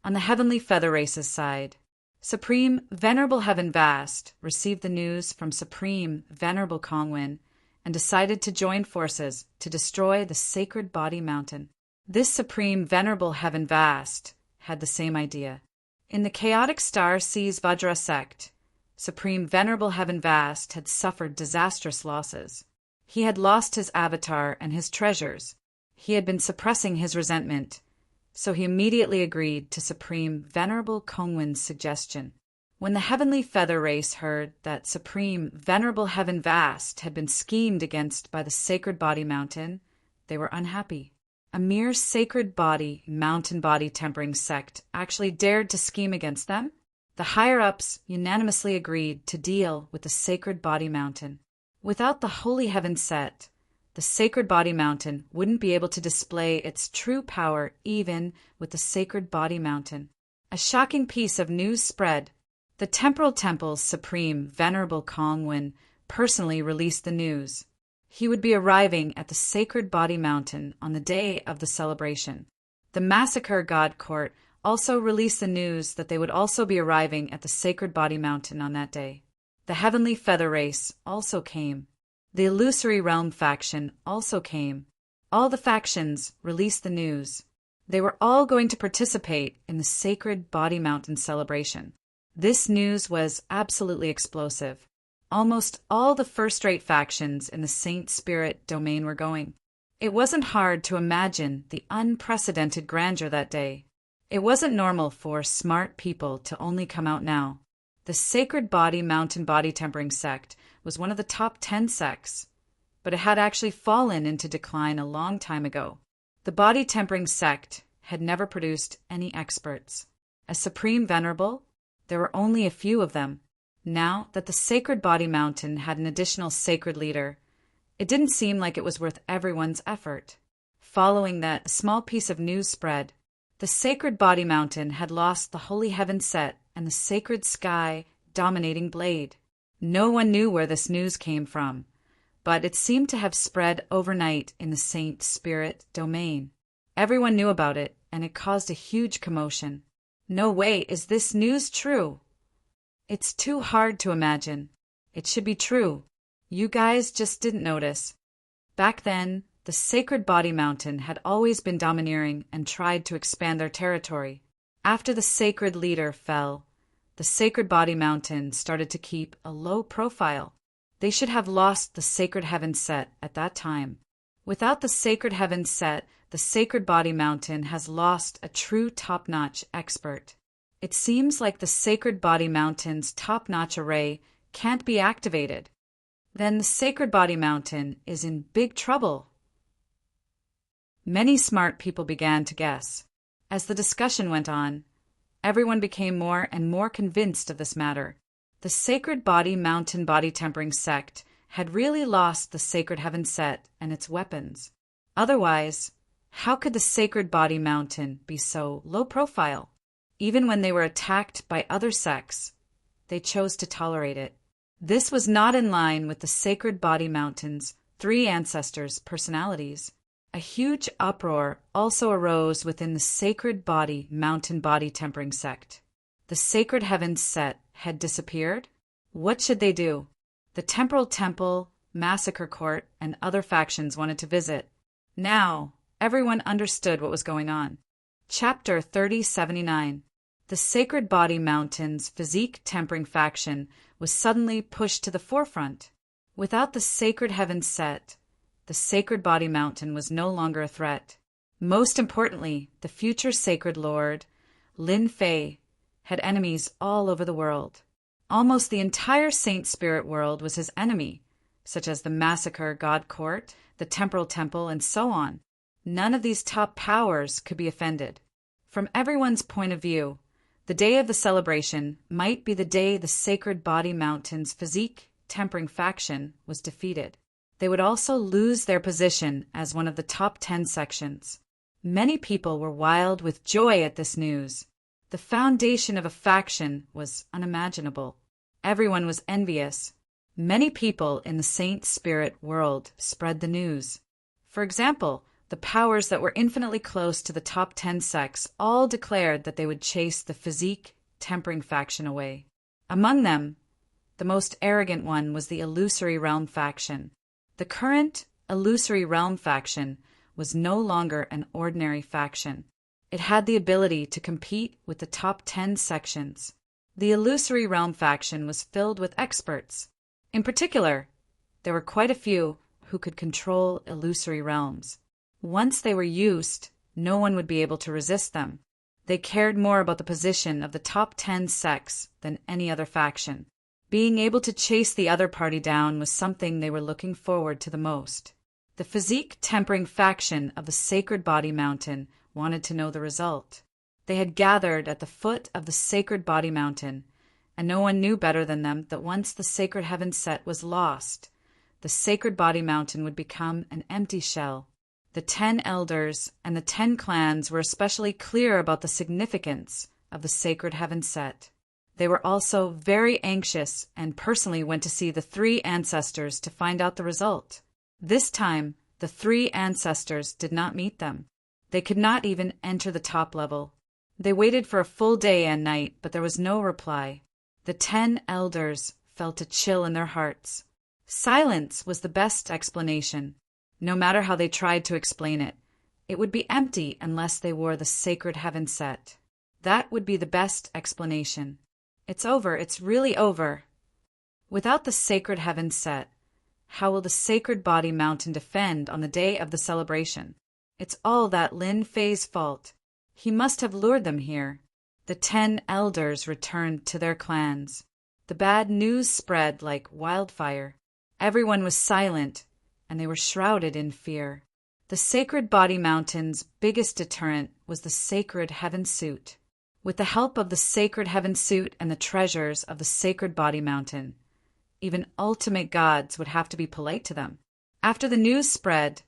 On the Heavenly Feather Race's side, Supreme Venerable Heaven Vast received the news from Supreme Venerable Kongwen and decided to join forces to destroy the sacred body mountain. This Supreme Venerable Heaven Vast had the same idea. In the chaotic star seas Vajra sect, Supreme Venerable Heaven Vast had suffered disastrous losses. He had lost his avatar and his treasures. He had been suppressing his resentment, so he immediately agreed to Supreme Venerable Kongwen's suggestion. When the Heavenly Feather Race heard that Supreme Venerable Heaven Vast had been schemed against by the Sacred Body Mountain, they were unhappy. A mere sacred body, mountain body tempering sect actually dared to scheme against them? The higher-ups unanimously agreed to deal with the Sacred Body Mountain. Without the Holy Heaven set, the Sacred Body Mountain wouldn't be able to display its true power even with the Sacred Body Mountain. A shocking piece of news spread. The Temporal Temple's Supreme Venerable Kongwen personally released the news. He would be arriving at the Sacred Body Mountain on the day of the celebration. The Massacre God Court also released the news that they would also be arriving at the Sacred Body Mountain on that day. The Heavenly Feather Race also came. The Illusory Realm faction also came. All the factions released the news. They were all going to participate in the Sacred Body Mountain celebration. This news was absolutely explosive. Almost all the first-rate factions in the Saint Spirit domain were going. It wasn't hard to imagine the unprecedented grandeur that day. It wasn't normal for smart people to only come out now. The Sacred Body Mountain Body Tempering sect was one of the top 10 sects, but it had actually fallen into decline a long time ago. The Body Tempering sect had never produced any experts. As Supreme Venerable, there were only a few of them. Now that the Sacred Body Mountain had an additional sacred leader, it didn't seem like it was worth everyone's effort. Following that small piece of news spread, the Sacred Body Mountain had lost the Holy Heaven set and the Sacred Sky dominating blade. No one knew where this news came from, but it seemed to have spread overnight in the Saint Spirit domain. Everyone knew about it, and it caused a huge commotion. No way, is this news true? It's too hard to imagine. It should be true. You guys just didn't notice. Back then, The Sacred Body Mountain had always been domineering and tried to expand their territory. After the sacred leader fell, the Sacred Body Mountain started to keep a low profile. They should have lost the Sacred Heaven Set at that time. Without the Sacred Heaven Set, the Sacred Body Mountain has lost a true top-notch expert. It seems like the Sacred Body Mountain's top-notch array can't be activated. Then the Sacred Body Mountain is in big trouble. Many smart people began to guess. As the discussion went on, everyone became more and more convinced of this matter. The Sacred Body Mountain body tempering sect had really lost the Sacred Heaven Set and its weapons. Otherwise, how could the Sacred Body Mountain be so low profile? Even when they were attacked by other sects, they chose to tolerate it. This was not in line with the Sacred Body Mountain's three ancestors' personalities. A huge uproar also arose within the Sacred Body Mountain body tempering sect. The Sacred Heaven Set had disappeared? What should they do? The Temporal Temple, Massacre Court, and other factions wanted to visit. Now, everyone understood what was going on. Chapter 3079. The Sacred Body Mountain's physique tempering faction was suddenly pushed to the forefront. Without the Sacred Heaven Set, the Sacred Body Mountain was no longer a threat. Most importantly, the future Sacred Lord, Lin Fei, had enemies all over the world. Almost the entire Saint Spirit world was his enemy, such as the Massacre God Court, the Temporal Temple, and so on. None of these top powers could be offended. From everyone's point of view, the day of the celebration might be the day the Sacred Body Mountain's physique tempering faction was defeated. They would also lose their position as one of the top 10 sections. Many people were wild with joy at this news. The foundation of a faction was unimaginable. Everyone was envious. Many people in the Saint Spirit world spread the news. For example, the powers that were infinitely close to the top 10 sects all declared that they would chase the physique tempering faction away. Among them, the most arrogant one was the Illusory Realm faction. The current Illusory Realm faction was no longer an ordinary faction. It had the ability to compete with the top 10 sections. The Illusory Realm faction was filled with experts. In particular, there were quite a few who could control illusory realms. Once they were used, no one would be able to resist them. They cared more about the position of the top 10 sects than any other faction. Being able to chase the other party down was something they were looking forward to the most. The physique tempering faction of the Sacred Body Mountain wanted to know the result. They had gathered at the foot of the Sacred Body Mountain, and no one knew better than them that once the Sacred Heaven Set was lost, the Sacred Body Mountain would become an empty shell. The 10 elders and the 10 clans were especially clear about the significance of the Sacred Heaven Set. They were also very anxious and personally went to see the 3 ancestors to find out the result. This time, the 3 ancestors did not meet them. They could not even enter the top level. They waited for a full day and night, but there was no reply. The 10 elders felt a chill in their hearts. Silence was the best explanation. No matter how they tried to explain it, it would be empty unless they wore the Sacred Heaven Set. That would be the best explanation. It's over, it's really over. Without the Sacred Heaven Set, how will the Sacred Body Mountain defend on the day of the celebration? It's all that Lin Fei's fault. He must have lured them here. The 10 elders returned to their clans. The bad news spread like wildfire. Everyone was silent, and they were shrouded in fear. The Sacred Body Mountain's biggest deterrent was the Sacred Heaven Suit. With the help of the Sacred Heaven Suit and the treasures of the Sacred Body Mountain, even ultimate gods would have to be polite to them. After the news spread,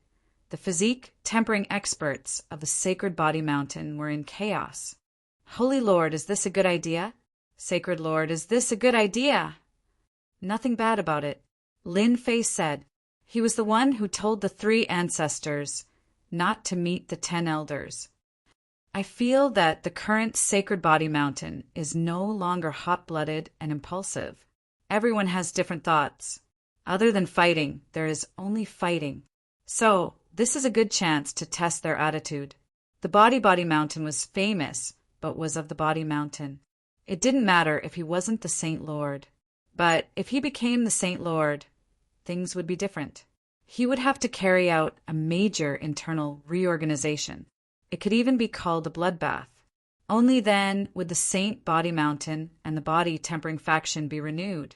the physique tempering experts of the Sacred Body Mountain were in chaos. Holy Lord, is this a good idea? Sacred Lord, is this a good idea? Nothing bad about it. Lin Fei said. He was the one who told the 3 ancestors not to meet the 10 elders. I feel that the current Sacred Body Mountain is no longer hot-blooded and impulsive. Everyone has different thoughts. Other than fighting, there is only fighting. So, This is a good chance to test their attitude. The Body Mountain was famous, but was of the Body Mountain. It didn't matter if he wasn't the Saint Lord. But if he became the Saint Lord, things would be different. He would have to carry out a major internal reorganization. It could even be called a bloodbath. Only then would the Saint Body Mountain and the Body Tempering faction be renewed.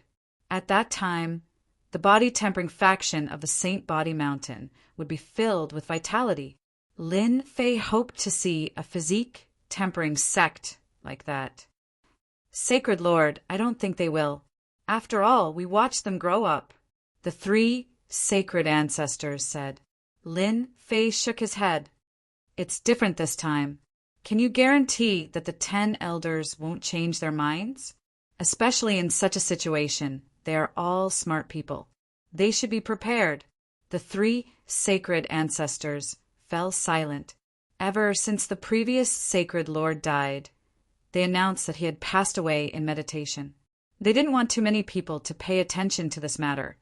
At that time, the Body Tempering faction of the Saint Body Mountain would be filled with vitality. Lin Fei hoped to see a physique tempering sect like that. Sacred Lord, I don't think they will. After all, we watched them grow up. The 3 sacred ancestors said. Lin Fei shook his head. It's different this time. Can you guarantee that the 10 elders won't change their minds? Especially in such a situation, they are all smart people. They should be prepared. The 3 sacred ancestors fell silent. Ever since the previous sacred lord died, they announced that he had passed away in meditation. They didn't want too many people to pay attention to this matter,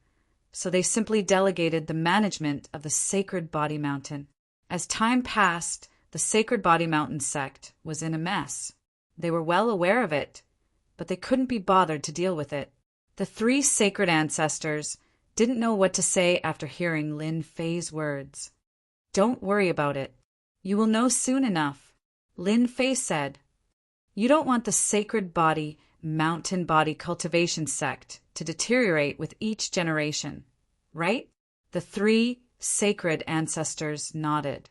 so they simply delegated the management of the Sacred Body Mountain. As time passed, the Sacred Body Mountain sect was in a mess. They were well aware of it, but they couldn't be bothered to deal with it. The 3 sacred ancestors didn't know what to say after hearing Lin Fei's words. Don't worry about it. You will know soon enough, Lin Fei said. You don't want the Sacred Body Mountain Body Cultivation sect to deteriorate with each generation, right? The 3 sacred ancestors nodded.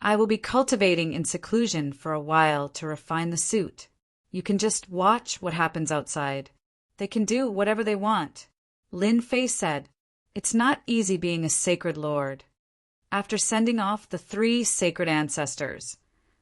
I will be cultivating in seclusion for a while to refine the suit. You can just watch what happens outside. They can do whatever they want. Lin Fei said, It's not easy being a sacred lord. After sending off the 3 sacred ancestors,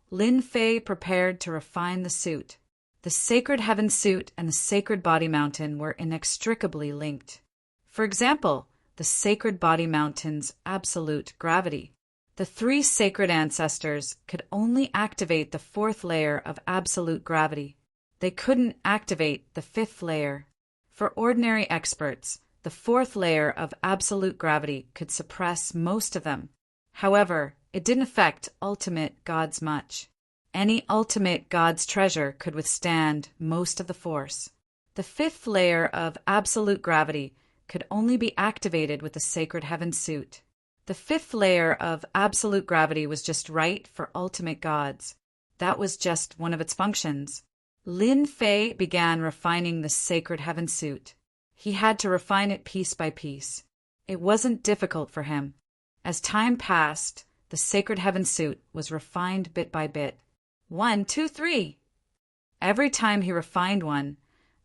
Lin Fei prepared to refine the suit. The Sacred Heaven suit and the Sacred Body Mountain were inextricably linked. For example, the Sacred Body Mountain's absolute gravity. The 3 sacred ancestors could only activate the 4th layer of absolute gravity. They couldn't activate the 5th layer. For ordinary experts, the 4th layer of absolute gravity could suppress most of them. However, it didn't affect ultimate gods much. Any ultimate god's treasure could withstand most of the force. The 5th layer of absolute gravity could only be activated with the Sacred Heaven suit. The 5th layer of absolute gravity was just right for ultimate gods. That was just one of its functions. Lin Fei began refining the Sacred Heaven suit. He had to refine it piece by piece. It wasn't difficult for him. As time passed, the Sacred Heaven suit was refined bit by bit. 1, 2, 3. Every time he refined one,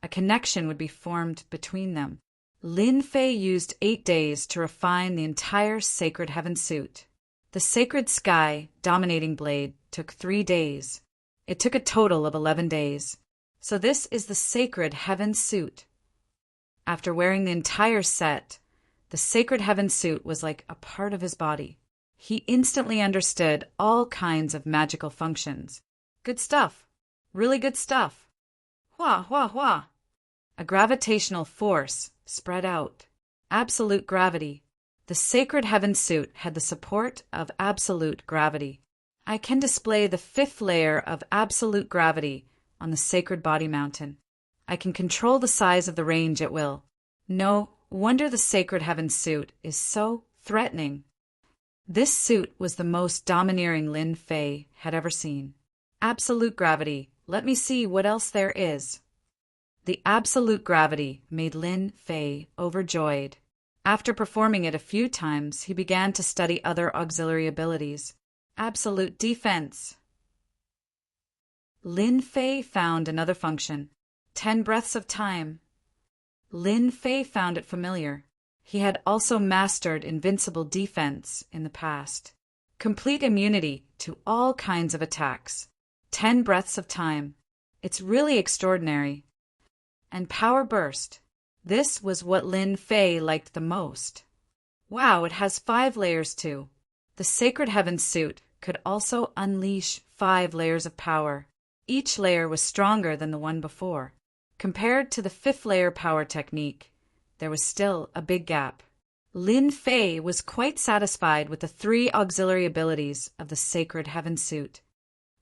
a connection would be formed between them. Lin Fei used 8 days to refine the entire Sacred Heaven suit. The Sacred Sky Dominating Blade took 3 days. It took a total of 11 days. So this is the Sacred Heaven suit. After wearing the entire set, the Sacred Heaven suit was like a part of his body. He instantly understood all kinds of magical functions. Good stuff. Really good stuff. Hua, hua, hua. A gravitational force spread out. Absolute gravity. The Sacred Heaven suit had the support of absolute gravity. I can display the 5th layer of absolute gravity on the Sacred Body Mountain. I can control the size of the range at will. No wonder the Sacred Heaven suit is so threatening. This suit was the most domineering Lin Fei had ever seen. Absolute gravity. Let me see what else there is. The absolute gravity made Lin Fei overjoyed. After performing it a few times, he began to study other auxiliary abilities. Absolute defense. Lin Fei found another function. 10 breaths of time. Lin Fei found it familiar. He had also mastered invincible defense in the past. Complete immunity to all kinds of attacks. 10 breaths of time. It's really extraordinary. And power burst. This was what Lin Fei liked the most. Wow, it has 5 layers too. The Sacred Heaven suit could also unleash 5 layers of power. Each layer was stronger than the one before. Compared to the 5th layer power technique, there was still a big gap. Lin Fei was quite satisfied with the 3 auxiliary abilities of the Sacred Heaven suit.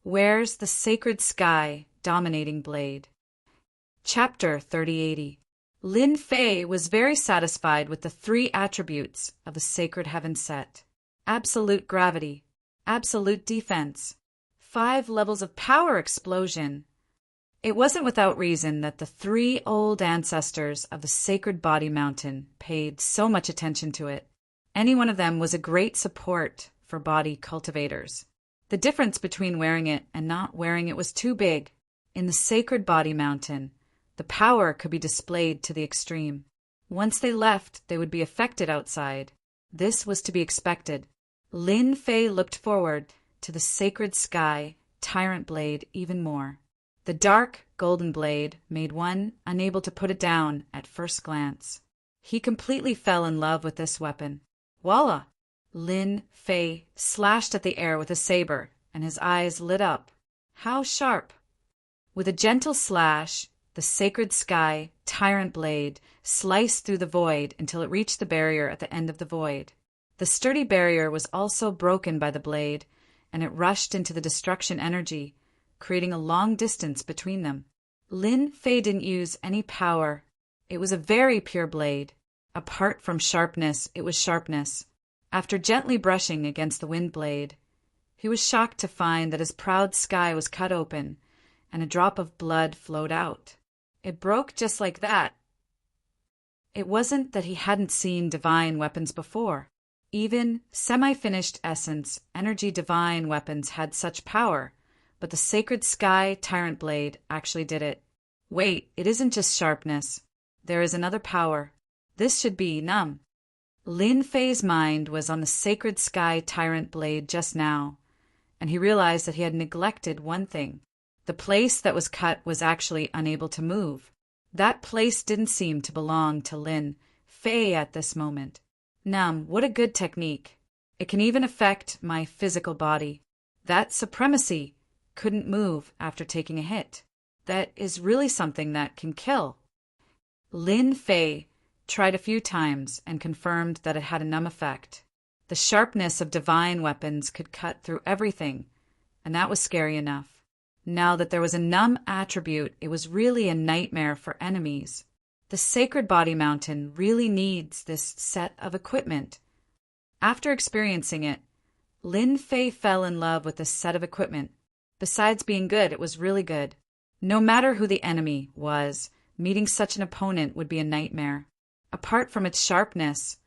Wears the Sacred Sky Dominating Blade. Chapter 3080. Lin Fei was very satisfied with the 3 attributes of the Sacred Heaven set. Absolute Gravity, Absolute Defense, 5 levels of power explosion. It wasn't without reason that the 3 old ancestors of the Sacred Body Mountain paid so much attention to it. Any one of them was a great support for body cultivators. The difference between wearing it and not wearing it was too big. In the Sacred Body Mountain, the power could be displayed to the extreme. Once they left, they would be affected outside. This was to be expected. Lin Fei looked forward to the Sacred Sky Tyrant Blade even more. The dark, golden blade made one unable to put it down at first glance. He completely fell in love with this weapon. Voila! Lin Fei slashed at the air with a saber, and his eyes lit up. How sharp! With a gentle slash, the Sacred Sky Tyrant Blade sliced through the void until it reached the barrier at the end of the void. The sturdy barrier was also broken by the blade, and it rushed into the destruction energy, creating a long distance between them. Lin Fei didn't use any power. It was a very pure blade. Apart from sharpness, it was sharpness. After gently brushing against the wind blade, he was shocked to find that his proud sky was cut open, and a drop of blood flowed out. It broke just like that. It wasn't that he hadn't seen divine weapons before. Even semi-finished essence, energy divine weapons had such power, but the Sacred Sky Tyrant Blade actually did it. Wait, it isn't just sharpness. There is another power. This should be numb. Lin Fei's mind was on the Sacred Sky Tyrant Blade just now, and he realized that he had neglected one thing. The place that was cut was actually unable to move. That place didn't seem to belong to Lin Fei at this moment. Numb, what a good technique. It can even affect my physical body. That supremacy couldn't move after taking a hit. That is really something that can kill. Lin Fei tried a few times and confirmed that it had a numb effect. The sharpness of divine weapons could cut through everything, and that was scary enough. Now that there was a numb attribute, it was really a nightmare for enemies. The Sacred Body Mountain really needs this set of equipment. After experiencing it, Lin Fei fell in love with this set of equipment. Besides being good, it was really good. No matter who the enemy was, meeting such an opponent would be a nightmare. Apart from its sharpness,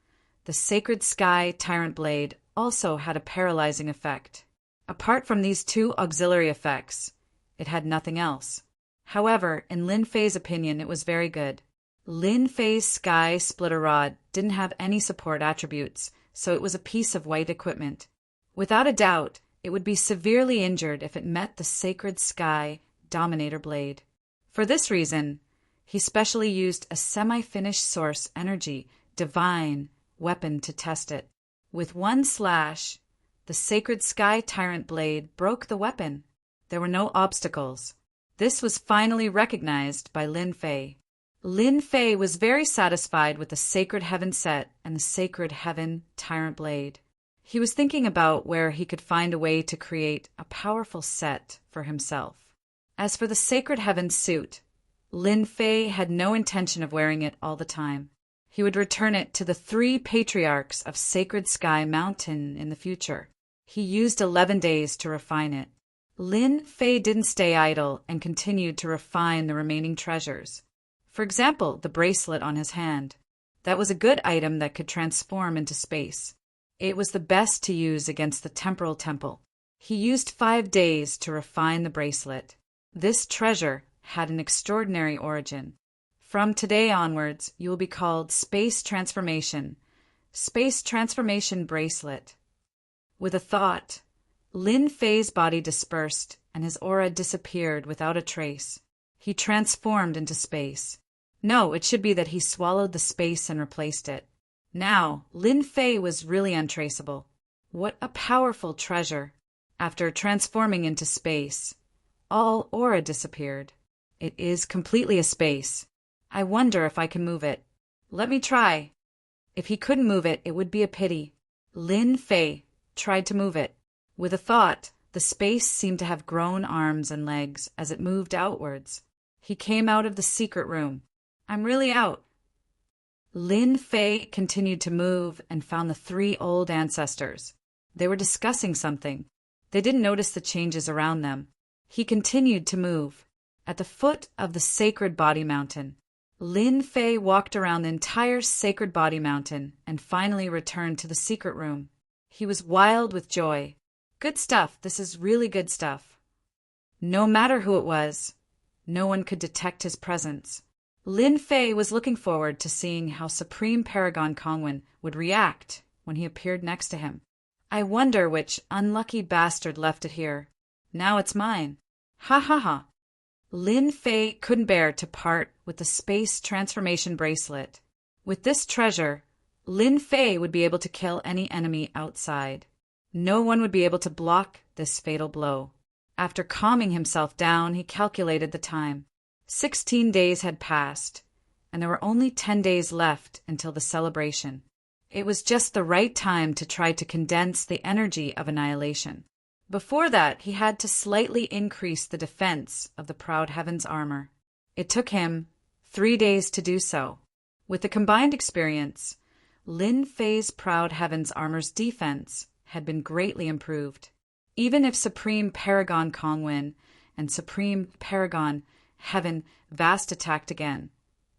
the Sacred Sky Tyrant Blade also had a paralyzing effect. Apart from these 2 auxiliary effects, it had nothing else. However, in Lin Fei's opinion, it was very good. Lin Fei's Sky Splitter Rod didn't have any support attributes, so it was a piece of white equipment. Without a doubt, it would be severely injured if it met the Sacred Sky Dominator Blade. For this reason, he specially used a semi-finished source energy, divine weapon to test it. With one slash, the Sacred Sky Tyrant Blade broke the weapon. There were no obstacles. This was finally recognized by Lin Fei. Lin Fei was very satisfied with the Sacred Heaven set and the Sacred Heaven Tyrant Blade. He was thinking about where he could find a way to create a powerful set for himself. As for the Sacred Heaven suit, Lin Fei had no intention of wearing it all the time. He would return it to the 3 patriarchs of Sacred Sky Mountain in the future. He used 11 days to refine it. Lin Fei didn't stay idle and continued to refine the remaining treasures. For example, the bracelet on his hand. That was a good item that could transform into space. It was the best to use against the Temporal Temple. He used 5 days to refine the bracelet. This treasure had an extraordinary origin. From today onwards, you will be called Space Transformation Bracelet. With a thought, Lin Fei's body dispersed and his aura disappeared without a trace. He transformed into space. No, it should be that he swallowed the space and replaced it. Now, Lin Fei was really untraceable. What a powerful treasure! After transforming into space, all aura disappeared. It is completely a space. I wonder if I can move it. Let me try. If he couldn't move it, it would be a pity. Lin Fei tried to move it. With a thought, the space seemed to have grown arms and legs as it moved outwards. He came out of the secret room. I'm really out. Lin Fei continued to move and found the three old ancestors. They were discussing something. They didn't notice the changes around them. He continued to move. At the foot of the Sacred Body Mountain, Lin Fei walked around the entire Sacred Body Mountain and finally returned to the secret room. He was wild with joy. Good stuff. This is really good stuff. No matter who it was, no one could detect his presence. Lin Fei was looking forward to seeing how Supreme Paragon Kongwen would react when he appeared next to him. I wonder which unlucky bastard left it here. Now it's mine. Ha ha ha. Lin Fei couldn't bear to part with the space transformation bracelet. With this treasure, Lin Fei would be able to kill any enemy outside. No one would be able to block this fatal blow. After calming himself down, he calculated the time. 16 days had passed, and there were only 10 days left until the celebration. It was just the right time to try to condense the energy of annihilation. Before that, he had to slightly increase the defense of the Proud Heaven's armor. It took him 3 days to do so. With the combined experience, Lin Fei's Proud Heaven's armor's defense had been greatly improved. Even if Supreme Paragon Kongwen and Supreme Paragon Heaven Vast attacked again,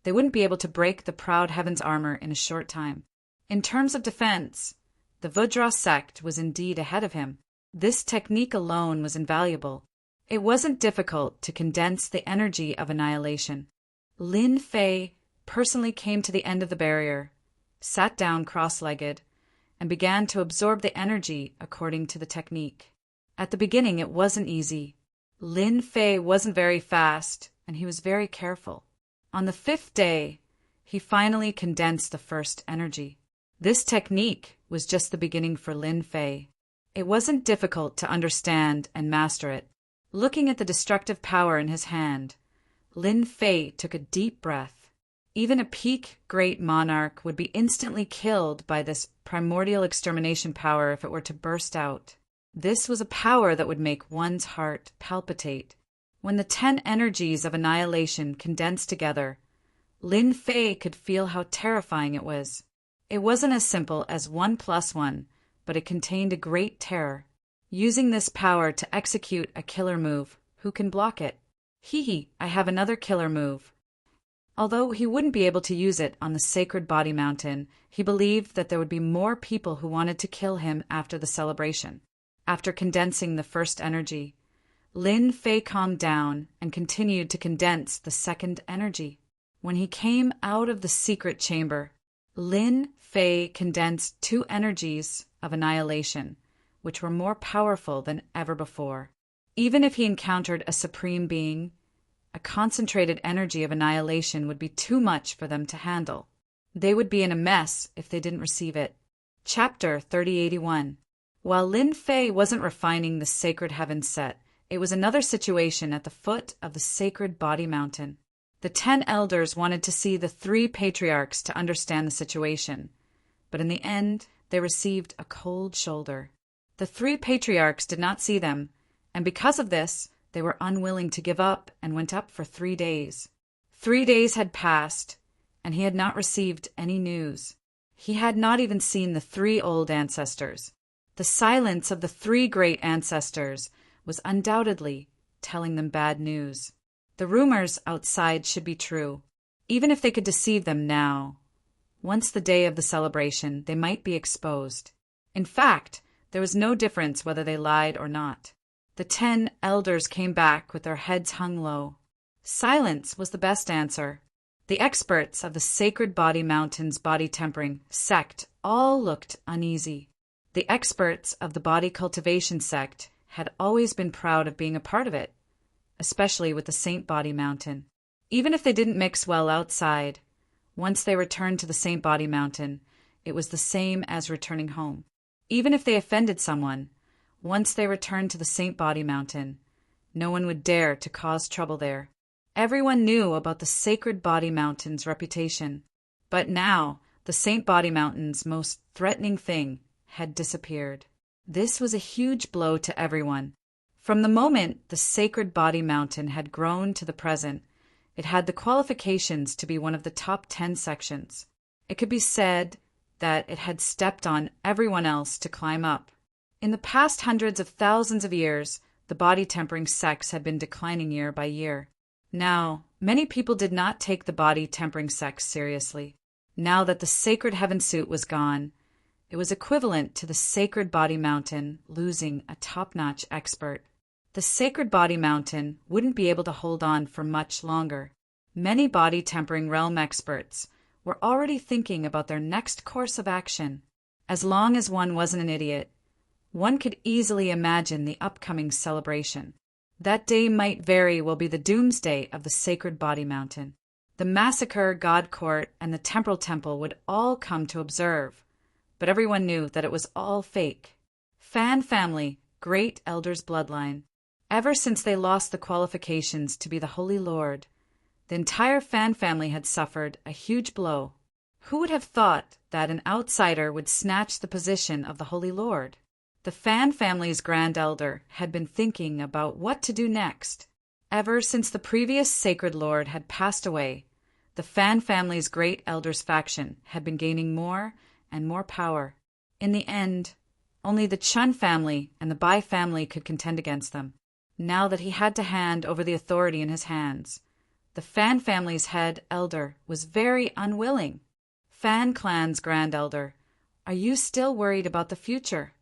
they wouldn't be able to break the Proud Heaven's armor in a short time. In terms of defense, the Vajra sect was indeed ahead of him. This technique alone was invaluable. It wasn't difficult to condense the energy of annihilation. Lin Fei personally came to the end of the barrier, sat down cross-legged, and began to absorb the energy according to the technique. At the beginning, it wasn't easy. Lin Fei wasn't very fast, and he was very careful. On the 5th day, he finally condensed the first energy. This technique was just the beginning for Lin Fei. It wasn't difficult to understand and master it. Looking at the destructive power in his hand, Lin Fei took a deep breath. Even a peak great monarch would be instantly killed by this primordial extermination power if it were to burst out. This was a power that would make one's heart palpitate. When the 10 energies of annihilation condensed together, Lin Fei could feel how terrifying it was. It wasn't as simple as 1 + 1, but it contained a great terror. Using this power to execute a killer move, who can block it? Hee, I have another killer move. Although he wouldn't be able to use it on the Sacred Body Mountain, he believed that there would be more people who wanted to kill him after the celebration. After condensing the first energy, Lin Fei calmed down and continued to condense the second energy. When he came out of the secret chamber, Lin Fei condensed 2 energies of annihilation, which were more powerful than ever before. Even if he encountered a supreme being, a concentrated energy of annihilation would be too much for them to handle. They would be in a mess if they didn't receive it. Chapter 3081. While Lin Fei wasn't refining the Sacred Heaven set, it was another situation at the foot of the Sacred Body Mountain. The 10 elders wanted to see the 3 patriarchs to understand the situation, but in the end, they received a cold shoulder. The 3 patriarchs did not see them, and because of this, they were unwilling to give up and went up for 3 days. 3 days had passed, and he had not received any news. He had not even seen the 3 old ancestors. The silence of the 3 great ancestors was undoubtedly telling them bad news. The rumors outside should be true, even if they could deceive them now. Once the day of the celebration, they might be exposed. In fact, there was no difference whether they lied or not. The 10 elders came back with their heads hung low. Silence was the best answer. The experts of the Sacred Body Mountain's body tempering sect all looked uneasy. The experts of the body cultivation sect had always been proud of being a part of it, especially with the Saint Body Mountain. Even if they didn't mix well outside, once they returned to the Saint Body Mountain, it was the same as returning home. Even if they offended someone, once they returned to the Saint Body Mountain, no one would dare to cause trouble there. Everyone knew about the Sacred Body Mountain's reputation. But now, the Saint Body Mountain's most threatening thing, had disappeared. This was a huge blow to everyone. From the moment the Sacred Body Mountain had grown to the present, it had the qualifications to be one of the top 10 sections. It could be said that it had stepped on everyone else to climb up. In the past hundreds of thousands of years, the body-tempering sects had been declining year by year. Now, many people did not take the body-tempering sects seriously. Now that the sacred heaven suit was gone, it was equivalent to the Sacred Body Mountain losing a top-notch expert. The Sacred Body Mountain wouldn't be able to hold on for much longer. Many body-tempering realm experts were already thinking about their next course of action. As long as one wasn't an idiot, one could easily imagine the upcoming celebration. That day might very well be the doomsday of the Sacred Body Mountain. The massacre, God Court, and the Temporal Temple would all come to observe, but everyone knew that it was all fake. Fan family, great elders' bloodline. Ever since they lost the qualifications to be the Holy Lord, the entire Fan family had suffered a huge blow. Who would have thought that an outsider would snatch the position of the Holy Lord? The Fan family's Grand Elder had been thinking about what to do next. Ever since the previous Sacred Lord had passed away, the Fan family's Great Elder's faction had been gaining more and more power. In the end, only the Chun family and the Bai family could contend against them. Now that he had to hand over the authority in his hands, the Fan family's head elder was very unwilling. Fan clan's Grand Elder, are you still worried about the future?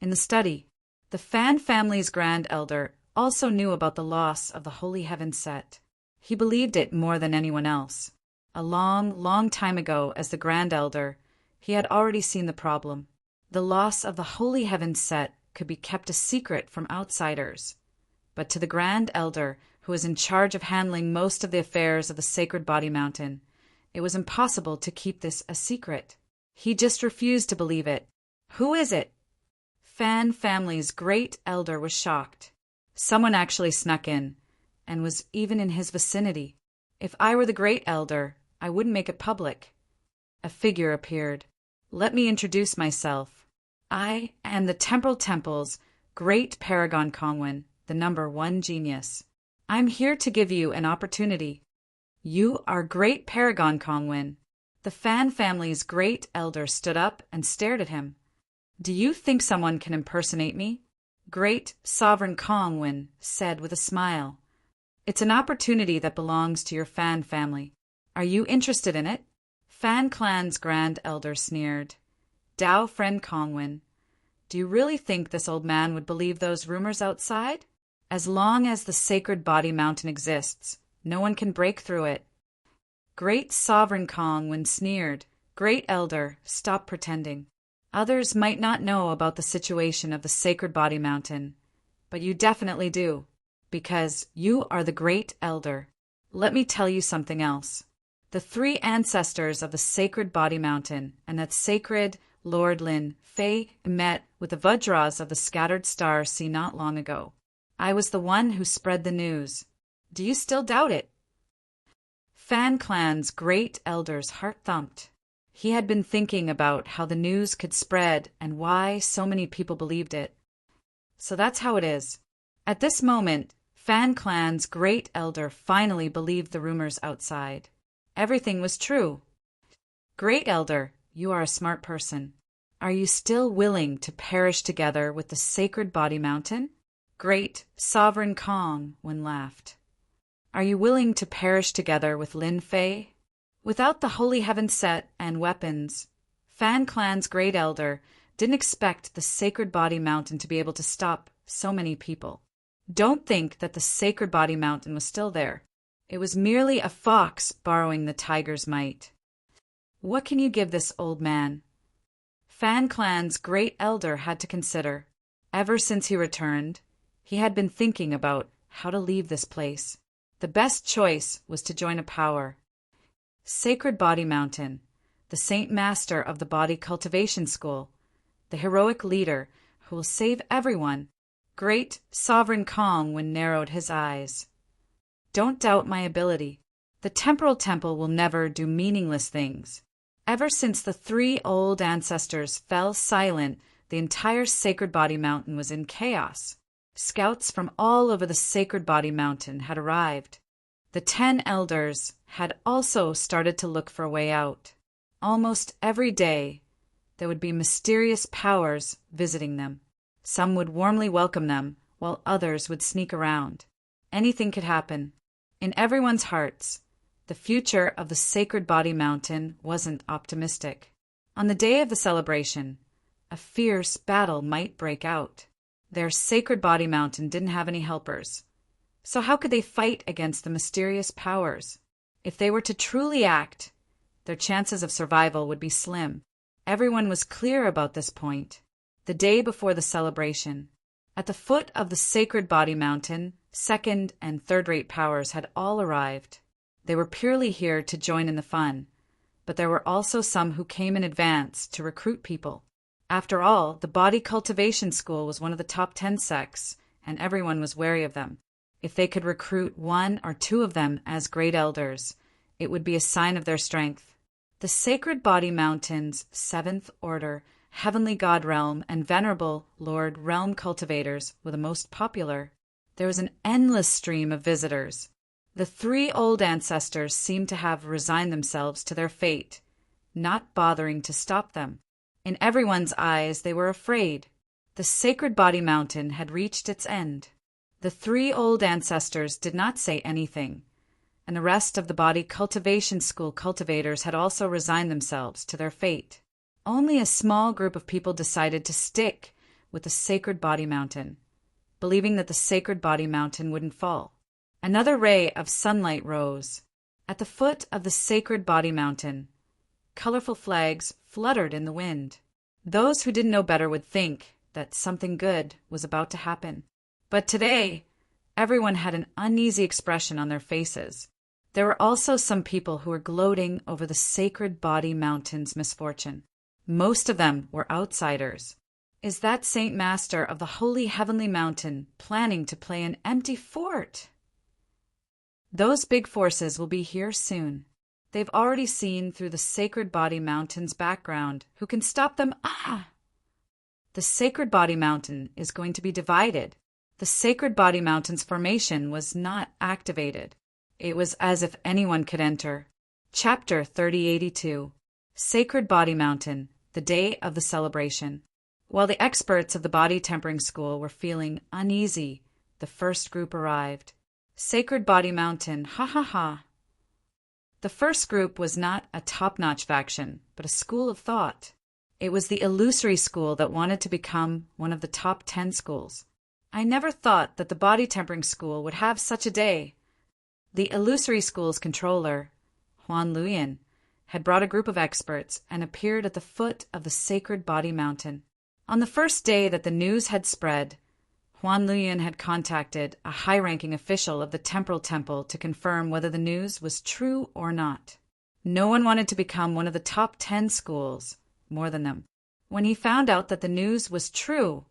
In the study, the Fan family's Grand Elder also knew about the loss of the Holy Heaven Set. He believed it more than anyone else. A long, long time ago, as the Grand Elder, he had already seen the problem. The loss of the Holy Heaven Set could be kept a secret from outsiders. But to the Grand Elder, who was in charge of handling most of the affairs of the Sacred Body Mountain, it was impossible to keep this a secret. He just refused to believe it. Who is it? Fan family's Great Elder was shocked. Someone actually snuck in, and was even in his vicinity. If I were the Great Elder, I wouldn't make it public. A figure appeared. Let me introduce myself. I am the Temporal Temple's Great Paragon Kongwin, the #1 genius. I'm here to give you an opportunity. You are Great Paragon Kongwin. The Fan family's Great Elder stood up and stared at him. Do you think someone can impersonate me? Great Sovereign Kongwin said with a smile. It's an opportunity that belongs to your Fan family. Are you interested in it? Fan clan's Grand Elder sneered. Dao friend Kongwin, do you really think this old man would believe those rumors outside? As long as the Sacred Body Mountain exists, no one can break through it. Great Sovereign Kongwin sneered. Great Elder, stop pretending. Others might not know about the situation of the Sacred Body Mountain, but you definitely do, because you are the Great Elder. Let me tell you something else. The 3 ancestors of the Sacred Body Mountain and that sacred Lord Lin Fei met with the Vajras of the Scattered Star Sea not long ago. I was the one who spread the news. Do you still doubt it? Fan clan's Great Elder's heart thumped. He had been thinking about how the news could spread and why so many people believed it. So that's how it is. At this moment, Fan clan's Great Elder finally believed the rumors outside. Everything was true. Great Elder, you are a smart person. Are you still willing to perish together with the Sacred Body Mountain? Great Sovereign Kongwin laughed. Are you willing to perish together with Lin Fei? Without the Holy Heaven Set and weapons, Fan clan's Great Elder didn't expect the Sacred Body Mountain to be able to stop so many people. Don't think that the Sacred Body Mountain was still there. It was merely a fox borrowing the tiger's might. What can you give this old man? Fan clan's Great Elder had to consider. Ever since he returned, he had been thinking about how to leave this place. The best choice was to join a power. Sacred Body Mountain, the Saint Master of the Body Cultivation School, the heroic leader who will save everyone. Great Sovereign Kongwin narrowed his eyes. Don't doubt my ability. The Temporal Temple will never do meaningless things. Ever since the three old ancestors fell silent, the entire Sacred Body Mountain was in chaos. Scouts from all over the Sacred Body Mountain had arrived. The 10 elders had also started to look for a way out. Almost every day, there would be mysterious powers visiting them. Some would warmly welcome them, while others would sneak around. Anything could happen. In everyone's hearts, the future of the Sacred Body Mountain wasn't optimistic. On the day of the celebration, a fierce battle might break out. Their Sacred Body Mountain didn't have any helpers. So how could they fight against the mysterious powers? If they were to truly act, their chances of survival would be slim. Everyone was clear about this point. The day before the celebration, at the foot of the Sacred Body Mountain, second and third-rate powers had all arrived. They were purely here to join in the fun, but there were also some who came in advance to recruit people. After all, the Body Cultivation School was one of the top 10 sects, and everyone was wary of them. If they could recruit 1 or 2 of them as great elders, it would be a sign of their strength. The Sacred Body Mountain's 7th Order, Heavenly God Realm, and Venerable Lord Realm cultivators were the most popular. There was an endless stream of visitors. The 3 old ancestors seemed to have resigned themselves to their fate, not bothering to stop them. In everyone's eyes, they were afraid. The Sacred Body Mountain had reached its end. The 3 old ancestors did not say anything, and the rest of the Body Cultivation School cultivators had also resigned themselves to their fate. Only a small group of people decided to stick with the Sacred Body Mountain, believing that the Sacred Body Mountain wouldn't fall. Another ray of sunlight rose. At the foot of the Sacred Body Mountain, colorful flags fluttered in the wind. Those who didn't know better would think that something good was about to happen. But today, everyone had an uneasy expression on their faces. There were also some people who were gloating over the Sacred Body Mountain's misfortune. Most of them were outsiders. Is that Saint Master of the Holy Heavenly Mountain planning to play an empty fort? Those big forces will be here soon. They've already seen through the Sacred Body Mountain's background. Who can stop them? The Sacred Body Mountain is going to be divided. The Sacred Body Mountain's formation was not activated. It was as if anyone could enter. Chapter 3082. Sacred Body Mountain, the day of the celebration. While the experts of the Body Tempering School were feeling uneasy, the first group arrived. Sacred Body Mountain, ha ha ha. The first group was not a top-notch faction, but a school of thought. It was the illusory school that wanted to become one of the top 10 schools. I never thought that the Body Tempering School would have such a day. The illusory school's controller, Huan Luyan, had brought a group of experts and appeared at the foot of the Sacred Body Mountain. On the first day that the news had spread, Huan Luyan had contacted a high-ranking official of the Temporal Temple to confirm whether the news was true or not. No one wanted to become one of the top 10 schools more than them. When he found out that the news was true,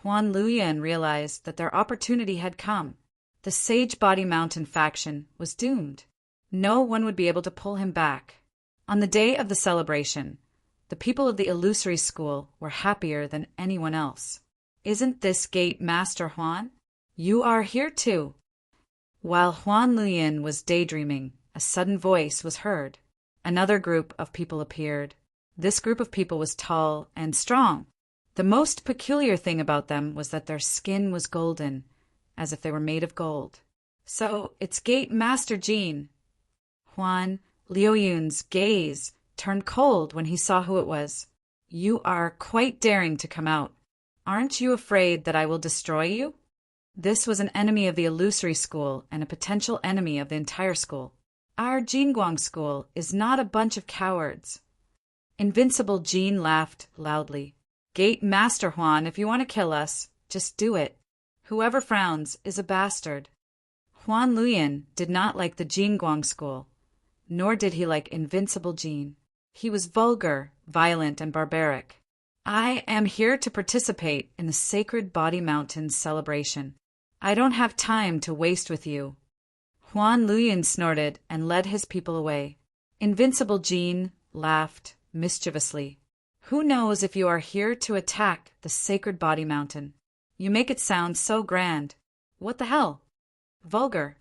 Huan Luyan realized that their opportunity had come. The Sage Body Mountain faction was doomed. No one would be able to pull him back. On the day of the celebration, the people of the illusory school were happier than anyone else. Isn't this Gate Master Huan? You are here too. While Huan Luyan was daydreaming, a sudden voice was heard. Another group of people appeared. This group of people was tall and strong. The most peculiar thing about them was that their skin was golden, as if they were made of gold. So, it's Gate Master Jean. Huan Luyan's gaze turned cold when he saw who it was. You are quite daring to come out. Aren't you afraid that I will destroy you? This was an enemy of the illusory school and a potential enemy of the entire school. Our Jinguang school is not a bunch of cowards. Invincible Jean laughed loudly. Gate Master Huan, if you want to kill us, just do it. Whoever frowns is a bastard. Huan Luyan did not like the Jinguang school, nor did he like Invincible Jean. He was vulgar, violent, and barbaric. I am here to participate in the Sacred Body Mountain's celebration. I don't have time to waste with you. Huan Luyan snorted and led his people away. Invincible Jean laughed mischievously. "Who knows if you are here to attack the sacred body mountain? You make it sound so grand. What the hell? Vulgar."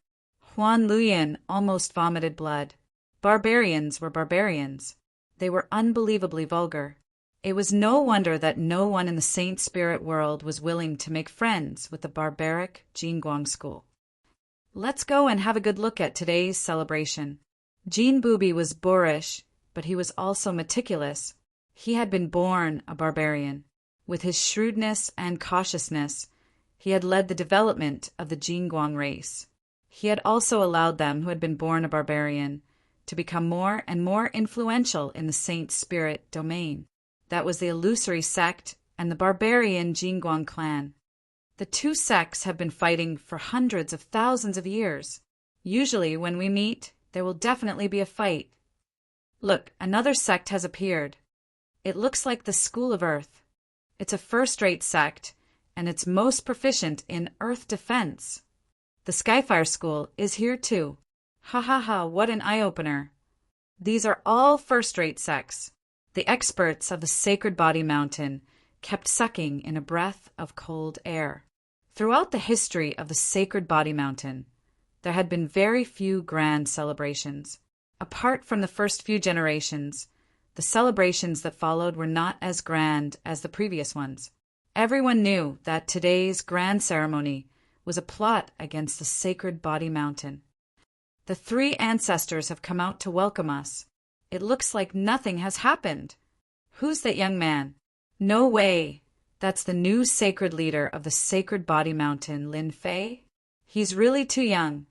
Huan Luyan almost vomited blood. Barbarians were barbarians. They were unbelievably vulgar. It was no wonder that no one in the saint spirit world was willing to make friends with the barbaric Jingguang school. Let's go and have a good look at today's celebration. Jean Booby was boorish, but he was also meticulous. He had been born a barbarian. With his shrewdness and cautiousness, he had led the development of the Jingguang race. He had also allowed them who had been born a barbarian to become more and more influential in the saint spirit domain. That was the illusory sect and the barbarian Jingguang clan. The two sects have been fighting for hundreds of thousands of years. Usually when we meet, there will definitely be a fight. Look, another sect has appeared. It looks like the School of Earth. It's a first-rate sect, and it's most proficient in earth defense. The Skyfire School is here too. Ha ha ha, what an eye-opener. These are all first-rate sects. The experts of the Sacred Body Mountain kept sucking in a breath of cold air. Throughout the history of the Sacred Body Mountain, there had been very few grand celebrations. Apart from the first few generations, the celebrations that followed were not as grand as the previous ones. Everyone knew that today's grand ceremony was a plot against the Sacred Body Mountain. The three ancestors have come out to welcome us. It looks like nothing has happened. Who's that young man? No way. That's the new sacred leader of the Sacred Body Mountain, Lin Fei. He's really too young.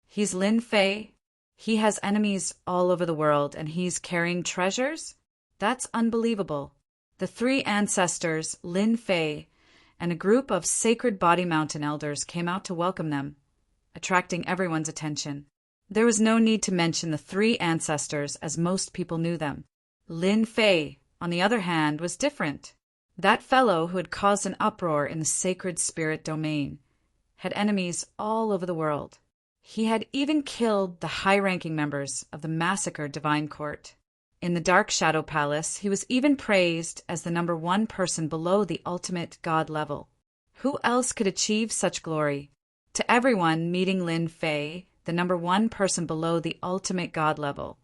He's Lin Fei. He has enemies all over the world, and he's carrying treasures? That's unbelievable. The three ancestors, Lin Fei, and a group of Sacred Body Mountain elders came out to welcome them, attracting everyone's attention. There was no need to mention the three ancestors, as most people knew them. Lin Fei, on the other hand, was different. That fellow who had caused an uproar in the sacred spirit domain had enemies all over the world. He had even killed the high-ranking members of the massacred Divine Court. In the Dark Shadow Palace, he was even praised as the number one person below the ultimate god level. Who else could achieve such glory? To everyone, meeting Lin Fei, the number one person below the ultimate god level,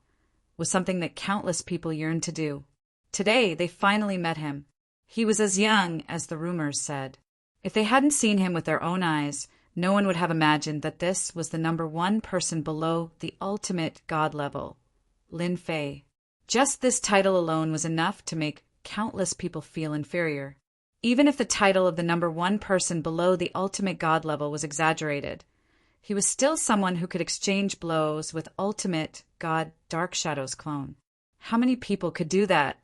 was something that countless people yearned to do. Today, they finally met him. He was as young as the rumors said. If they hadn't seen him with their own eyes, no one would have imagined that this was the number one person below the ultimate god level, Lin Fei. Just this title alone was enough to make countless people feel inferior. Even if the title of the number one person below the ultimate god level was exaggerated, he was still someone who could exchange blows with ultimate god Dark Shadow's clone. How many people could do that?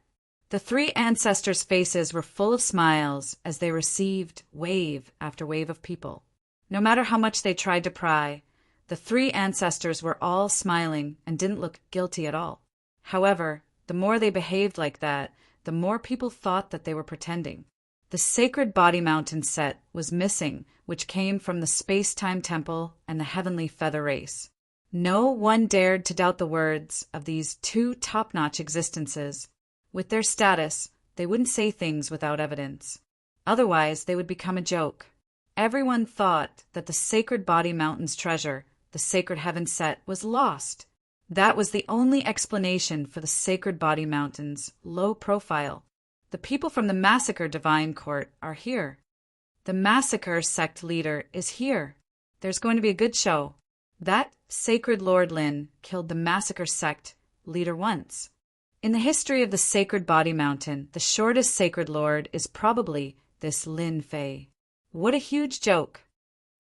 The three ancestors' faces were full of smiles as they received wave after wave of people. No matter how much they tried to pry, the three ancestors were all smiling and didn't look guilty at all. However, the more they behaved like that, the more people thought that they were pretending. The Sacred Body Mountain set was missing, which came from the Space-Time Temple and the Heavenly Feather Race. No one dared to doubt the words of these two top-notch existences. With their status, they wouldn't say things without evidence. Otherwise, they would become a joke. Everyone thought that the Sacred Body Mountain's treasure, the Sacred Heaven set, was lost. That was the only explanation for the Sacred Body Mountain's low profile. The people from the Massacre Divine Court are here. The Massacre sect leader is here. There's going to be a good show. That Sacred Lord Lin killed the Massacre sect leader once. In the history of the Sacred Body Mountain, the shortest Sacred Lord is probably this Lin Fei. What a huge joke.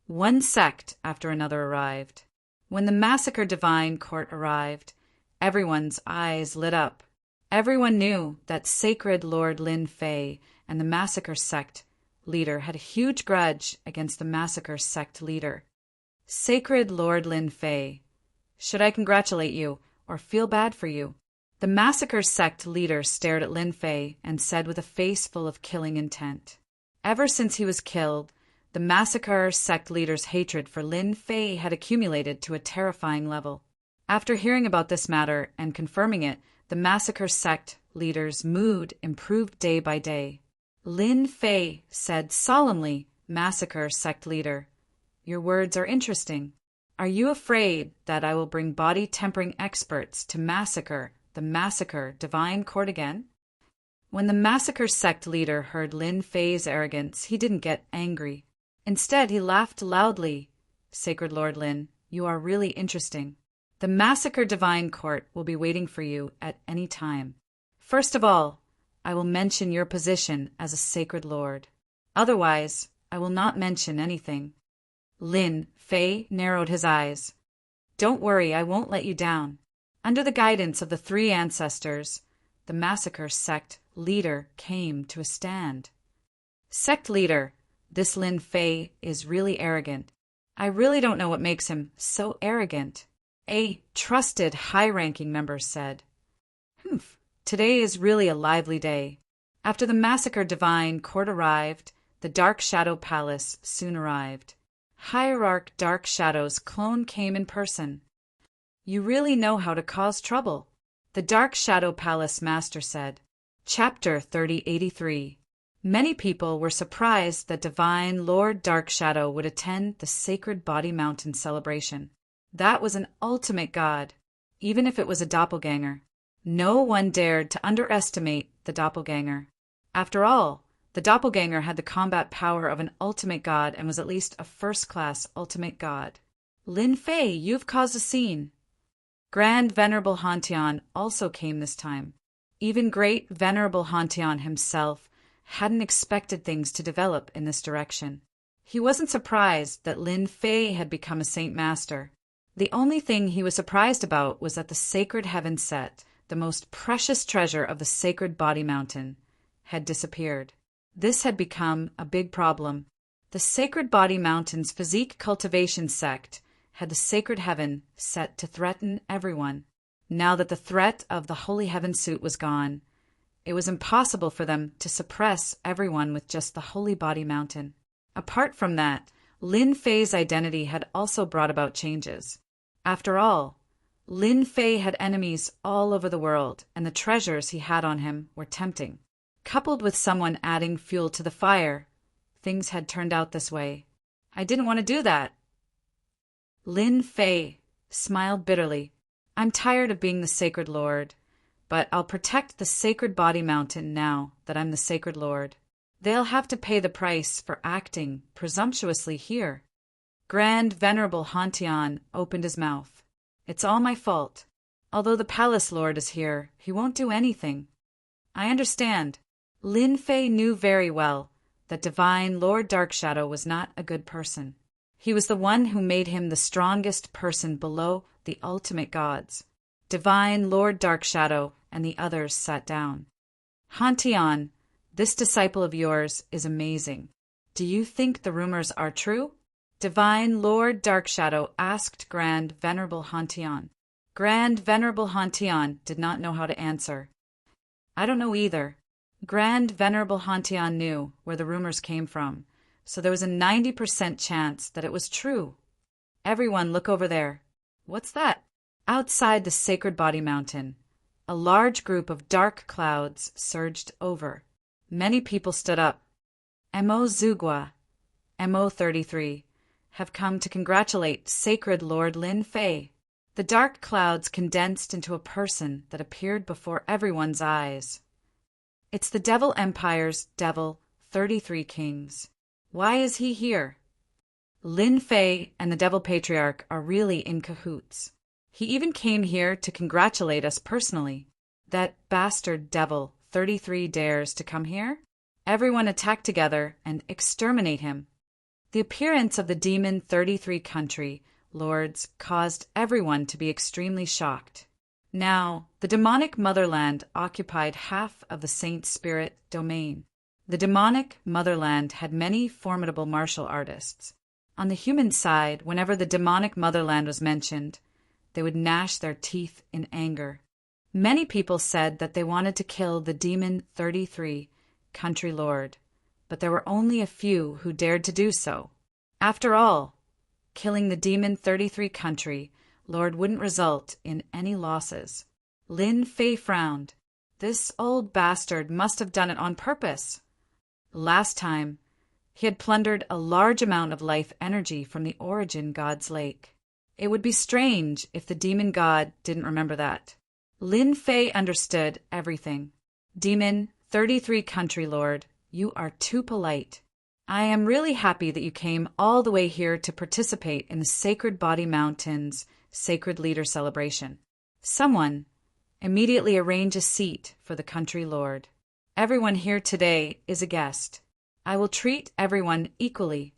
One sect after another arrived. When the Massacre Divine Court arrived, everyone's eyes lit up. Everyone knew that Sacred Lord Lin Fei and the Massacre sect leader had a huge grudge against the Massacre sect leader. Sacred Lord Lin Fei, should I congratulate you or feel bad for you? The Massacre sect leader stared at Lin Fei and said with a face full of killing intent. Ever since he was killed, the Massacre sect leader's hatred for Lin Fei had accumulated to a terrifying level. After hearing about this matter and confirming it, the massacre sect leader's mood improved day by day. Lin Fei said solemnly, "Massacre sect leader, your words are interesting. Are you afraid that I will bring body-tempering experts to massacre the massacre divine court again?" When the massacre sect leader heard Lin Fei's arrogance, he didn't get angry. Instead, he laughed loudly. "Sacred Lord Lin, you are really interesting. The massacre divine court will be waiting for you at any time. First of all, I will mention your position as a sacred lord. Otherwise, I will not mention anything." Lin Fei narrowed his eyes. "Don't worry, I won't let you down." Under the guidance of the three ancestors, the massacre sect leader came to a stand. "Sect leader, this Lin Fei is really arrogant. I really don't know what makes him so arrogant," a trusted high-ranking member said. "Humph, today is really a lively day." After the massacre divine court arrived, the Dark Shadow Palace soon arrived. Hierarch Dark Shadow's clone came in person. "You really know how to cause trouble," the Dark Shadow Palace master said. Chapter 3083. Many people were surprised that Divine Lord Dark Shadow would attend the Sacred Body Mountain celebration. That was an ultimate god, even if it was a doppelganger. No one dared to underestimate the doppelganger. After all, the doppelganger had the combat power of an ultimate god and was at least a first-class ultimate god. "Lin Fei, you've caused a scene." Grand Venerable Hantian also came this time. Even Great Venerable Hantian himself hadn't expected things to develop in this direction. He wasn't surprised that Lin Fei had become a Saint Master. The only thing he was surprised about was that the Sacred Heaven Set, the most precious treasure of the Sacred Body Mountain, had disappeared. This had become a big problem. The Sacred Body Mountain's physique cultivation sect had the Sacred Heaven set to threaten everyone. Now that the threat of the Holy Heaven suit was gone, it was impossible for them to suppress everyone with just the Holy Body Mountain. Apart from that, Lin Fei's identity had also brought about changes. After all, Lin Fei had enemies all over the world, and the treasures he had on him were tempting. Coupled with someone adding fuel to the fire, things had turned out this way. "I didn't want to do that." Lin Fei smiled bitterly. "I'm tired of being the Sacred Lord, but I'll protect the Sacred Body Mountain now that I'm the Sacred Lord. They'll have to pay the price for acting presumptuously here." Grand Venerable Hantian opened his mouth. "It's all my fault. Although the Palace Lord is here, he won't do anything." "I understand." Lin Fei knew very well that Divine Lord Darkshadow was not a good person. He was the one who made him the strongest person below the ultimate gods. Divine Lord Darkshadow and the others sat down. "Hantian, this disciple of yours is amazing. Do you think the rumors are true?" Divine Lord Darkshadow asked Grand Venerable Hantian. Grand Venerable Hantian did not know how to answer. "I don't know either." Grand Venerable Hantian knew where the rumors came from, so there was a 90% chance that it was true. "Everyone look over there." "What's that?" Outside the Sacred Body Mountain, a large group of dark clouds surged over. Many people stood up. Mo Zugwa, Mo 33, have come to congratulate Sacred Lord Lin Fei. The dark clouds condensed into a person that appeared before everyone's eyes. It's the Devil Empire's Devil 33 Kings. Why is he here? Lin Fei and the Devil Patriarch are really in cahoots. He even came here to congratulate us personally. That bastard Devil 33 dares to come here? Everyone attack together and exterminate him. The appearance of the Demon 33 country lords caused everyone to be extremely shocked. Now, the demonic motherland occupied half of the Saint Spirit domain. The demonic motherland had many formidable martial artists. On the human side, whenever the demonic motherland was mentioned, they would gnash their teeth in anger. Many people said that they wanted to kill the Demon 33 country lord, but there were only a few who dared to do so. After all, killing the Demon 33 country lord wouldn't result in any losses. Lin Fei frowned. This old bastard must have done it on purpose. Last time, he had plundered a large amount of life energy from the origin god's lake. It would be strange if the demon god didn't remember that. Lin Fei understood everything. Demon, 33 country lord, you are too polite. I am really happy that you came all the way here to participate in the Sacred Body Mountain's Sacred Leader Celebration. Someone, immediately arrange a seat for the country lord. Everyone here today is a guest. I will treat everyone equally.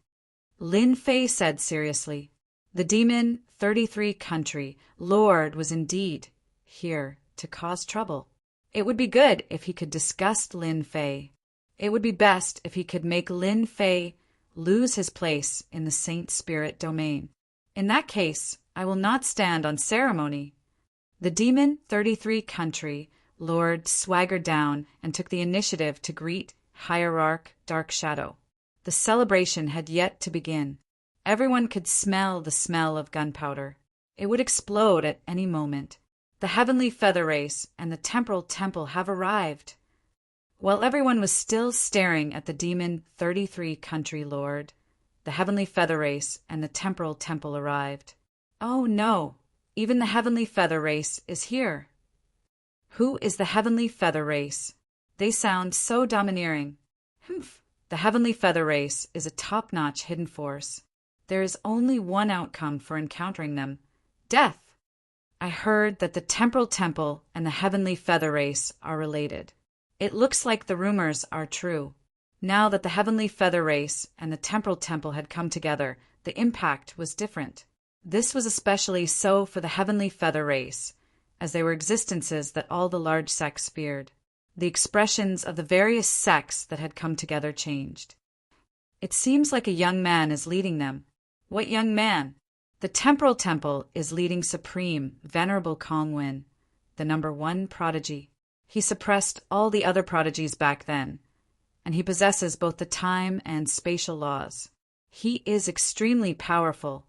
Lin Fei said seriously. The demon, 33 country lord was indeed here to cause trouble. It would be good if he could disgust Lin Fei. It would be best if he could make Lin Fei lose his place in the Saint Spirit domain. In that case, I will not stand on ceremony. The demon, 33 country lord swaggered down and took the initiative to greet Hierarch Dark Shadow. The celebration had yet to begin. Everyone could smell the smell of gunpowder. It would explode at any moment. The Heavenly Feather Race and the Temporal Temple have arrived. While everyone was still staring at the demon 33 country lord, the Heavenly Feather Race and the Temporal Temple arrived. Oh no, even the Heavenly Feather Race is here. Who is the Heavenly Feather Race? They sound so domineering. Humph. The Heavenly Feather Race is a top-notch hidden force. There is only one outcome for encountering them: death. I heard that the Temporal Temple and the Heavenly Feather Race are related. It looks like the rumors are true. Now that the Heavenly Feather Race and the Temporal Temple had come together, the impact was different. This was especially so for the Heavenly Feather Race, as they were existences that all the large sects feared. The expressions of the various sects that had come together changed. It seems like a young man is leading them. What young man? The Temporal Temple is leading Supreme Venerable Kongwin, the #1 prodigy. He suppressed all the other prodigies back then, and he possesses both the time and spatial laws. He is extremely powerful.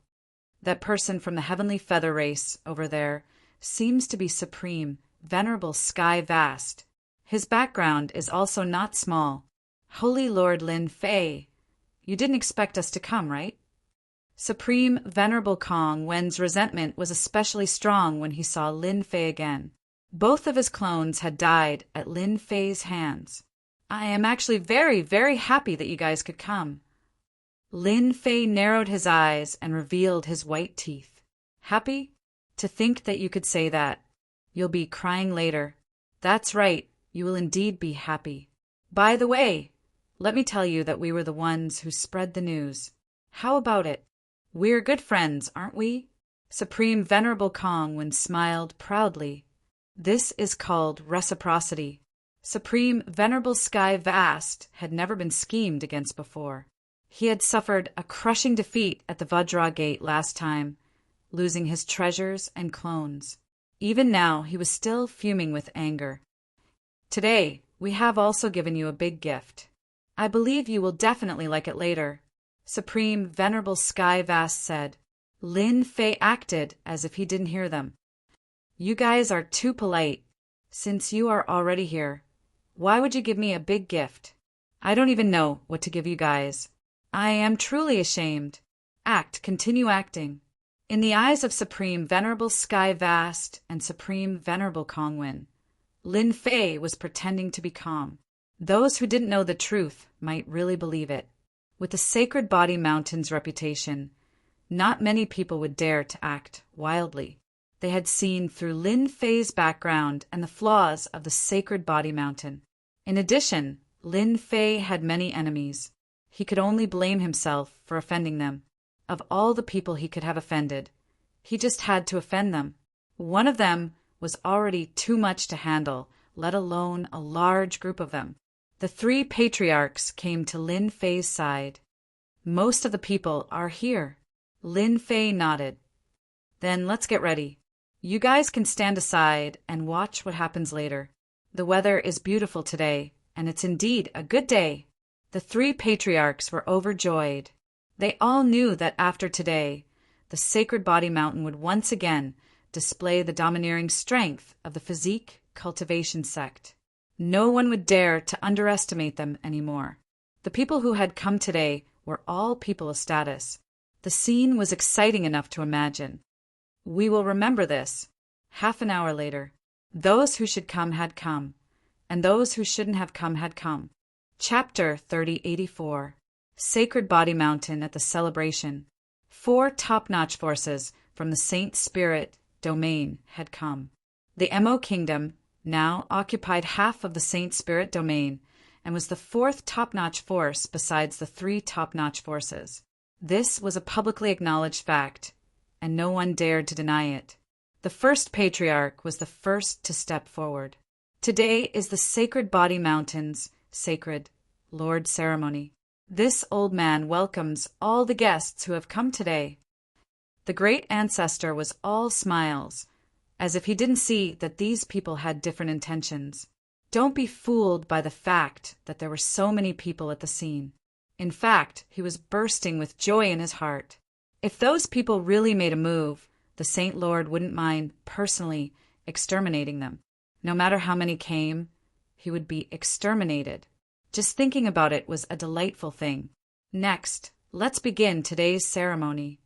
That person from the Heavenly Feather Race over there seems to be Supreme Venerable Sky Vast. His background is also not small. Holy Lord Lin Fei, you didn't expect us to come, right? Supreme Venerable Kong Wen's resentment was especially strong when he saw Lin Fei again. Both of his clones had died at Lin Fei's hands. I am actually very, very happy that you guys could come. Lin Fei narrowed his eyes and revealed his white teeth. Happy? To think that you could say that. You'll be crying later. That's right, you will indeed be happy. By the way, let me tell you that we were the ones who spread the news. How about it? We're good friends, aren't we? Supreme Venerable Kongwin smiled proudly. This is called reciprocity. Supreme Venerable Sky Vast had never been schemed against before. He had suffered a crushing defeat at the Vajra Gate last time, losing his treasures and clones. Even now, he was still fuming with anger. Today, we have also given you a big gift. I believe you will definitely like it later. Supreme Venerable Sky Vast said. Lin Fei acted as if he didn't hear them. You guys are too polite. Since you are already here, why would you give me a big gift? I don't even know what to give you guys. I am truly ashamed. Continue acting. In the eyes of Supreme Venerable Sky Vast and Supreme Venerable Kongwin, Lin Fei was pretending to be calm. Those who didn't know the truth might really believe it. With the Sacred Body Mountain's reputation, not many people would dare to act wildly. They had seen through Lin Fei's background and the flaws of the Sacred Body Mountain. In addition, Lin Fei had many enemies. He could only blame himself for offending them. Of all the people he could have offended, he just had to offend them. One of them was already too much to handle, let alone a large group of them. The 3 patriarchs came to Lin Fei's side. Most of the people are here. Lin Fei nodded. Then let's get ready. You guys can stand aside and watch what happens later. The weather is beautiful today, and it's indeed a good day. The 3 patriarchs were overjoyed. They all knew that after today, the Sacred Body Mountain would once again display the domineering strength of the physique cultivation sect. No one would dare to underestimate them anymore. The people who had come today were all people of status. The scene was exciting enough to imagine. We will remember this. Half an hour later, those who should come had come, and those who shouldn't have come had come. Chapter 3084. Sacred Body Mountain at the Celebration. 4 top-notch forces from the Saint Spirit domain had come. The Mo Kingdom now occupied half of the Saint Spirit domain and was the 4th top-notch force besides the 3 top-notch forces. This was a publicly acknowledged fact, and no one dared to deny it. The first patriarch was the first to step forward. Today is the Sacred Body Mountain's sacred Lord ceremony. This old man welcomes all the guests who have come today. The great ancestor was all smiles, as if he didn't see that these people had different intentions. Don't be fooled by the fact that there were so many people at the scene. In fact, he was bursting with joy in his heart. If those people really made a move, the Saint Lord wouldn't mind personally exterminating them. No matter how many came, he would be exterminated. Just thinking about it was a delightful thing. Next, let's begin today's ceremony.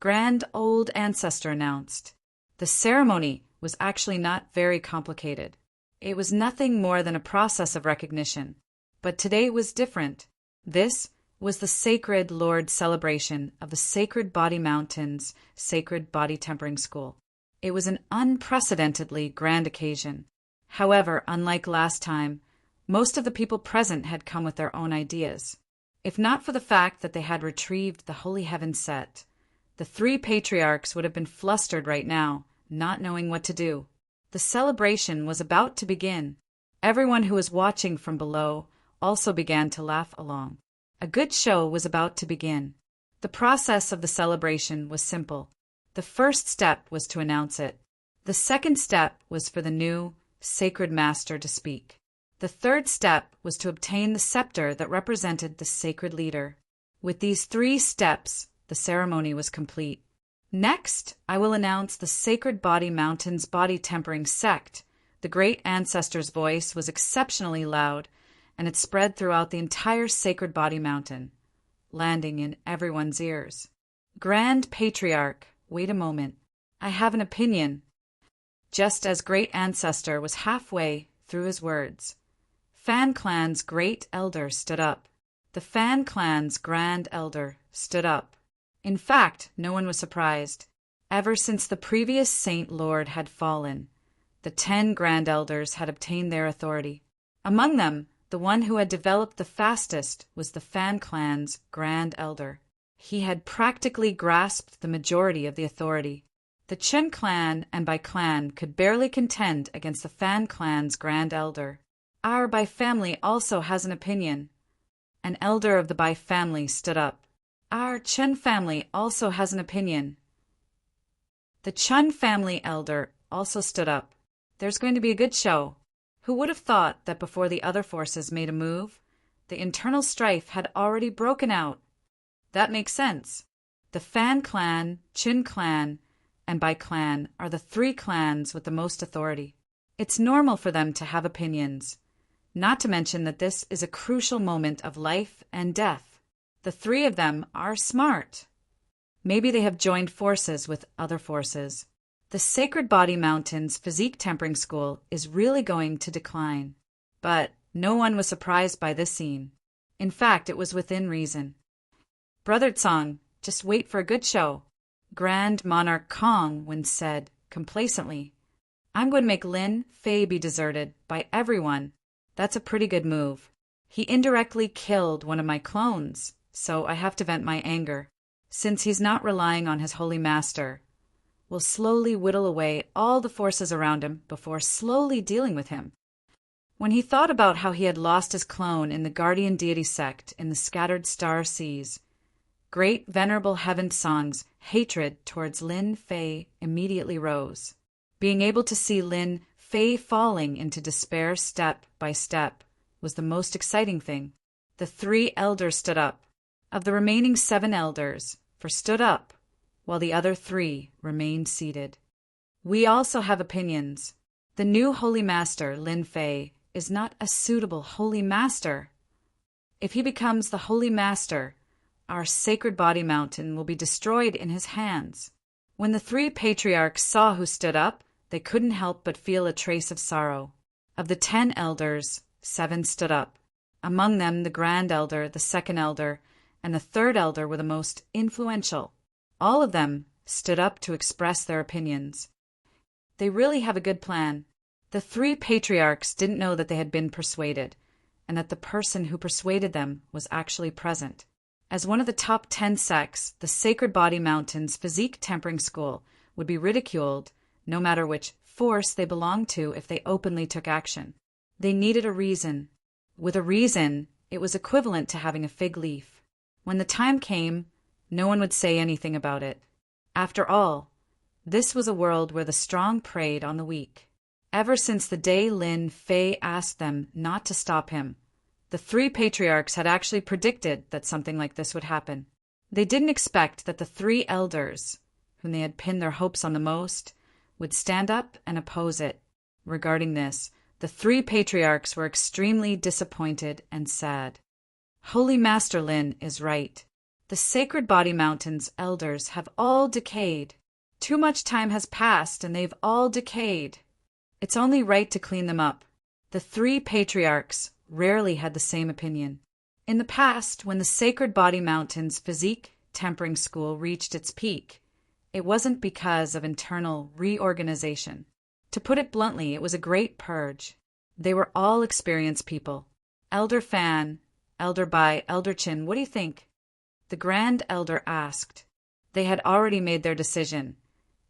Grand Old Ancestor announced. The ceremony was actually not very complicated. It was nothing more than a process of recognition. But today was different. This was the Sacred Lord celebration of the Sacred Body Mountain's Sacred Body Tempering School. It was an unprecedentedly grand occasion. However, unlike last time, most of the people present had come with their own ideas. If not for the fact that they had retrieved the Holy Heaven set, the 3 patriarchs would have been flustered right now, not knowing what to do. The celebration was about to begin. Everyone who was watching from below also began to laugh along. A good show was about to begin. The process of the celebration was simple. The first step was to announce it. The second step was for the new Sacred Master to speak. The third step was to obtain the scepter that represented the sacred leader. With these 3 steps, the ceremony was complete. Next, I will announce the Sacred Body Mountain's body tempering sect. The great ancestor's voice was exceptionally loud, and it spread throughout the entire Sacred Body Mountain, landing in everyone's ears. Grand Patriarch, wait a moment. I have an opinion. Just as Great Ancestor was halfway through his words, Fan Clan's Great Elder stood up. The Fan Clan's Grand Elder stood up. In fact, no one was surprised. Ever since the previous Saint Lord had fallen, the 10 Grand Elders had obtained their authority. Among them, the one who had developed the fastest was the Fan Clan's Grand Elder. He had practically grasped the majority of the authority. The Chen clan and Bai clan could barely contend against the Fan Clan's Grand Elder. Our Bai family also has an opinion. An elder of the Bai family stood up. Our Chen family also has an opinion. The Chun family elder also stood up. There's going to be a good show. Who would have thought that before the other forces made a move, the internal strife had already broken out? That makes sense. The Fan clan, Chin clan, and Bai clan are the 3 clans with the most authority. It's normal for them to have opinions, not to mention that this is a crucial moment of life and death. The 3 of them are smart. Maybe they have joined forces with other forces. The Sacred Body Mountain's physique tempering school is really going to decline. But no one was surprised by this scene. In fact, it was within reason. Brother Tsang, just wait for a good show. Grand Monarch Kong once said, complacently, I'm going to make Lin Fei be deserted by everyone. That's a pretty good move. He indirectly killed one of my clones, so I have to vent my anger. Since he's not relying on his holy master, we'll slowly whittle away all the forces around him before slowly dealing with him. When he thought about how he had lost his clone in the guardian deity sect in the scattered star seas, Great Venerable Heaven Song's hatred towards Lin Fei immediately rose. Being able to see Lin Fei falling into despair step by step was the most exciting thing. The 3 elders stood up. Of the remaining 7 elders, 4 stood up, while the other 3 remained seated. We also have opinions. The new Holy Master, Lin Fei, is not a suitable Holy Master. If he becomes the Holy Master, our sacred body mountain will be destroyed in his hands. When the three patriarchs saw who stood up, they couldn't help but feel a trace of sorrow. Of the 10 elders, 7 stood up. Among them the grand elder, the second elder, and the third elder were the most influential. All of them stood up to express their opinions. They really have a good plan. The 3 patriarchs didn't know that they had been persuaded, and that the person who persuaded them was actually present. As one of the top 10 sects, the Sacred Body Mountain's physique tempering school would be ridiculed no matter which force they belonged to if they openly took action. They needed a reason. With a reason, it was equivalent to having a fig leaf. When the time came, no one would say anything about it. After all, this was a world where the strong preyed on the weak. Ever since the day Lin Fei asked them not to stop him, the 3 patriarchs had actually predicted that something like this would happen. They didn't expect that the 3 elders, whom they had pinned their hopes on the most, would stand up and oppose it. Regarding this, the 3 patriarchs were extremely disappointed and sad. Holy Master Lin is right. The Sacred Body Mountain's elders have all decayed. Too much time has passed and they've all decayed. It's only right to clean them up. The 3 patriarchs rarely had the same opinion. In the past, when the Sacred Body Mountain's physique tempering school reached its peak, it wasn't because of internal reorganization. To put it bluntly, it was a great purge. They were all experienced people. Elder Fan, Elder Bai, Elder Chin, what do you think? The Grand Elder asked. They had already made their decision,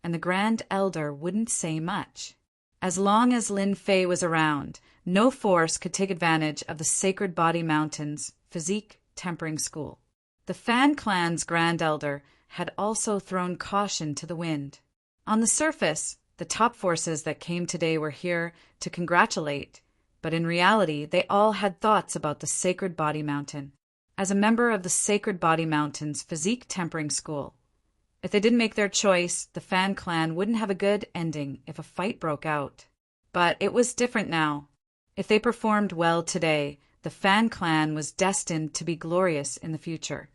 and the Grand Elder wouldn't say much. As long as Lin Fei was around, no force could take advantage of the Sacred Body Mountain's physique tempering school. The Fan clan's Grand Elder had also thrown caution to the wind. On the surface, the top forces that came today were here to congratulate, but in reality they all had thoughts about the Sacred Body Mountain. As a member of the Sacred Body Mountain's physique tempering school, if they didn't make their choice, the Fan clan wouldn't have a good ending if a fight broke out. But it was different now. If they performed well today, the Fan clan was destined to be glorious in the future.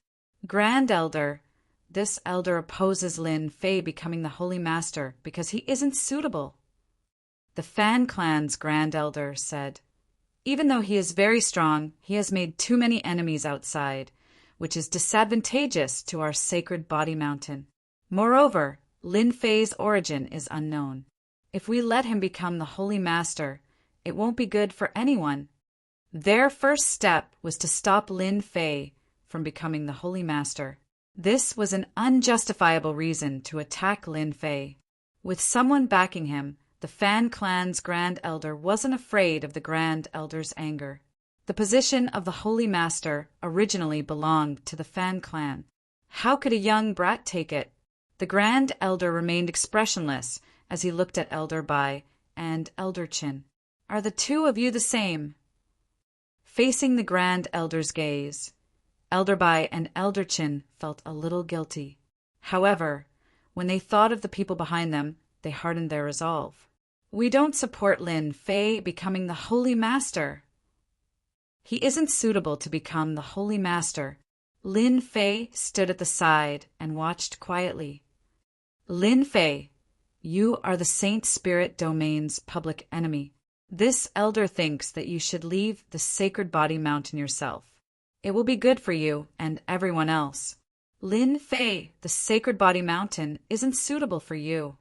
Grand Elder, this elder opposes Lin Fei becoming the Holy Master because he isn't suitable. The Fan clan's Grand Elder said, even though he is very strong, he has made too many enemies outside, which is disadvantageous to our Sacred Body Mountain. Moreover, Lin Fei's origin is unknown. If we let him become the Holy Master, it won't be good for anyone. Their first step was to stop Lin Fei from becoming the Holy Master. This was an unjustifiable reason to attack Lin Fei. With someone backing him, the Fan clan's Grand Elder wasn't afraid of the Grand Elder's anger. The position of the Holy Master originally belonged to the Fan clan. How could a young brat take it? The Grand Elder remained expressionless as he looked at Elder Bai and Elder Chin. Are the 2 of you the same? Facing the Grand Elder's gaze, Elder Bai and Elder Chin felt a little guilty. However, when they thought of the people behind them, they hardened their resolve. We don't support Lin Fei becoming the Holy Master. He isn't suitable to become the Holy Master. Lin Fei stood at the side and watched quietly. Lin Fei, you are the Saint Spirit Domain's public enemy. This elder thinks that you should leave the Sacred Body Mountain yourself. It will be good for you and everyone else. Lin Fei, the Sacred Body Mountain isn't suitable for you.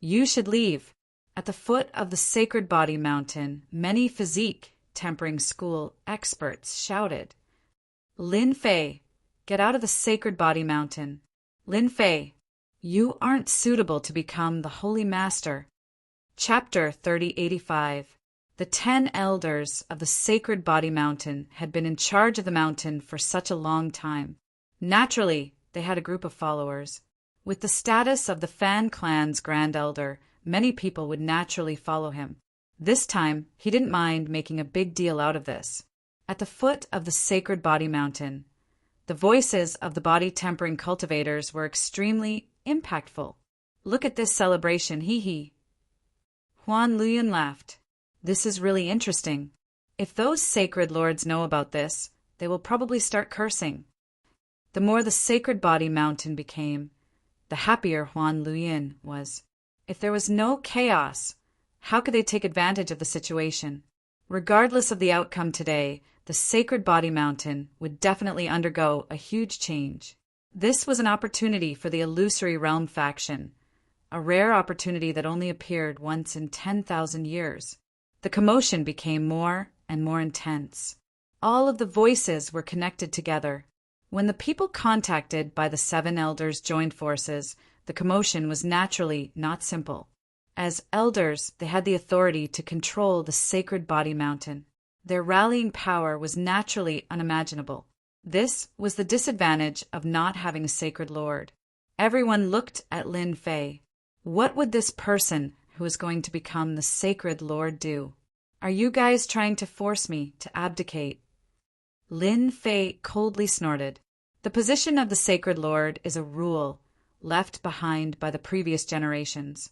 You should leave. At the foot of the Sacred Body Mountain, many physique tempering school experts shouted, Lin Fei, get out of the Sacred Body Mountain. Lin Fei, you aren't suitable to become the Holy Master. Chapter 3085. The 10 elders of the Sacred Body Mountain had been in charge of the mountain for such a long time. Naturally, they had a group of followers. With the status of the Fan clan's Grand Elder, many people would naturally follow him. This time, he didn't mind making a big deal out of this. At the foot of the Sacred Body Mountain, the voices of the body tempering cultivators were extremely impactful. Look at this celebration, hee hee. Huan Luyan laughed. This is really interesting. If those sacred lords know about this, they will probably start cursing. The more the sacred body mountain became, the happier Huan Luyan was. If there was no chaos, how could they take advantage of the situation? Regardless of the outcome today, the sacred body mountain would definitely undergo a huge change. This was an opportunity for the illusory realm faction, a rare opportunity that only appeared once in 10,000 years. The commotion became more and more intense. All of the voices were connected together. When the people contacted by the 7 elders joined forces, the commotion was naturally not simple. As elders, they had the authority to control the sacred body mountain. Their rallying power was naturally unimaginable. This was the disadvantage of not having a sacred lord. Everyone looked at Lin Fei. What would this person who is going to become the sacred lord do? Are you guys trying to force me to abdicate? Lin Fei coldly snorted. The position of the sacred lord is a rule left behind by the previous generations.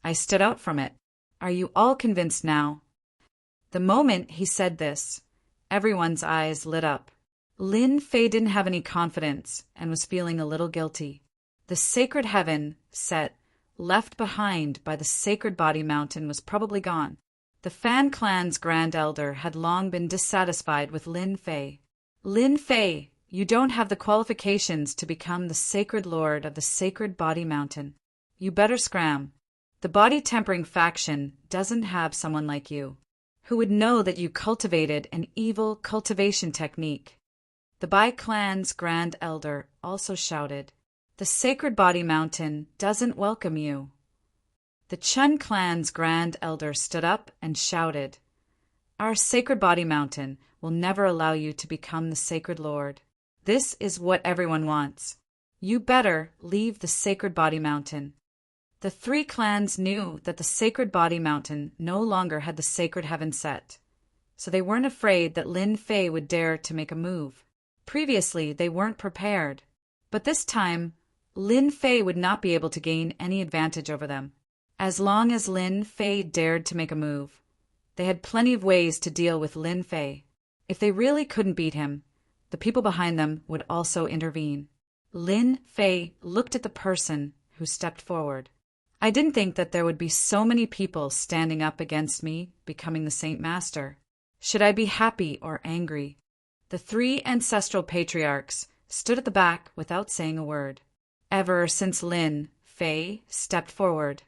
I stood out from it. Are you all convinced now? The moment he said this, everyone's eyes lit up. Lin Fei didn't have any confidence and was feeling a little guilty. The sacred heaven set left behind by the sacred body mountain was probably gone. The Fan clan's grand elder had long been dissatisfied with Lin Fei. Lin Fei, you don't have the qualifications to become the sacred lord of the sacred body mountain. You better scram. The body tempering faction doesn't have someone like you, who would know that you cultivated an evil cultivation technique. The Bai clan's grand elder also shouted, The sacred body mountain doesn't welcome you. The Chun clan's grand elder stood up and shouted, Our sacred body mountain will never allow you to become the sacred lord. This is what everyone wants. You better leave the sacred body mountain. The 3 clans knew that the sacred body mountain no longer had the sacred heaven set, so they weren't afraid that Lin Fei would dare to make a move. Previously, they weren't prepared, but this time, Lin Fei would not be able to gain any advantage over them. As long as Lin Fei dared to make a move, they had plenty of ways to deal with Lin Fei. If they really couldn't beat him, the people behind them would also intervene. Lin Fei looked at the person who stepped forward. I didn't think that there would be so many people standing up against me becoming the Saint Master. Should I be happy or angry? The 3 ancestral patriarchs stood at the back without saying a word. Ever since Lin Fei stepped forward,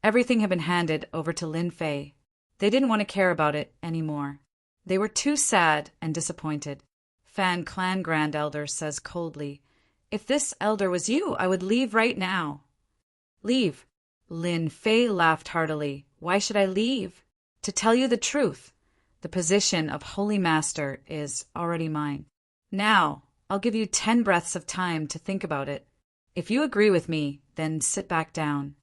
everything had been handed over to Lin Fei. They didn't want to care about it anymore. They were too sad and disappointed. Fan clan grand elder says coldly, If this elder was you, I would leave right now. Leave. Lin Fei laughed heartily. Why should I leave? To tell you the truth, the position of Holy Master is already mine. Now, I'll give you 10 breaths of time to think about it. If you agree with me, then sit back down.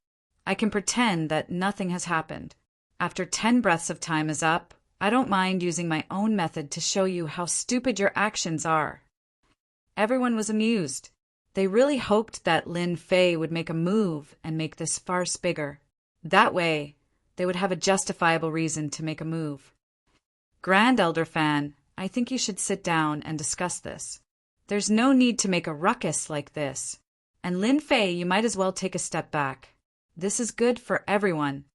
I can pretend that nothing has happened. After 10 breaths of time is up, I don't mind using my own method to show you how stupid your actions are. Everyone was amused. They really hoped that Lin Fei would make a move and make this farce bigger. That way, they would have a justifiable reason to make a move. Grand Elder Fan, I think you should sit down and discuss this. There's no need to make a ruckus like this. And Lin Fei, you might as well take a step back. This is good for everyone.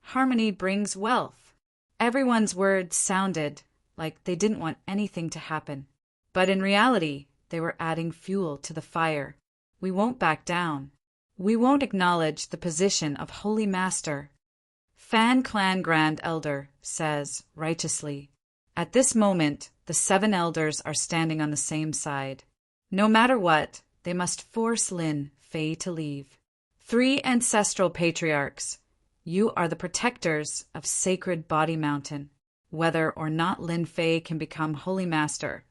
Harmony brings wealth. Everyone's words sounded like they didn't want anything to happen. But in reality, they were adding fuel to the fire. We won't back down. We won't acknowledge the position of Holy Master. Fan Clan Grand Elder says, righteously, At this moment, the 7 elders are standing on the same side. No matter what, they must force Lin Fei to leave. 3 ancestral patriarchs, you are the protectors of Sacred Body Mountain. Whether or not Lin Fei can become Holy Master,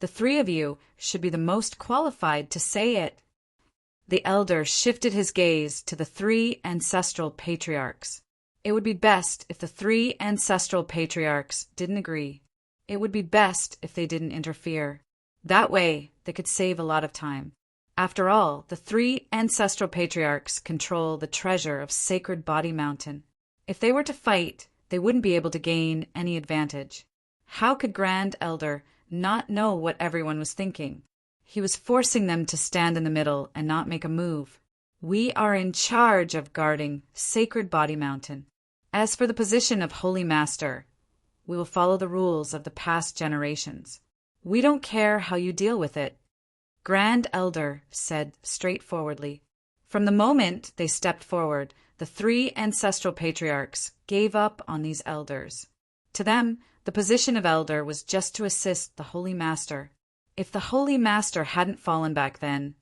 the 3 of you should be the most qualified to say it. The elder shifted his gaze to the 3 ancestral patriarchs. It would be best if the 3 ancestral patriarchs didn't agree. It would be best if they didn't interfere. That way, they could save a lot of time. After all, the three ancestral patriarchs control the treasure of Sacred Body Mountain. If they were to fight, they wouldn't be able to gain any advantage. How could Grand Elder not know what everyone was thinking? He was forcing them to stand in the middle and not make a move. We are in charge of guarding Sacred Body Mountain. As for the position of Holy Master, we will follow the rules of the past generations. We don't care how you deal with it, Grand Elder said straightforwardly. From the moment they stepped forward, the three ancestral patriarchs gave up on these elders. To them, the position of elder was just to assist the Holy Master. If the Holy Master hadn't fallen back then,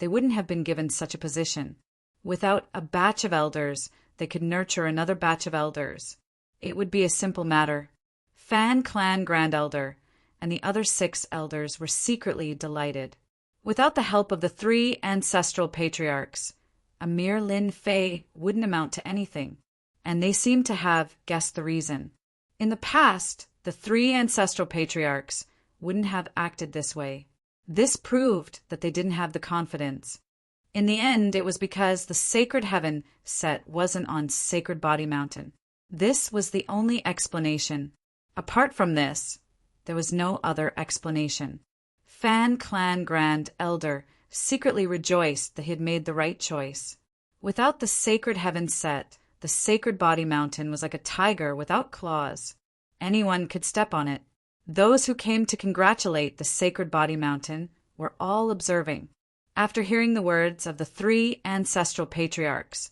they wouldn't have been given such a position. Without a batch of elders, they could nurture another batch of elders. It would be a simple matter. Fan Clan Grand Elder and the other 6 elders were secretly delighted. Without the help of the 3 ancestral patriarchs, a mere Lin Fei wouldn't amount to anything, and they seemed to have guessed the reason. In the past, the 3 ancestral patriarchs wouldn't have acted this way. This proved that they didn't have the confidence. In the end, it was because the sacred heaven set wasn't on Sacred Body Mountain. This was the only explanation. Apart from this, there was no other explanation. Fan Clan Grand Elder secretly rejoiced that he had made the right choice. Without the sacred heaven set, the Sacred Body Mountain was like a tiger without claws. Anyone could step on it. Those who came to congratulate the Sacred Body Mountain were all observing. After hearing the words of the 3 ancestral patriarchs,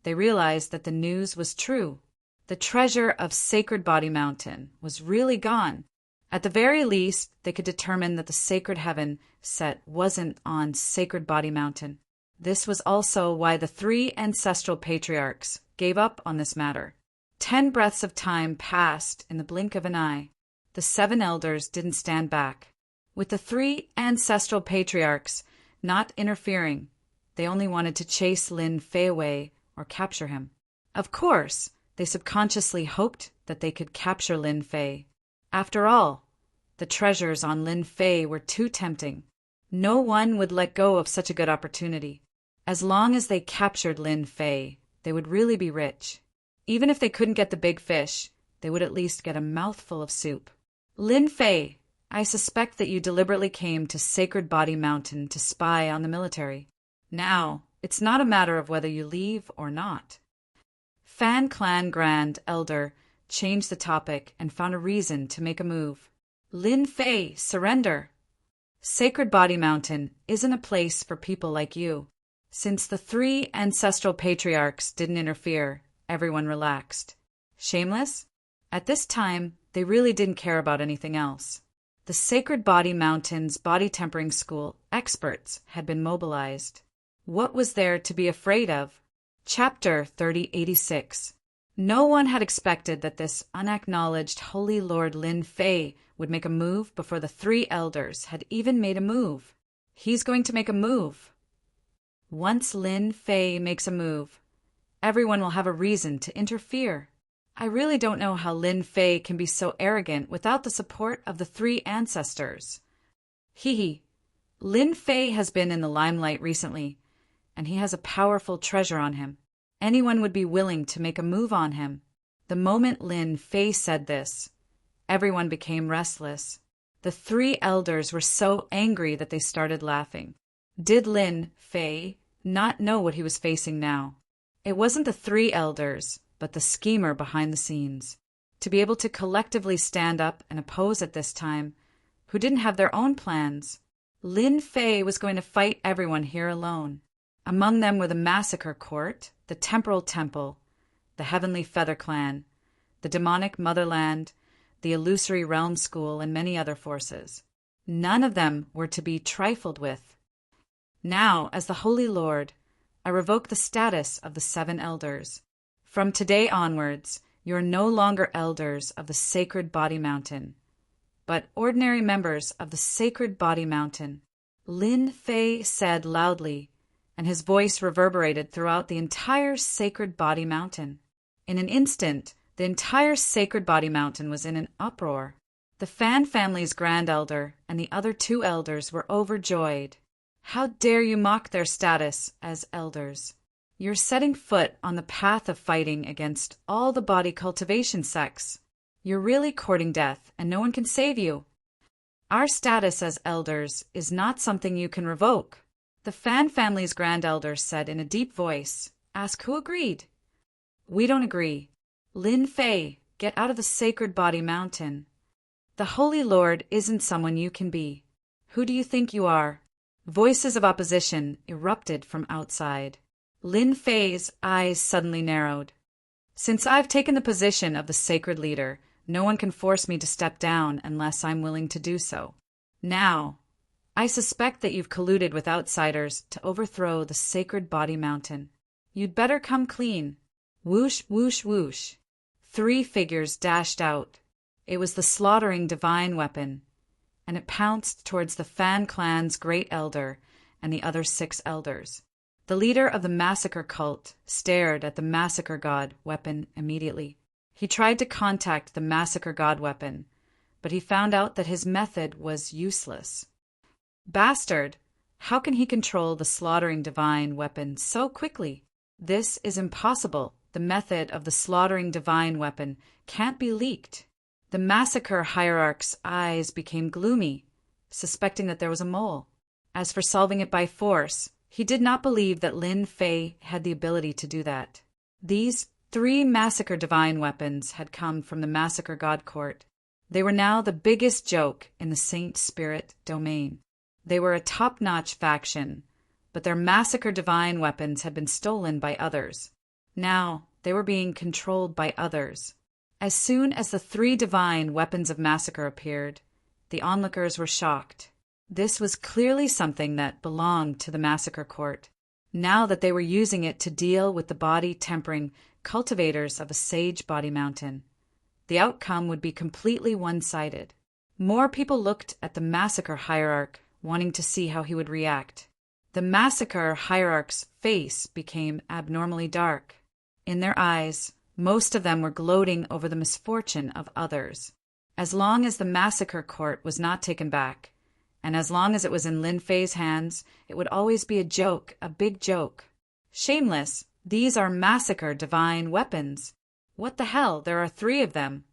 they realized that the news was true. The treasure of Sacred Body Mountain was really gone. At the very least, they could determine that the sacred heaven set wasn't on Sacred Body Mountain. This was also why the 3 ancestral patriarchs gave up on this matter. 10 breaths of time passed in the blink of an eye. The 7 elders didn't stand back. With the 3 ancestral patriarchs not interfering, they only wanted to chase Lin Fei away or capture him. Of course, they subconsciously hoped that they could capture Lin Fei. After all, the treasures on Lin Fei were too tempting. No one would let go of such a good opportunity. As long as they captured Lin Fei, they would really be rich. Even if they couldn't get the big fish, they would at least get a mouthful of soup. Lin Fei, I suspect that you deliberately came to Sacred Body Mountain to spy on the military. Now, it's not a matter of whether you leave or not. Fan Clan Grand Elder changed the topic and found a reason to make a move. Lin Fei, surrender. Sacred Body Mountain isn't a place for people like you. Since the 3 ancestral patriarchs didn't interfere, everyone relaxed. Shameless? At this time, they really didn't care about anything else. The Sacred Body Mountain's body tempering school experts had been mobilized. What was there to be afraid of? Chapter 3086. No one had expected that this unacknowledged Holy Lord Lin Fei would make a move before the 3 elders had even made a move. He's going to make a move. Once Lin Fei makes a move, everyone will have a reason to interfere. I really don't know how Lin Fei can be so arrogant without the support of the 3 ancestors. Lin Fei has been in the limelight recently, and he has a powerful treasure on him. Anyone would be willing to make a move on him. The moment Lin Fei said this, everyone became restless. The 3 elders were so angry that they started laughing. Did Lin Fei not know what he was facing now? It wasn't the 3 elders, but the schemer behind the scenes. To be able to collectively stand up and oppose at this time, who didn't have their own plans. Lin Fei was going to fight everyone here alone. Among them were the Massacre Court, the Temporal Temple, the Heavenly Feather Clan, the Demonic Motherland, the Illusory Realm School, and many other forces. None of them were to be trifled with. Now, as the Holy Lord, I revoke the status of the 7 elders. From today onwards, you are no longer elders of the Sacred Body Mountain, but ordinary members of the Sacred Body Mountain. Lin Fei said loudly, and his voice reverberated throughout the entire Sacred Body Mountain. In an instant, the entire Sacred Body Mountain was in an uproar. The Fan family's Grand Elder and the other 2 elders were overjoyed. How dare you mock their status as elders? You're setting foot on the path of fighting against all the body cultivation sects. You're really courting death, and no one can save you. Our status as elders is not something you can revoke, the Fan family's grand elder said in a deep voice. Ask who agreed. We don't agree. Lin Fei, get out of the sacred body mountain. The Holy Lord isn't someone you can be. Who do you think you are? Voices of opposition erupted from outside. Lin Fei's eyes suddenly narrowed. Since I've taken the position of the sacred leader, no one can force me to step down unless I'm willing to do so. Now, I suspect that you've colluded with outsiders to overthrow the sacred body mountain. You'd better come clean. Whoosh, whoosh, whoosh. 3 figures dashed out. It was the slaughtering divine weapon, and it pounced towards the Fan clan's great elder and the other 6 elders. The leader of the massacre cult stared at the massacre god weapon immediately. He tried to contact the massacre god weapon, but he found out that his method was useless. Bastard! How can he control the slaughtering divine weapon so quickly? This is impossible. The method of the slaughtering divine weapon can't be leaked. The massacre hierarch's eyes became gloomy, suspecting that there was a mole. As for solving it by force, he did not believe that Lin Fei had the ability to do that. These 3 massacre divine weapons had come from the massacre god court. They were now the biggest joke in the Saint Spirit domain. They were a top-notch faction, but their massacre divine weapons had been stolen by others. Now they were being controlled by others. As soon as the 3 divine weapons of massacre appeared, the onlookers were shocked. This was clearly something that belonged to the massacre court, now that they were using it to deal with the body-tempering cultivators of a sage body mountain. The outcome would be completely one-sided. More people looked at the massacre hierarch, wanting to see how he would react. The massacre hierarch's face became abnormally dark. In their eyes, most of them were gloating over the misfortune of others. As long as the massacre court was not taken back, and as long as it was in Lin Fei's hands, it would always be a joke, a big joke. Shameless, these are massacre divine weapons. What the hell, there are 3 of them.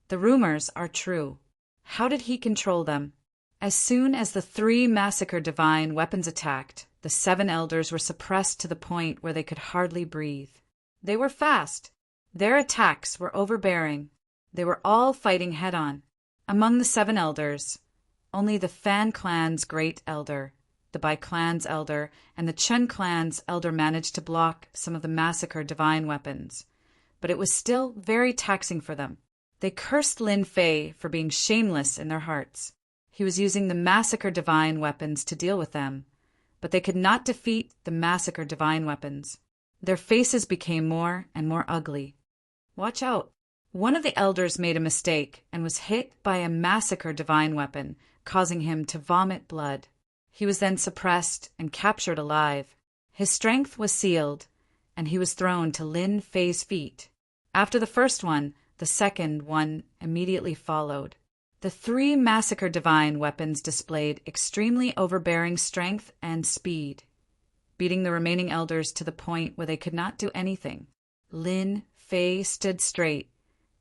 The rumors are true. How did he control them? As soon as the 3 massacre divine weapons attacked, the 7 elders were suppressed to the point where they could hardly breathe. They were fast. Their attacks were overbearing. They were all fighting head-on. Among the 7 elders, only the Fan clan's great elder, the Bai clan's elder, and the Chen clan's elder managed to block some of the massacre divine weapons. But it was still very taxing for them. They cursed Lin Fei for being shameless in their hearts. He was using the massacre divine weapons to deal with them, but they could not defeat the massacre divine weapons. Their faces became more and more ugly. Watch out. One of the elders made a mistake and was hit by a massacre divine weapon, causing him to vomit blood. He was then suppressed and captured alive. His strength was sealed, and he was thrown to Lin Fei's feet. After the first one, the second one immediately followed. The 3 massacre divine weapons displayed extremely overbearing strength and speed, beating the remaining elders to the point where they could not do anything. Lin Fei stood straight,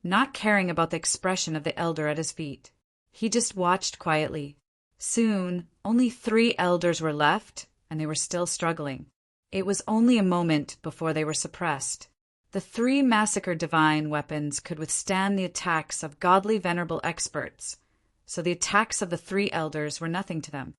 not caring about the expression of the elder at his feet. He just watched quietly. Soon, only 3 elders were left, and they were still struggling. It was only a moment before they were suppressed. The 3 massacre divine weapons could withstand the attacks of godly venerable experts, so the attacks of the 3 elders were nothing to them.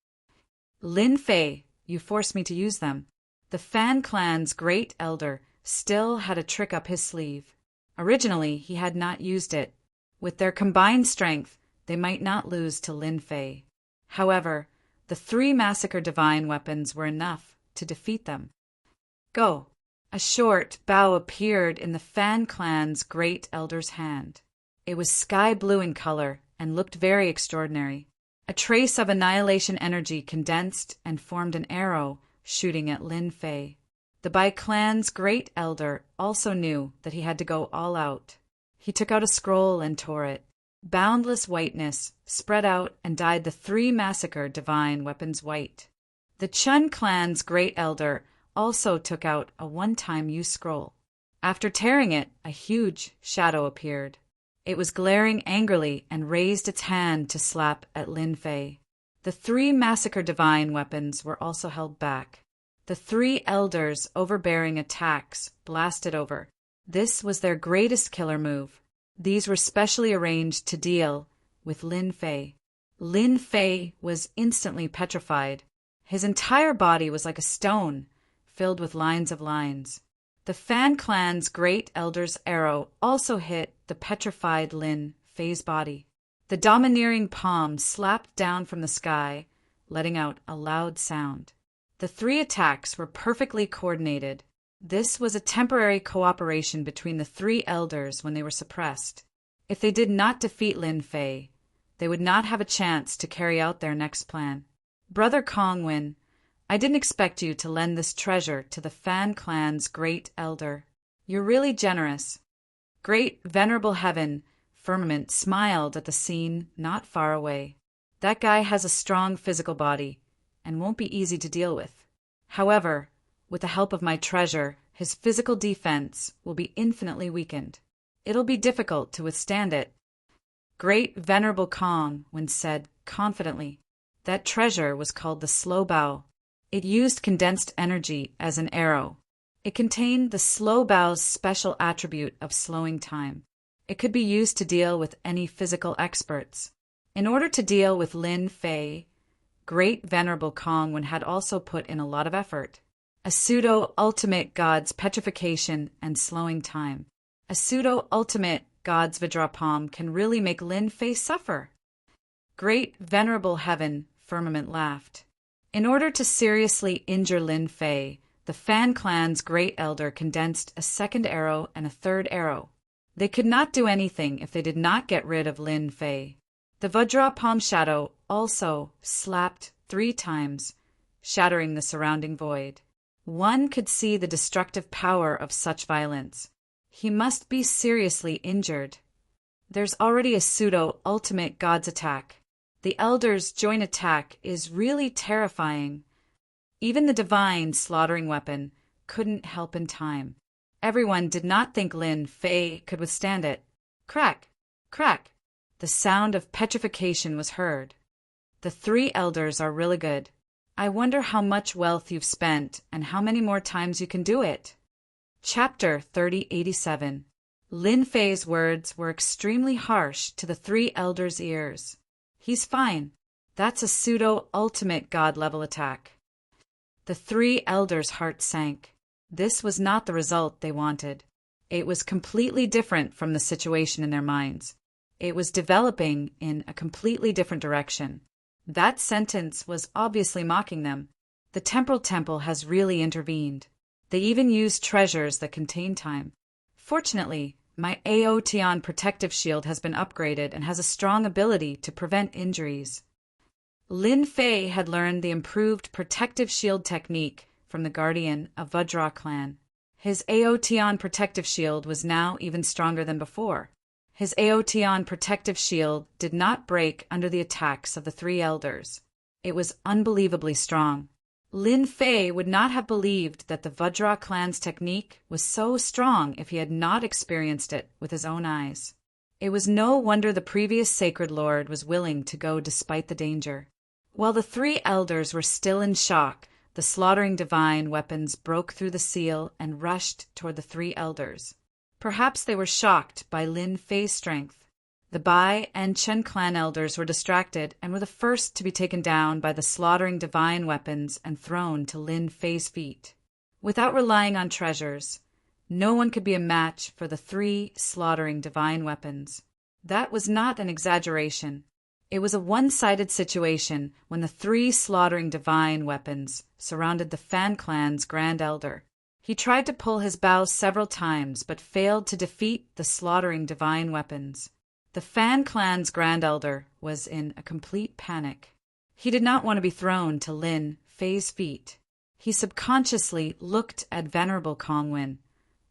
Lin Fei, you forced me to use them. The Fan clan's great elder still had a trick up his sleeve. Originally, he had not used it. With their combined strength, they might not lose to Lin Fei. However, the 3 massacre divine weapons were enough to defeat them. Go. A short bow appeared in the Fan clan's great elder's hand. It was sky blue in color and looked very extraordinary. A trace of annihilation energy condensed and formed an arrow shooting at Lin Fei. The Bai clan's great elder also knew that he had to go all out. He took out a scroll and tore it. Boundless whiteness spread out and dyed the 3 massacre divine weapons white. The Chun clan's great elder also took out a one-time use scroll. After tearing it, a huge shadow appeared. It was glaring angrily and raised its hand to slap at Lin Fei. The 3 massacre divine weapons were also held back. The 3 elders' overbearing attacks blasted over. This was their greatest killer move. These were specially arranged to deal with Lin Fei. Lin Fei was instantly petrified. His entire body was like a stone, filled with lines of lines. The Fan clan's great elder's arrow also hit the petrified Lin Fei's body. The domineering palm slapped down from the sky, letting out a loud sound. The 3 attacks were perfectly coordinated. This was a temporary cooperation between the 3 elders when they were suppressed. If they did not defeat Lin Fei, they would not have a chance to carry out their next plan. Brother Kongwin, I didn't expect you to lend this treasure to the Fan clan's great elder. You're really generous. Great venerable heaven, Firmament smiled at the scene not far away. That guy has a strong physical body and won't be easy to deal with. However, with the help of my treasure, his physical defense will be infinitely weakened. It'll be difficult to withstand it. Great venerable Kongwin said confidently. That treasure was called the slow bow. It used condensed energy as an arrow. It contained the slow bow's special attribute of slowing time. It could be used to deal with any physical experts. In order to deal with Lin Fei, Great Venerable Kongwin had also put in a lot of effort. A pseudo-ultimate god's petrification and slowing time. A pseudo-ultimate god's Vajrapalm can really make Lin Fei suffer. Great Venerable Heaven, Firmament laughed. In order to seriously injure Lin Fei, the Fan clan's great elder condensed a second arrow and a third arrow. They could not do anything if they did not get rid of Lin Fei. The Vajrapalm shadow also slapped 3 times, shattering the surrounding void. One could see the destructive power of such violence. He must be seriously injured. There's already a pseudo-ultimate god's attack. The elder's joint attack is really terrifying. Even the divine slaughtering weapon couldn't help in time. Everyone did not think Lin Fei could withstand it. Crack! Crack! The sound of petrification was heard. The 3 elders are really good. I wonder how much wealth you've spent and how many more times you can do it. Chapter 3087. Lin Fei's words were extremely harsh to the 3 elders' ears. He's fine. That's a pseudo-ultimate god-level attack. The 3 elders' hearts sank. This was not the result they wanted. It was completely different from the situation in their minds. It was developing in a completely different direction. That sentence was obviously mocking them. The temporal temple has really intervened. They even used treasures that contain time. Fortunately, my Aotian protective shield has been upgraded and has a strong ability to prevent injuries. Lin Fei had learned the improved protective shield technique from the guardian of Vajra clan. His Aotian protective shield was now even stronger than before. His Aotian protective shield did not break under the attacks of the 3 elders. It was unbelievably strong. Lin Fei would not have believed that the Vajra clan's technique was so strong if he had not experienced it with his own eyes. It was no wonder the previous sacred lord was willing to go despite the danger. While the 3 elders were still in shock, the slaughtering divine weapons broke through the seal and rushed toward the 3 elders. Perhaps they were shocked by Lin Fei's strength. The Bai and Chen clan elders were distracted and were the first to be taken down by the slaughtering divine weapons and thrown to Lin Fei's feet. Without relying on treasures, no one could be a match for the 3 slaughtering divine weapons. That was not an exaggeration. It was a one-sided situation when the 3 slaughtering divine weapons surrounded the Fan clan's grand elder. He tried to pull his bow several times but failed to defeat the slaughtering divine weapons. The Fan clan's grand elder was in a complete panic. He did not want to be thrown to Lin Fei's feet. He subconsciously looked at Venerable Kongwin,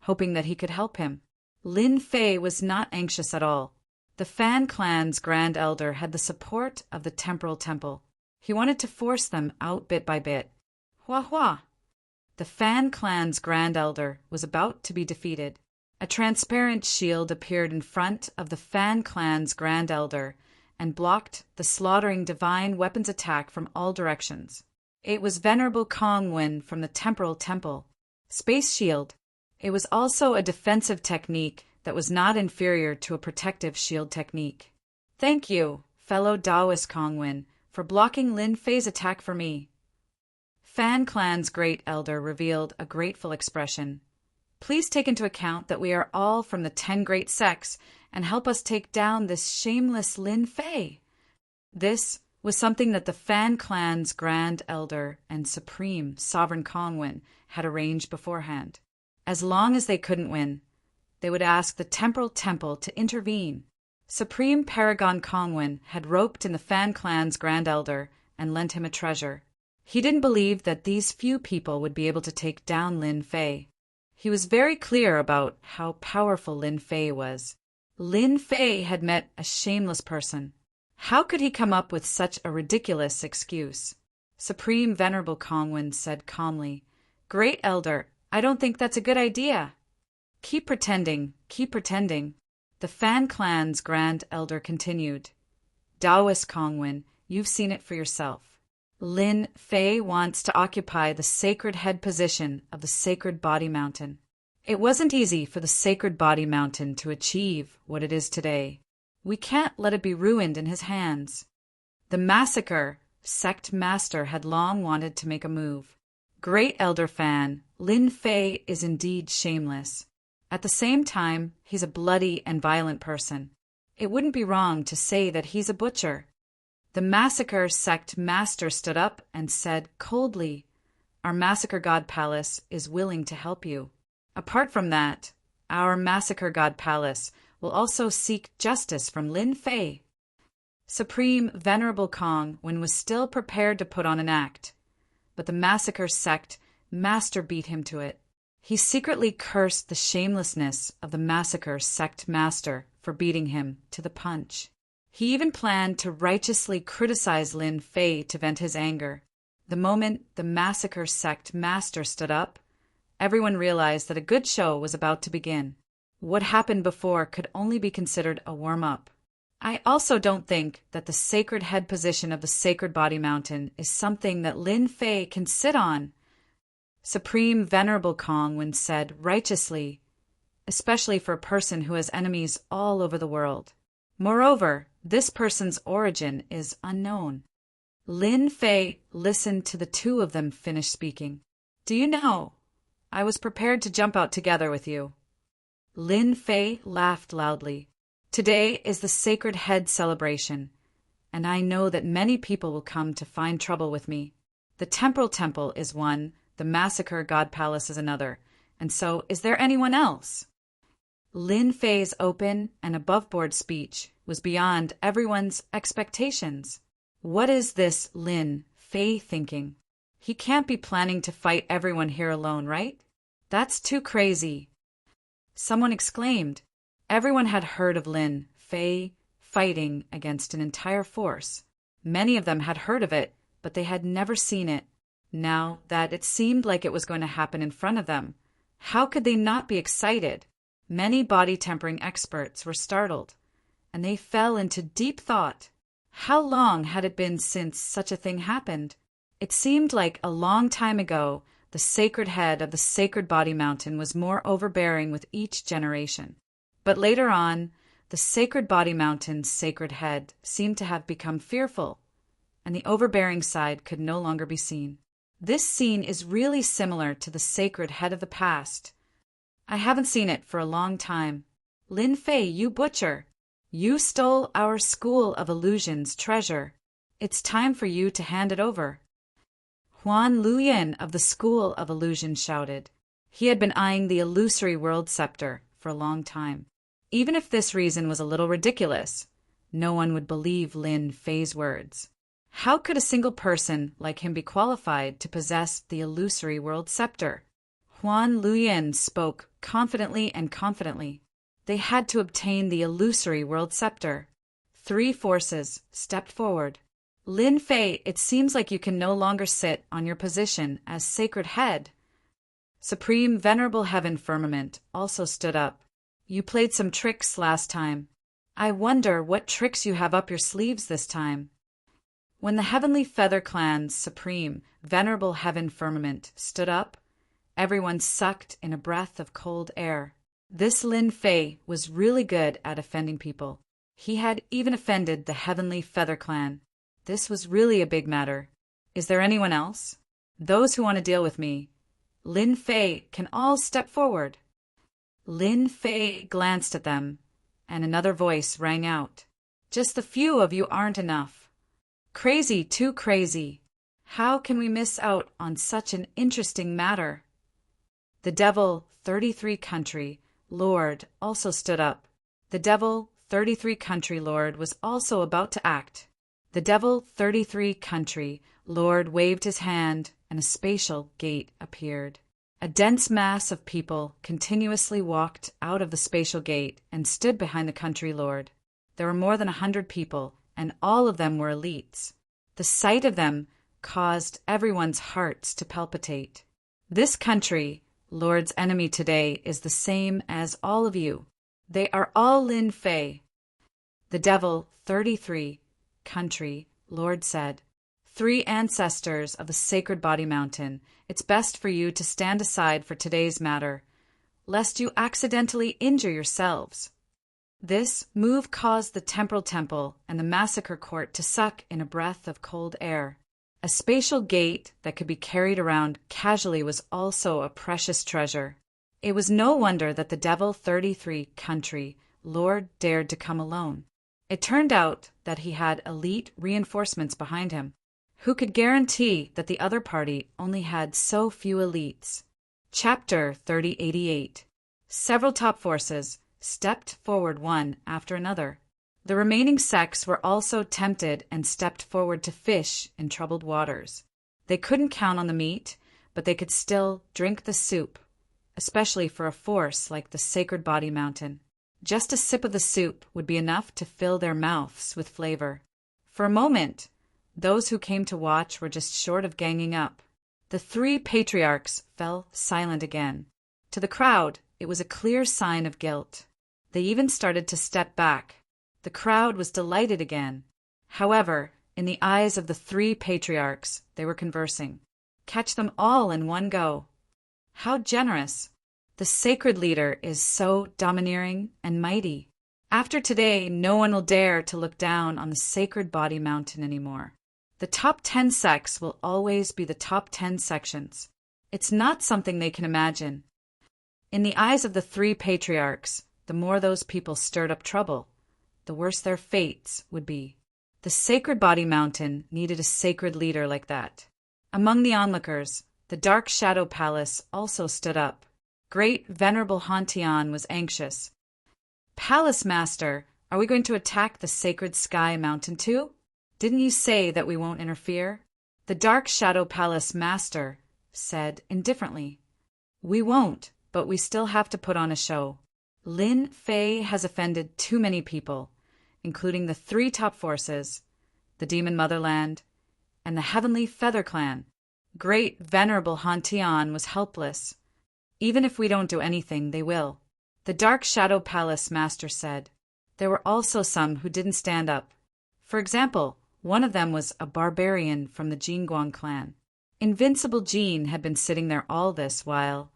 hoping that he could help him. Lin Fei was not anxious at all. The Fan clan's grand elder had the support of the temporal temple. He wanted to force them out bit by bit. Hua hua! The Fan clan's Grand Elder was about to be defeated. A transparent shield appeared in front of the Fan clan's Grand Elder and blocked the slaughtering divine weapons attack from all directions. It was Venerable Kongwen from the Temporal Temple. Space Shield. It was also a defensive technique that was not inferior to a protective shield technique. Thank you, fellow Taoist Kongwen, for blocking Lin Fei's attack for me. Fan Clan's Great Elder revealed a grateful expression. Please take into account that we are all from the 10 great sects and help us take down this shameless Lin Fei. This was something that the Fan Clan's Grand Elder and Supreme Sovereign Kongwen had arranged beforehand. As long as they couldn't win, they would ask the Temporal Temple to intervene. Supreme Paragon Kongwen had roped in the Fan Clan's Grand Elder and lent him a treasure. He didn't believe that these few people would be able to take down Lin Fei. He was very clear about how powerful Lin Fei was. Lin Fei had met a shameless person. How could he come up with such a ridiculous excuse? Supreme Venerable Kongwen said calmly, Great Elder, I don't think that's a good idea. Keep pretending, keep pretending. The Fan Clan's Grand Elder continued. Taoist Kongwen, you've seen it for yourself. Lin Fei wants to occupy the sacred head position of the Sacred Body Mountain. It wasn't easy for the Sacred Body Mountain to achieve what it is today. We can't let it be ruined in his hands. The Massacre Sect Master had long wanted to make a move. Great Elder Fan, Lin Fei is indeed shameless. At the same time, he's a bloody and violent person. It wouldn't be wrong to say that he's a butcher. The Massacre Sect Master stood up and said coldly, Our Massacre God Palace is willing to help you. Apart from that, our Massacre God Palace will also seek justice from Lin Fei. Supreme Venerable Kongwen was still prepared to put on an act, but the Massacre Sect Master beat him to it. He secretly cursed the shamelessness of the Massacre Sect Master for beating him to the punch. He even planned to righteously criticize Lin Fei to vent his anger. The moment the Massacre Sect Master stood up, everyone realized that a good show was about to begin. What happened before could only be considered a warm-up. I also don't think that the sacred head position of the Sacred Body Mountain is something that Lin Fei can sit on. Supreme Venerable Kongwen said righteously, especially for a person who has enemies all over the world. Moreover, this person's origin is unknown. Lin Fei listened to the two of them finish speaking. Do you know, I was prepared to jump out together with you. Lin Fei laughed loudly. Today is the Sacred Head celebration, and I know that many people will come to find trouble with me. The Temporal Temple is one, the Massacre God Palace is another, and so is there anyone else? Lin Fei's open and above-board speech was beyond everyone's expectations. What is this Lin Fei thinking? He can't be planning to fight everyone here alone, right? That's too crazy. Someone exclaimed. Everyone had heard of Lin Fei fighting against an entire force. Many of them had heard of it, but they had never seen it. Now that it seemed like it was going to happen in front of them, how could they not be excited? Many body-tempering experts were startled, and they fell into deep thought. How long had it been since such a thing happened? It seemed like a long time ago. The sacred head of the Sacred Body Mountain was more overbearing with each generation. But later on, the Sacred Body Mountain's sacred head seemed to have become fearful, and the overbearing side could no longer be seen. This scene is really similar to the sacred head of the past. I haven't seen it for a long time. Lin Fei, you butcher! You stole our School of Illusions treasure. It's time for you to hand it over. Huan Luyan of the School of Illusion shouted. He had been eyeing the illusory world scepter for a long time. Even if this reason was a little ridiculous, no one would believe Lin Fei's words. How could a single person like him be qualified to possess the illusory world scepter? Huan Luyan spoke confidently and confidently. They had to obtain the illusory world scepter. 3 forces stepped forward. Lin Fei, it seems like you can no longer sit on your position as sacred head. Supreme Venerable Heaven Firmament also stood up. You played some tricks last time. I wonder what tricks you have up your sleeves this time. When the Heavenly Feather Clan's Supreme Venerable Heaven Firmament stood up, everyone sucked in a breath of cold air. This Lin Fei was really good at offending people. He had even offended the Heavenly Feather Clan. This was really a big matter. Is there anyone else? Those who want to deal with me, Lin Fei, can all step forward. Lin Fei glanced at them, and another voice rang out. Just the few of you aren't enough. Crazy, too crazy. How can we miss out on such an interesting matter? The Devil 33 Country Lord also stood up. The Devil 33 Country Lord was also about to act. The Devil 33 Country Lord waved his hand, and a spatial gate appeared. A dense mass of people continuously walked out of the spatial gate and stood behind the country lord. There were more than 100 people, and all of them were elites. The sight of them caused everyone's hearts to palpitate. This country lord's enemy today is the same as all of you. They are all Lin Fei. The Devil 33 Country Lord said, 3 ancestors of the Sacred Body Mountain, it's best for you to stand aside for today's matter, lest you accidentally injure yourselves. This move caused the Temporal Temple and the Massacre Court to suck in a breath of cold air. A spatial gate that could be carried around casually was also a precious treasure. It was no wonder that the Devil 33 Country Lord dared to come alone. It turned out that he had elite reinforcements behind him. Who could guarantee that the other party only had so few elites? Chapter 3088. Several top forces stepped forward one after another. The remaining sects were also tempted and stepped forward to fish in troubled waters. They couldn't count on the meat, but they could still drink the soup, especially for a force like the Sacred Body Mountain. Just a sip of the soup would be enough to fill their mouths with flavor. For a moment, those who came to watch were just short of ganging up. The 3 patriarchs fell silent again. To the crowd, it was a clear sign of guilt. They even started to step back. The crowd was delighted again. However, in the eyes of the 3 patriarchs, they were conversing. Catch them all in one go. How generous! The sacred leader is so domineering and mighty. After today, no one will dare to look down on the Sacred Body Mountain anymore. The top 10 sects will always be the top 10 sections. It's not something they can imagine. In the eyes of the 3 patriarchs, the more those people stirred up trouble, the worse their fates would be. The Sacred Body Mountain needed a sacred leader like that. Among the onlookers, the Dark Shadow Palace also stood up. Great Venerable Hantian was anxious. Palace Master, are we going to attack the Sacred Sky Mountain too? Didn't you say that we won't interfere? The Dark Shadow Palace Master said indifferently. We won't, but we still have to put on a show. Lin Fei has offended too many people, including the 3 top forces, the Demon Motherland, and the Heavenly Feather Clan. Great Venerable Hantian was helpless. Even if we don't do anything, they will. The Dark Shadow Palace Master said. There were also some who didn't stand up. For example, one of them was a barbarian from the Jingguang clan. Invincible Jean had been sitting there all this while,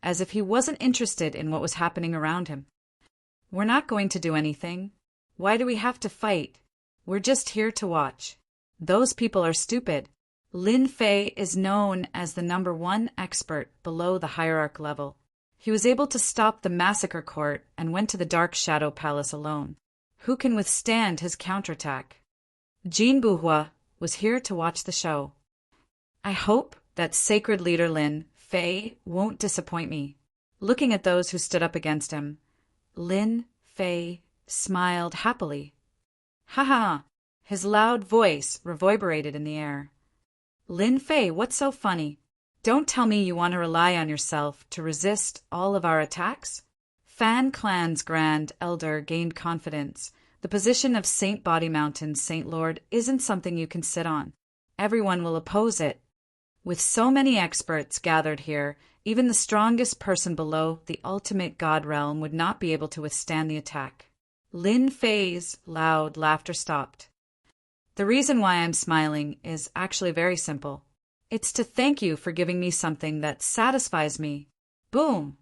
as if he wasn't interested in what was happening around him. We're not going to do anything. Why do we have to fight? We're just here to watch. Those people are stupid. Lin Fei is known as the #1 expert below the hierarch level. He was able to stop the Massacre Court and went to the Dark Shadow Palace alone. Who can withstand his counterattack? Jean Buhua was here to watch the show. I hope that sacred leader Lin Fei won't disappoint me. Looking at those who stood up against him, Lin Fei smiled happily. Ha ha! His loud voice reverberated in the air. Lin Fei, what's so funny? Don't tell me you want to rely on yourself to resist all of our attacks? Fan Clan's Grand Elder gained confidence The position of Saint Body Mountain, Saint Lord, isn't something you can sit on. Everyone will oppose it. With so many experts gathered here, even the strongest person below the ultimate God realm would not be able to withstand the attack. Lin Fei's loud laughter stopped. The reason why I'm smiling is actually very simple. It's to thank you for giving me something that satisfies me. Boom!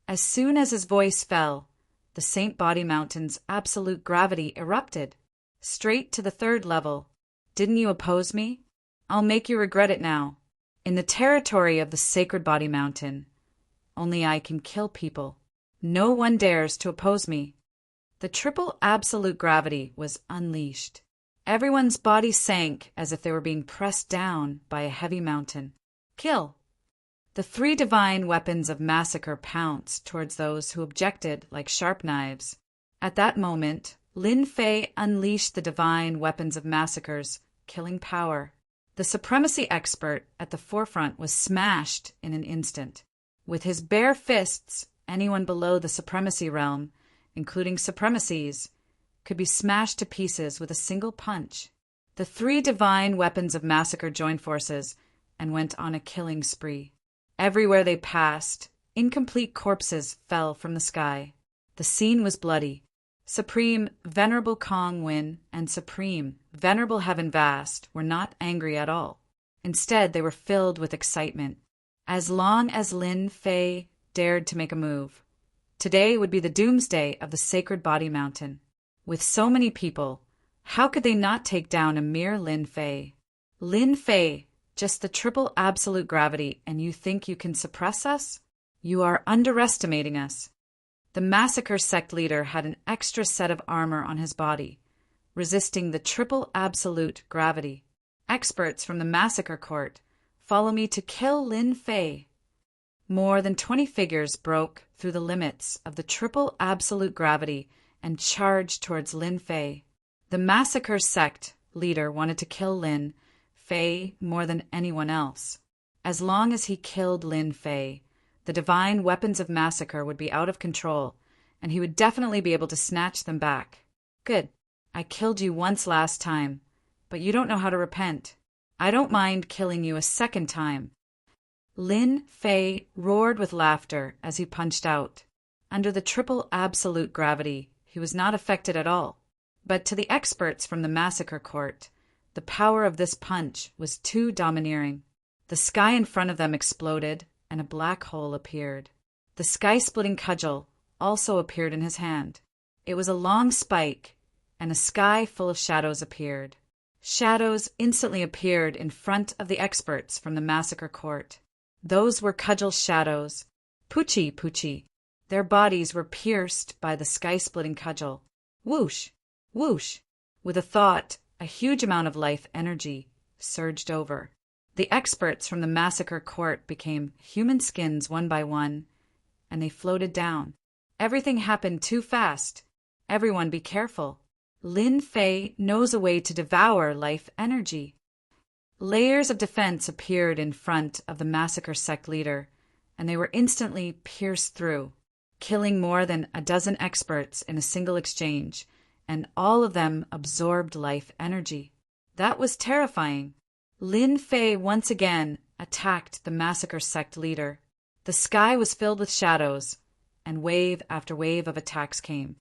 As soon as his voice fell, the Saint Body Mountain's absolute gravity erupted. Straight to the third level. Didn't you oppose me? I'll make you regret it now. In the territory of the Sacred Body Mountain, only I can kill people. No one dares to oppose me. The triple absolute gravity was unleashed. Everyone's body sank as if they were being pressed down by a heavy mountain. Kill! The three divine weapons of massacre pounced towards those who objected like sharp knives. At that moment, Lin Fei unleashed the divine weapons of massacre's killing power. The supremacy expert at the forefront was smashed in an instant. With his bare fists, anyone below the supremacy realm, including supremacies, could be smashed to pieces with a single punch. The three divine weapons of massacre joined forces and went on a killing spree. Everywhere they passed, incomplete corpses fell from the sky. The scene was bloody. Supreme Venerable Kong Win and Supreme Venerable Heaven Vast were not angry at all. Instead, they were filled with excitement. As long as Lin Fei dared to make a move, today would be the doomsday of the Sacred Body Mountain. With so many people, how could they not take down a mere Lin Fei? Lin Fei, just the triple absolute gravity, and you think you can suppress us? You are underestimating us. The massacre sect leader had an extra set of armor on his body, resisting the triple absolute gravity. Experts from the massacre court, follow me to kill Lin Fei. More than 20 figures broke through the limits of the triple absolute gravity and charged towards Lin Fei. The massacre sect leader wanted to kill Lin Fei more than anyone else. As long as he killed Lin Fei, the divine weapons of massacre would be out of control, and he would definitely be able to snatch them back. Good. I killed you once last time, but you don't know how to repent. I don't mind killing you a second time. Lin Fei roared with laughter as he punched out. Under the triple absolute gravity, he was not affected at all. But to the experts from the massacre court, the power of this punch was too domineering. The sky in front of them exploded, and a black hole appeared. The sky-splitting cudgel also appeared in his hand. It was a long spike, and a sky full of shadows appeared. Shadows instantly appeared in front of the experts from the massacre court. Those were cudgel shadows. Poochie, Poochie. Their bodies were pierced by the sky-splitting cudgel. Whoosh, whoosh. With a thought, a huge amount of life energy surged over. The experts from the massacre court became human skins one by one, and they floated down. Everything happened too fast. Everyone be careful. Lin Fei knows a way to devour life energy. Layers of defense appeared in front of the massacre sect leader, and they were instantly pierced through, killing more than a dozen experts in a single exchange, and all of them absorbed life energy. That was terrifying. Lin Fei once again attacked the massacre sect leader. The sky was filled with shadows, and wave after wave of attacks came.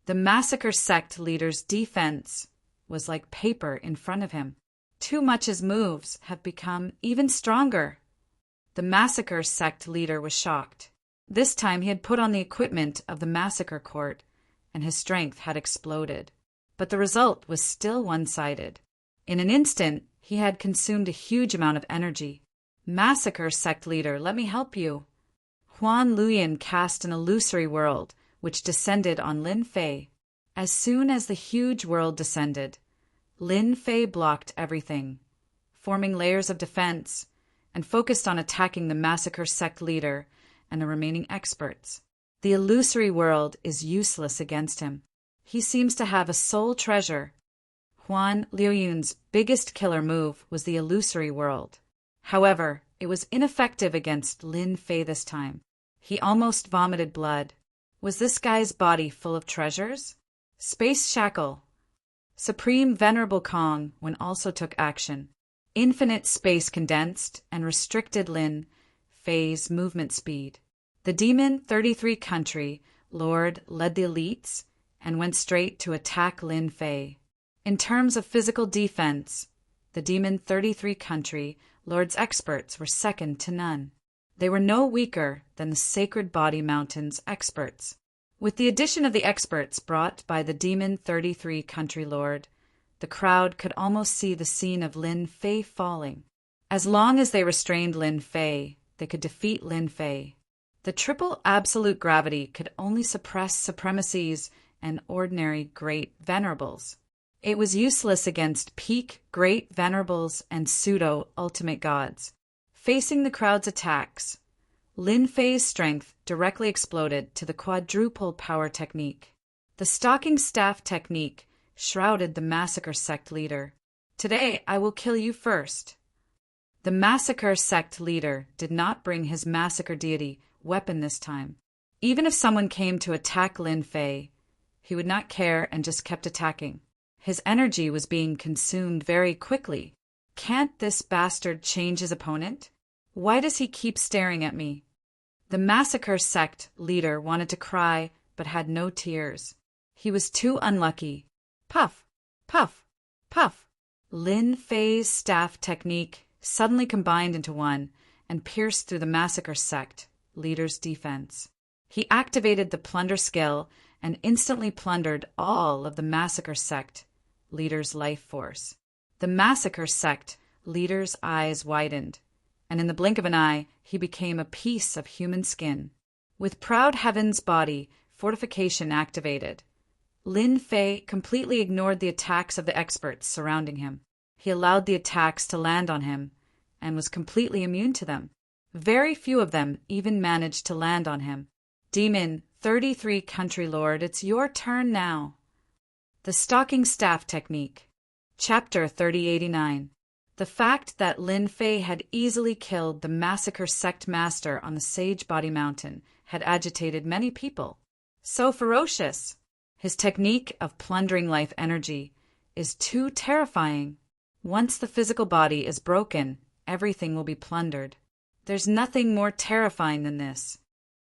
The massacre sect leader's defense was like paper in front of him. Too Much's moves have become even stronger. The massacre sect leader was shocked. This time he had put on the equipment of the massacre court, and his strength had exploded. But the result was still one-sided. In an instant, he had consumed a huge amount of energy. Massacre sect leader, let me help you. Huan Luyan cast an illusory world, which descended on Lin Fei. As soon as the huge world descended, Lin Fei blocked everything, forming layers of defense, and focused on attacking the massacre sect leader and the remaining experts. The illusory world is useless against him. He seems to have a soul treasure. Huan Liuyun's biggest killer move was the illusory world. However, it was ineffective against Lin Fei this time. He almost vomited blood. Was this guy's body full of treasures? Space Shackle. Supreme Venerable Kong when also took action. Infinite space condensed and restricted Lin Fei's movement speed. The Demon 33 country lord led the elites and went straight to attack Lin Fei. In terms of physical defense, the Demon 33 country lord's experts were second to none. They were no weaker than the Sacred Body Mountain's experts. With the addition of the experts brought by the Demon 33 country lord, the crowd could almost see the scene of Lin Fei falling. As long as they restrained Lin Fei, they could defeat Lin Fei. The triple absolute gravity could only suppress supremacies and ordinary great venerables. It was useless against peak great venerables and pseudo-ultimate gods. Facing the crowd's attacks, Lin Fei's strength directly exploded to the quadruple power technique. The stalking staff technique shrouded the massacre sect leader. Today I will kill you first. The massacre sect leader did not bring his massacre deity weapon this time. Even if someone came to attack Lin Fei, he would not care and just kept attacking. His energy was being consumed very quickly. Can't this bastard change his opponent? Why does he keep staring at me? The massacre sect leader wanted to cry, but had no tears. He was too unlucky. Puff, puff, puff. Lin Fei's staff technique suddenly combined into one and pierced through the massacre sect leader's defense. He activated the plunder skill and instantly plundered all of the massacre sect leader's life force. The massacre sect leader's eyes widened, and in the blink of an eye, he became a piece of human skin. With Proud Heaven's body fortification activated, Lin Fei completely ignored the attacks of the experts surrounding him. He allowed the attacks to land on him and was completely immune to them. Very few of them even managed to land on him. Demon 33 country lord, it's your turn now. The stalking staff technique. Chapter 3089. The fact that Lin Fei had easily killed the massacre sect master on the Sage Body Mountain had agitated many people. So ferocious. His technique of plundering life energy is too terrifying. Once the physical body is broken, everything will be plundered. There's nothing more terrifying than this.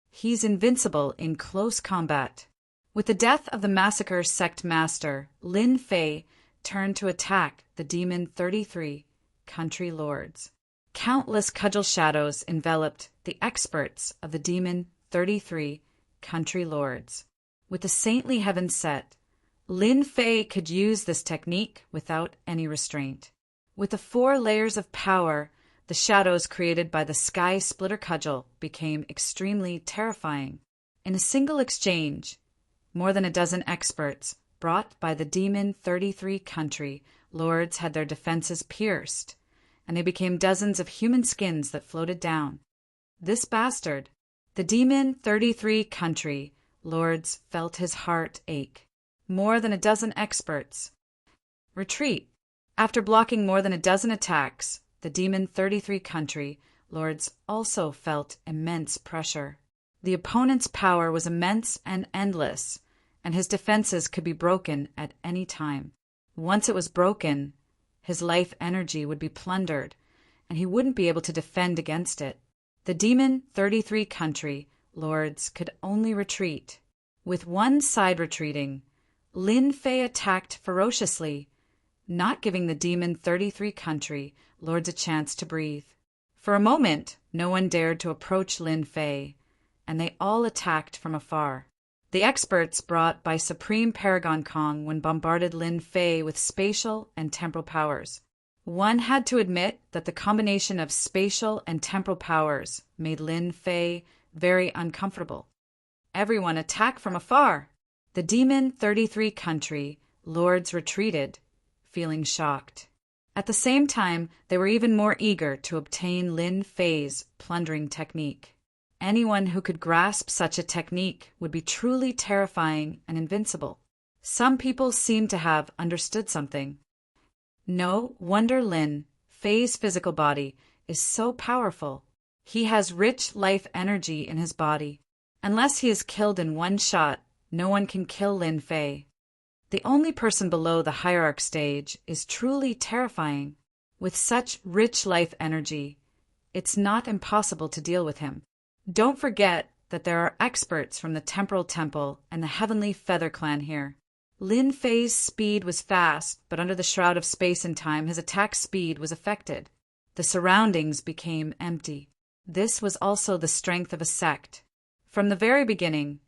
He's invincible in close combat. With the death of the massacre sect master, Lin Fei turned to attack the Demon 33 country lords. Countless cudgel shadows enveloped the experts of the Demon 33 country lords. With the saintly heaven set, Lin Fei could use this technique without any restraint. With the 4 layers of power, the shadows created by the Sky Splitter cudgel became extremely terrifying. In a single exchange, more than a dozen experts brought by the Demon 33 country lords had their defenses pierced, and they became dozens of human skins that floated down. This bastard, the Demon 33 country lords, felt his heart ache. More than a dozen experts. Retreat. After blocking more than a dozen attacks, the Demon 33 country lords also felt immense pressure. The opponent's power was immense and endless, and his defenses could be broken at any time. Once it was broken, his life energy would be plundered, and he wouldn't be able to defend against it. The Demon 33 country lords could only retreat. With one side retreating, Lin Fei attacked ferociously, not giving the Demon 33 country lords a chance to breathe. For a moment, no one dared to approach Lin Fei, and they all attacked from afar. The experts brought by Supreme Paragon Kong when bombarded Lin Fei with spatial and temporal powers. One had to admit that the combination of spatial and temporal powers made Lin Fei very uncomfortable. Everyone attacked from afar. The Demon 33 country lords retreated, feeling shocked. At the same time, they were even more eager to obtain Lin Fei's plundering technique. Anyone who could grasp such a technique would be truly terrifying and invincible. Some people seemed to have understood something. No wonder Lin Fei's physical body is so powerful. He has rich life energy in his body. Unless he is killed in one shot, no one can kill Lin Fei. The only person below the hierarch stage is truly terrifying. With such rich life energy, it's not impossible to deal with him. Don't forget that there are experts from the Temporal Temple and the Heavenly Feather Clan here. Lin Fei's speed was fast, but under the shroud of space and time, his attack speed was affected. The surroundings became empty. This was also the strength of a sect. From the very beginning,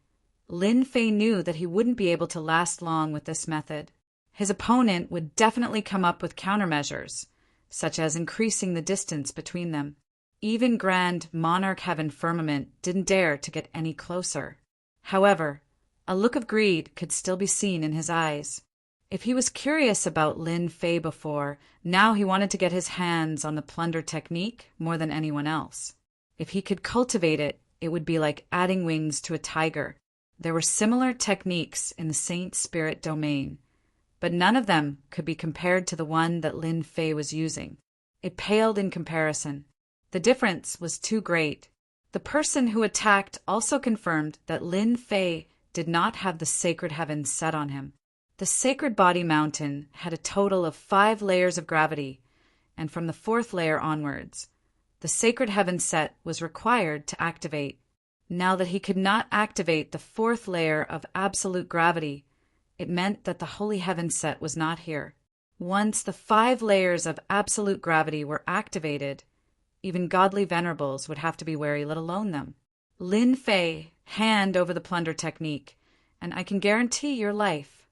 Lin Fei knew that he wouldn't be able to last long with this method. His opponent would definitely come up with countermeasures, such as increasing the distance between them. Even Grand Monarch Heaven Firmament didn't dare to get any closer. However, a look of greed could still be seen in his eyes. If he was curious about Lin Fei before, now he wanted to get his hands on the plunder technique more than anyone else. If he could cultivate it, it would be like adding wings to a tiger. There were similar techniques in the Saint Spirit domain, but none of them could be compared to the one that Lin Fei was using. It paled in comparison. The difference was too great. The person who attacked also confirmed that Lin Fei did not have the sacred heaven set on him. The sacred body mountain had a total of 5 layers of gravity, and from the 4th layer onwards, the sacred heaven set was required to activate. Now that he could not activate the 4th layer of absolute gravity, it meant that the holy heaven set was not here. Once the 5 layers of absolute gravity were activated, even godly venerables would have to be wary, let alone them. Lin Fei, hand over the plunder technique, and I can guarantee your life.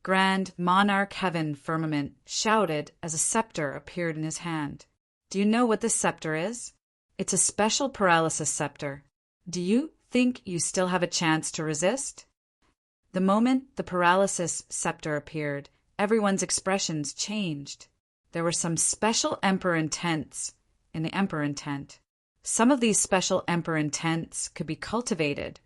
Grand Monarch Heaven Firmament shouted as a scepter appeared in his hand. Do you know what this scepter is? It's a special paralysis scepter. Do you think you still have a chance to resist? The moment the paralysis scepter appeared, everyone's expressions changed. There were some special emperor intents in the emperor intent. Some of these special emperor intents could be cultivated,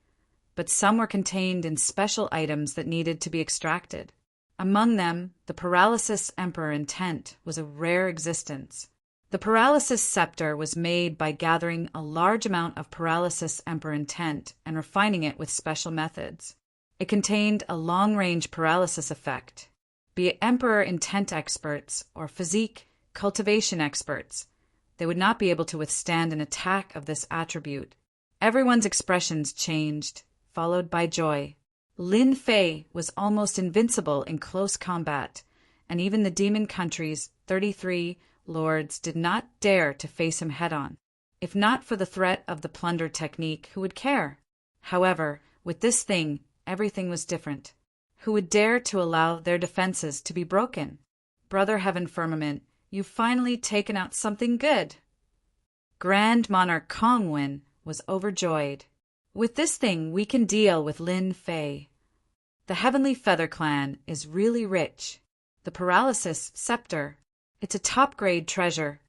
but some were contained in special items that needed to be extracted. Among them, the paralysis emperor intent was a rare existence. The paralysis scepter was made by gathering a large amount of paralysis emperor intent and refining it with special methods. It contained a long-range paralysis effect. Be it emperor intent experts or physique cultivation experts, they would not be able to withstand an attack of this attribute. Everyone's expressions changed, followed by joy. Lin Fei was almost invincible in close combat, and even the demon country's 33 lords did not dare to face him head-on. If not for the threat of the plunder technique, who would care? However, with this thing, everything was different. Who would dare to allow their defenses to be broken? Brother Heaven Firmament, you've finally taken out something good. Grand Monarch Kongwen was overjoyed. With this thing, we can deal with Lin Fei. The Heavenly Feather Clan is really rich. The paralysis scepter, it's a top-grade treasure.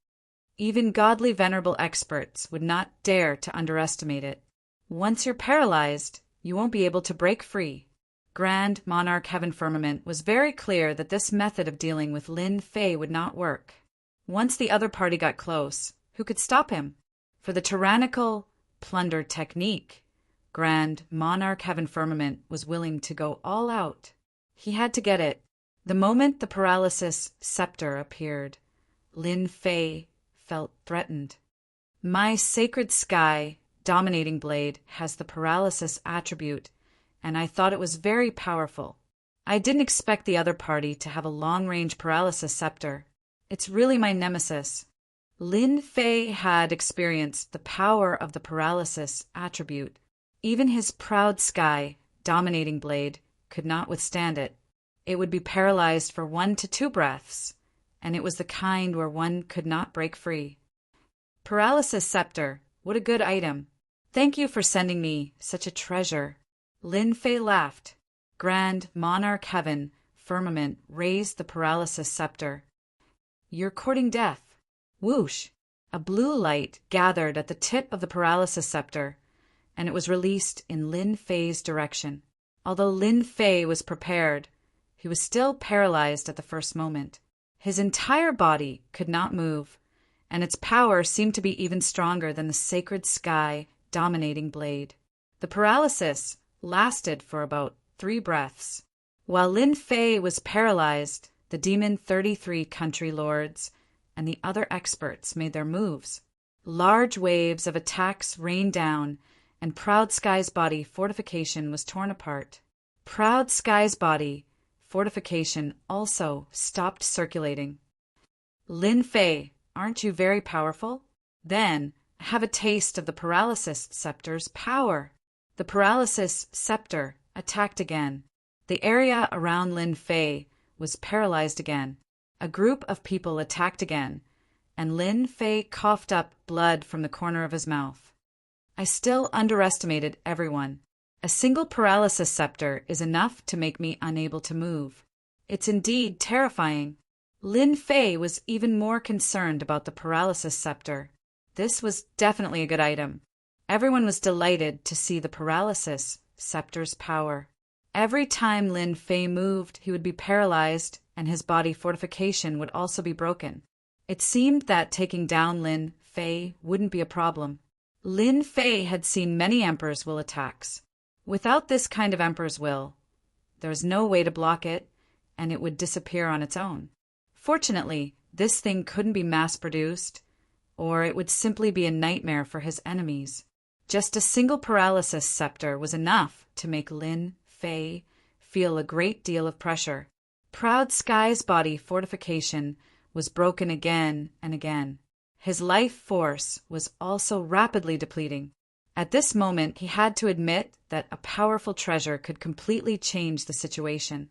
Even godly venerable experts would not dare to underestimate it. Once you're paralyzed, you won't be able to break free. Grand Monarch Heaven Firmament was very clear that this method of dealing with Lin Fei would not work. Once the other party got close, who could stop him? For the tyrannical plunder technique, Grand Monarch Heaven Firmament was willing to go all out. He had to get it. The moment the paralysis scepter appeared, Lin Fei felt threatened. My sacred sky dominating blade has the paralysis attribute, and I thought it was very powerful. I didn't expect the other party to have a long-range paralysis scepter. It's really my nemesis. Lin Fei had experienced the power of the paralysis attribute. Even his proud sky dominating blade could not withstand it. It would be paralyzed for 1 to 2 breaths, and it was the kind where one could not break free. Paralysis scepter, what a good item. Thank you for sending me such a treasure. Lin Fei laughed. Grand Monarch Heaven Firmament raised the paralysis scepter. You're courting death. Whoosh! A blue light gathered at the tip of the paralysis scepter, and it was released in Lin Fei's direction. Although Lin Fei was prepared, he was still paralyzed at the first moment. His entire body could not move, and its power seemed to be even stronger than the sacred sky dominating blade. The paralysis lasted for about 3 breaths. While Lin Fei was paralyzed, the demon 33 country lords and the other experts made their moves. Large waves of attacks rained down, and Proud Sky's body fortification was torn apart. Proud Sky's body fortification also stopped circulating. Lin Fei, aren't you very powerful? Then, have a taste of the Paralysis Scepter's power. The Paralysis Scepter attacked again. The area around Lin Fei was paralyzed again. A group of people attacked again, and Lin Fei coughed up blood from the corner of his mouth. I still underestimated everyone. A single Paralysis Scepter is enough to make me unable to move. It's indeed terrifying. Lin Fei was even more concerned about the Paralysis Scepter. This was definitely a good item. Everyone was delighted to see the Paralysis Scepter's power. Every time Lin Fei moved, he would be paralyzed, and his body fortification would also be broken. It seemed that taking down Lin Fei wouldn't be a problem. Lin Fei had seen many Emperor's Will attacks. Without this kind of Emperor's Will, there was no way to block it, and it would disappear on its own. Fortunately, this thing couldn't be mass-produced, or it would simply be a nightmare for his enemies. Just a single Paralysis Scepter was enough to make Lin Fei feel a great deal of pressure. Proud Sky's body fortification was broken again and again. His life force was also rapidly depleting. At this moment, he had to admit that a powerful treasure could completely change the situation.